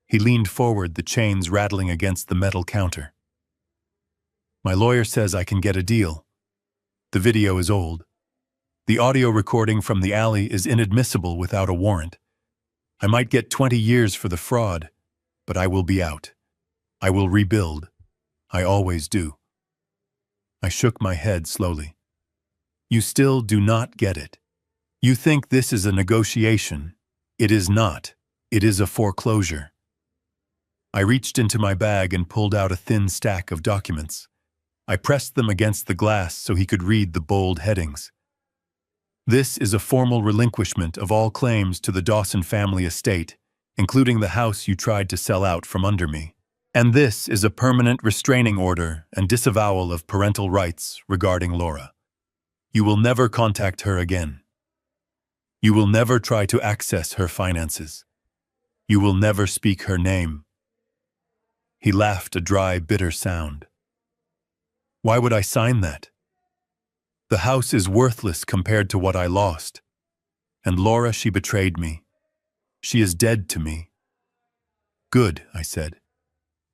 He leaned forward, the chains rattling against the metal counter. "My lawyer says I can get a deal. The video is old. The audio recording from the alley is inadmissible without a warrant. I might get 20 years for the fraud, but I will be out. I will rebuild. I always do." I shook my head slowly. "You still do not get it. You think this is a negotiation. It is not. It is a foreclosure." I reached into my bag and pulled out a thin stack of documents. I pressed them against the glass so he could read the bold headings. This is a formal relinquishment of all claims to the Dawson family estate, including the house you tried to sell out from under me. And this is a permanent restraining order and disavowal of parental rights regarding Laura. You will never contact her again. You will never try to access her finances. You will never speak her name. He laughed a dry, bitter sound. Why would I sign that? The house is worthless compared to what I lost. And Laura, she betrayed me. She is dead to me. Good, I said.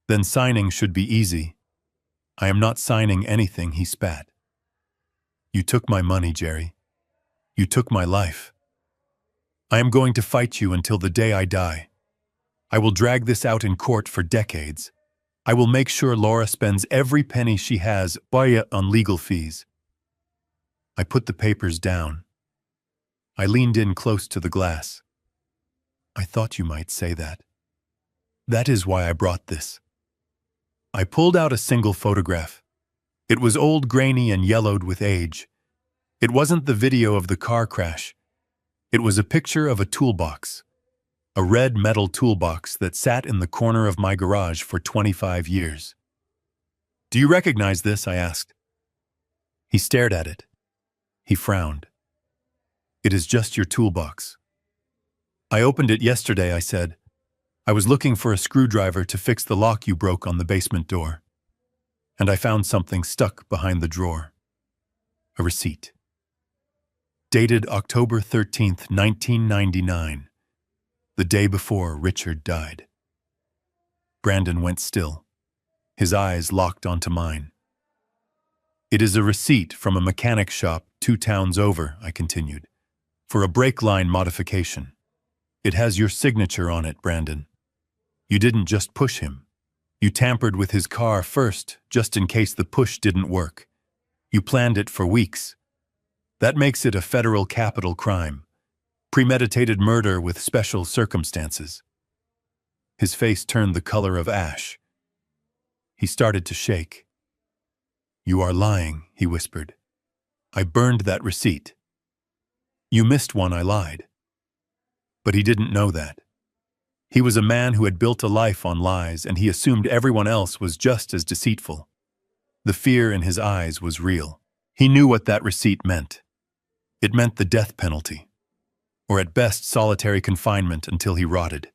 Then signing should be easy. I am not signing anything, he spat. You took my money, Jerry. You took my life. I am going to fight you until the day I die. I will drag this out in court for decades. I will make sure Laura spends every penny she has on legal fees. I put the papers down. I leaned in close to the glass. I thought you might say that. That is why I brought this. I pulled out a single photograph. It was old, grainy, and yellowed with age. It wasn't the video of the car crash. It was a picture of a toolbox. A red metal toolbox that sat in the corner of my garage for 25 years. Do you recognize this? I asked. He stared at it. He frowned. It is just your toolbox. I opened it yesterday, I said. I was looking for a screwdriver to fix the lock you broke on the basement door. And I found something stuck behind the drawer. A receipt. Dated October 13th, 1999. The day before Richard died. Brandon went still. His eyes locked onto mine. It is a receipt from a mechanic shop 2 towns over, I continued, for a brake line modification. It has your signature on it, Brandon. You didn't just push him. You tampered with his car first, just in case the push didn't work. You planned it for weeks. That makes it a federal capital crime. Premeditated murder with special circumstances. His face turned the color of ash. He started to shake. You are lying, he whispered. I burned that receipt. You missed one, I lied. But he didn't know that. He was a man who had built a life on lies, and he assumed everyone else was just as deceitful. The fear in his eyes was real. He knew what that receipt meant. It meant the death penalty, or at best solitary confinement until he rotted.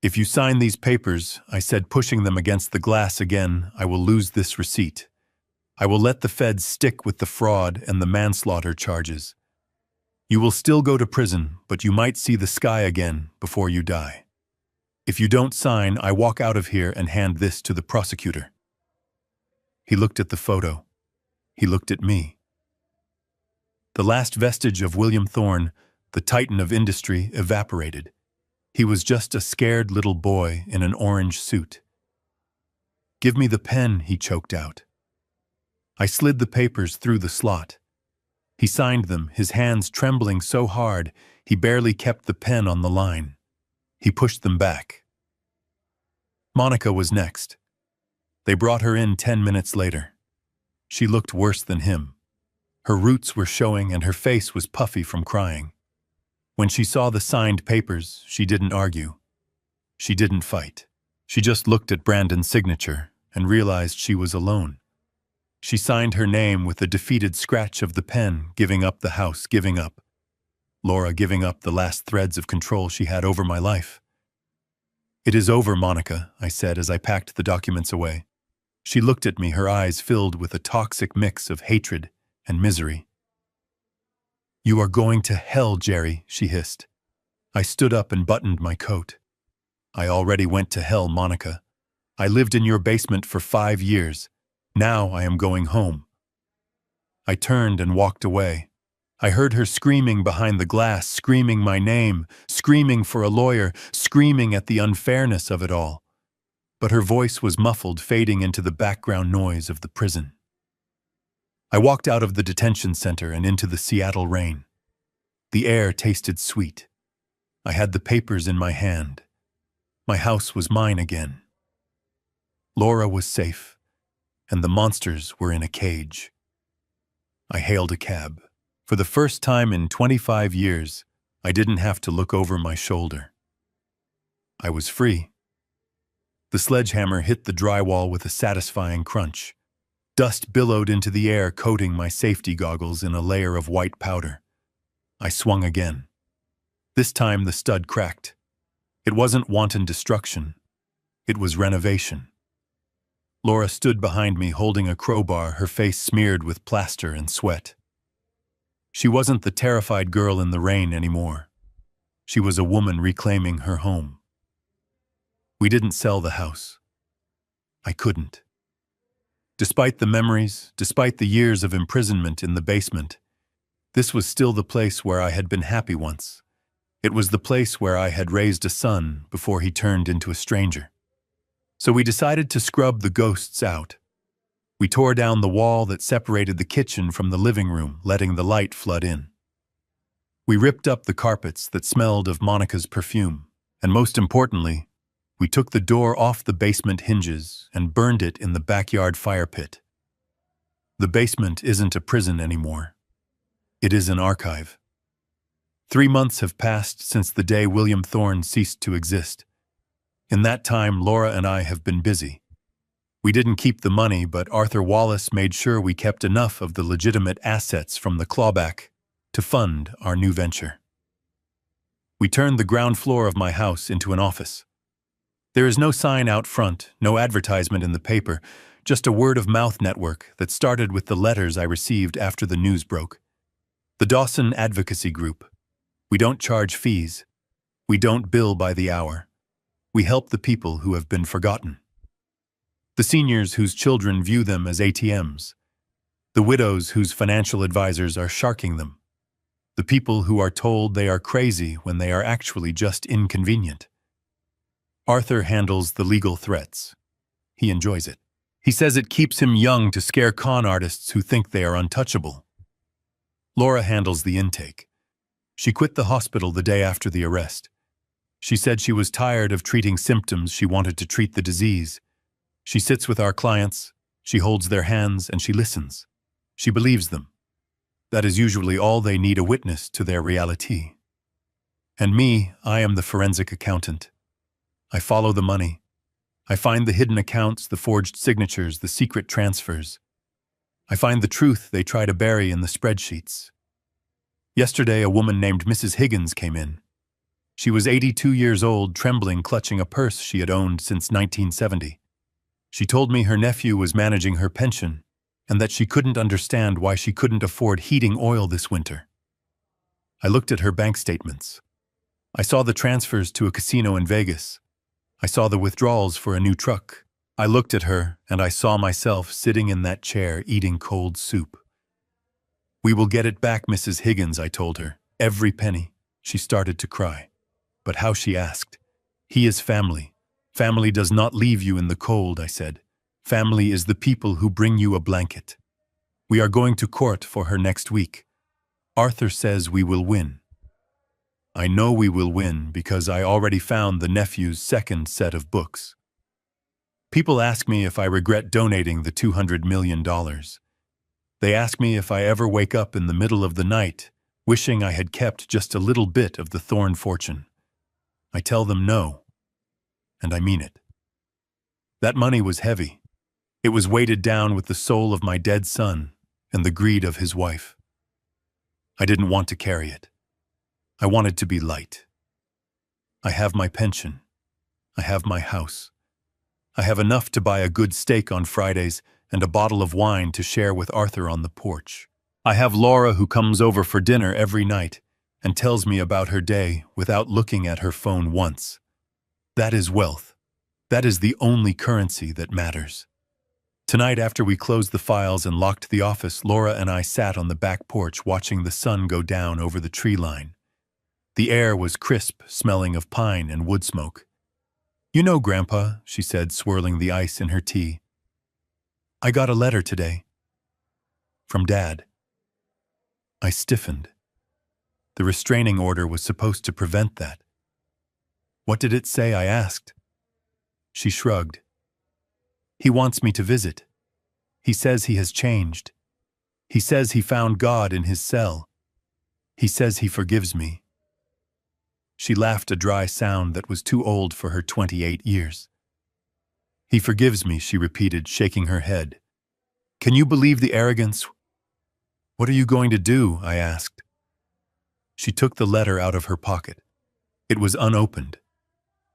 If you sign these papers, I said, pushing them against the glass again, I will lose this receipt. I will let the feds stick with the fraud and the manslaughter charges. You will still go to prison, but you might see the sky again before you die. If you don't sign, I walk out of here and hand this to the prosecutor. He looked at the photo. He looked at me. The last vestige of William Thorne, the titan of industry, evaporated. He was just a scared little boy in an orange suit. Give me the pen, he choked out. I slid the papers through the slot. He signed them, his hands trembling so hard he barely kept the pen on the line. He pushed them back. Monica was next. They brought her in 10 minutes later. She looked worse than him. Her roots were showing and her face was puffy from crying. When she saw the signed papers, she didn't argue. She didn't fight. She just looked at Brandon's signature and realized she was alone. She signed her name with a defeated scratch of the pen, giving up the house, giving up. Laura giving up the last threads of control she had over my life. It is over, Monica, I said as I packed the documents away. She looked at me, her eyes filled with a toxic mix of hatred and misery. You are going to hell, Jerry, she hissed. I stood up and buttoned my coat. I already went to hell, Monica. I lived in your basement for 5 years. Now I am going home. I turned and walked away. I heard her screaming behind the glass, screaming my name, screaming for a lawyer, screaming at the unfairness of it all. But her voice was muffled, fading into the background noise of the prison. I walked out of the detention center and into the Seattle rain. The air tasted sweet. I had the papers in my hand. My house was mine again. Laura was safe, and the monsters were in a cage. I hailed a cab. For the first time in 25 years, I didn't have to look over my shoulder. I was free. The sledgehammer hit the drywall with a satisfying crunch. Dust billowed into the air, coating my safety goggles in a layer of white powder. I swung again. This time the stud cracked. It wasn't wanton destruction. It was renovation. Laura stood behind me holding a crowbar, her face smeared with plaster and sweat. She wasn't the terrified girl in the rain anymore. She was a woman reclaiming her home. We didn't sell the house. I couldn't. Despite the memories, despite the years of imprisonment in the basement, this was still the place where I had been happy once. It was the place where I had raised a son before he turned into a stranger. So we decided to scrub the ghosts out. We tore down the wall that separated the kitchen from the living room, letting the light flood in. We ripped up the carpets that smelled of Monica's perfume, and most importantly, we took the door off the basement hinges and burned it in the backyard fire pit. The basement isn't a prison anymore. It is an archive. 3 months have passed since the day William Thorne ceased to exist. In that time, Laura and I have been busy. We didn't keep the money, but Arthur Wallace made sure we kept enough of the legitimate assets from the clawback to fund our new venture. We turned the ground floor of my house into an office. There is no sign out front, no advertisement in the paper, just a word-of-mouth network that started with the letters I received after the news broke. The Dawson Advocacy Group. We don't charge fees. We don't bill by the hour. We help the people who have been forgotten. The seniors whose children view them as ATMs. The widows whose financial advisors are sharking them. The people who are told they are crazy when they are actually just inconvenient. Arthur handles the legal threats. He enjoys it. He says it keeps him young to scare con artists who think they are untouchable. Laura handles the intake. She quit the hospital the day after the arrest. She said she was tired of treating symptoms, she wanted to treat the disease. She sits with our clients, she holds their hands, and she listens. She believes them. That is usually all they need, a witness to their reality. And me, I am the forensic accountant. I follow the money. I find the hidden accounts, the forged signatures, the secret transfers. I find the truth they try to bury in the spreadsheets. Yesterday, a woman named Mrs. Higgins came in. She was 82 years old, trembling, clutching a purse she had owned since 1970. She told me her nephew was managing her pension and that she couldn't understand why she couldn't afford heating oil this winter. I looked at her bank statements. I saw the transfers to a casino in Vegas. I saw the withdrawals for a new truck. I looked at her and I saw myself sitting in that chair eating cold soup. "We will get it back, Mrs. Higgins," I told her. "Every penny." She started to cry. But how, she asked. "He is family. Family does not leave you in the cold," I said. "Family is the people who bring you a blanket." We are going to court for her next week. Arthur says we will win. I know we will win because I already found the nephew's second set of books. People ask me if I regret donating the $200 million. They ask me if I ever wake up in the middle of the night wishing I had kept just a little bit of the Thorne fortune. I tell them no, and I mean it. That money was heavy. It was weighted down with the soul of my dead son and the greed of his wife. I didn't want to carry it. I wanted to be light. I have my pension. I have my house. I have enough to buy a good steak on Fridays and a bottle of wine to share with Arthur on the porch. I have Laura who comes over for dinner every night and tells me about her day without looking at her phone once. That is wealth. That is the only currency that matters. Tonight, after we closed the files and locked the office, Laura and I sat on the back porch watching the sun go down over the tree line. The air was crisp, smelling of pine and wood smoke. "You know, Grandpa," she said, swirling the ice in her tea, "I got a letter today. From Dad." I stiffened. The restraining order was supposed to prevent that. "What did it say?" I asked. She shrugged. "He wants me to visit. He says he has changed. He says he found God in his cell. He says he forgives me. She laughed a dry sound that was too old for her 28 years. He forgives me, she repeated, shaking her head. Can you believe the arrogance? What are you going to do? I asked. She took the letter out of her pocket. It was unopened.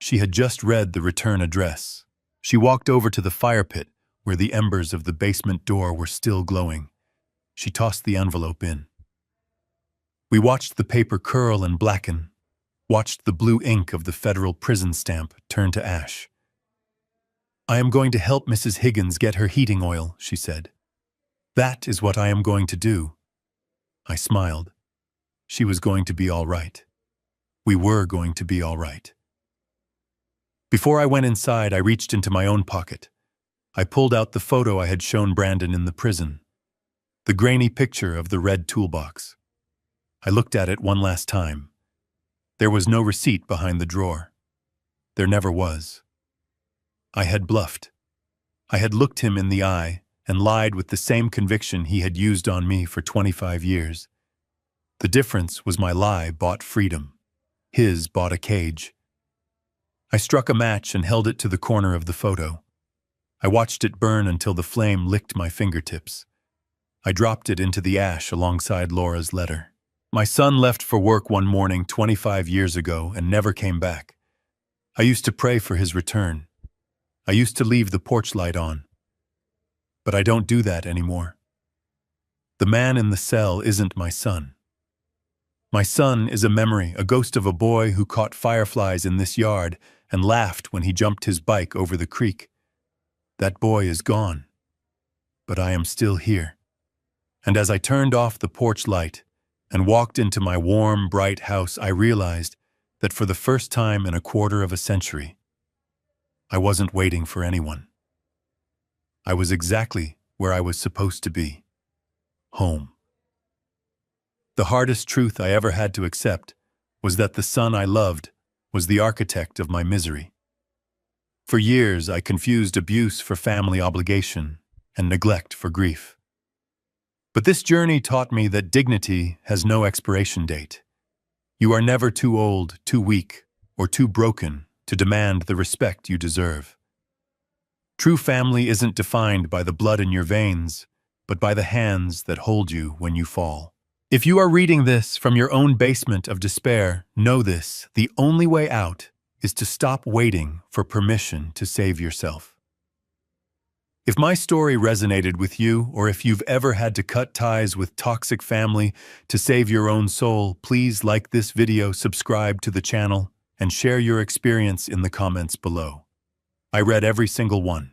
She had just read the return address. She walked over to the fire pit, where the embers of the basement door were still glowing. She tossed the envelope in. We watched the paper curl and blacken, watched the blue ink of the federal prison stamp turn to ash. I am going to help Mrs. Higgins get her heating oil, she said. That is what I am going to do. I smiled. She was going to be all right. We were going to be all right. Before I went inside, I reached into my own pocket. I pulled out the photo I had shown Brandon in the prison, the grainy picture of the red toolbox. I looked at it one last time. There was no receipt behind the drawer. There never was. I had bluffed. I had looked him in the eye and lied with the same conviction he had used on me for 25 years. The difference was my lie bought freedom. His bought a cage. I struck a match and held it to the corner of the photo. I watched it burn until the flame licked my fingertips. I dropped it into the ash alongside Laura's letter. My son left for work one morning 25 years ago and never came back. I used to pray for his return. I used to leave the porch light on. But I don't do that anymore. The man in the cell isn't my son. My son is a memory, a ghost of a boy who caught fireflies in this yard and laughed when he jumped his bike over the creek. That boy is gone. But I am still here. And as I turned off the porch light and walked into my warm, bright house, I realized that for the first time in a quarter of a century, I wasn't waiting for anyone. I was exactly where I was supposed to be. Home. The hardest truth I ever had to accept was that the son I loved was the architect of my misery. For years, I confused abuse for family obligation and neglect for grief. But this journey taught me that dignity has no expiration date. You are never too old, too weak, or too broken to demand the respect you deserve. True family isn't defined by the blood in your veins, but by the hands that hold you when you fall. If you are reading this from your own basement of despair, know this: the only way out is to stop waiting for permission to save yourself. If my story resonated with you, or if you've ever had to cut ties with toxic family to save your own soul, please like this video, subscribe to the channel, and share your experience in the comments below. I read every single one.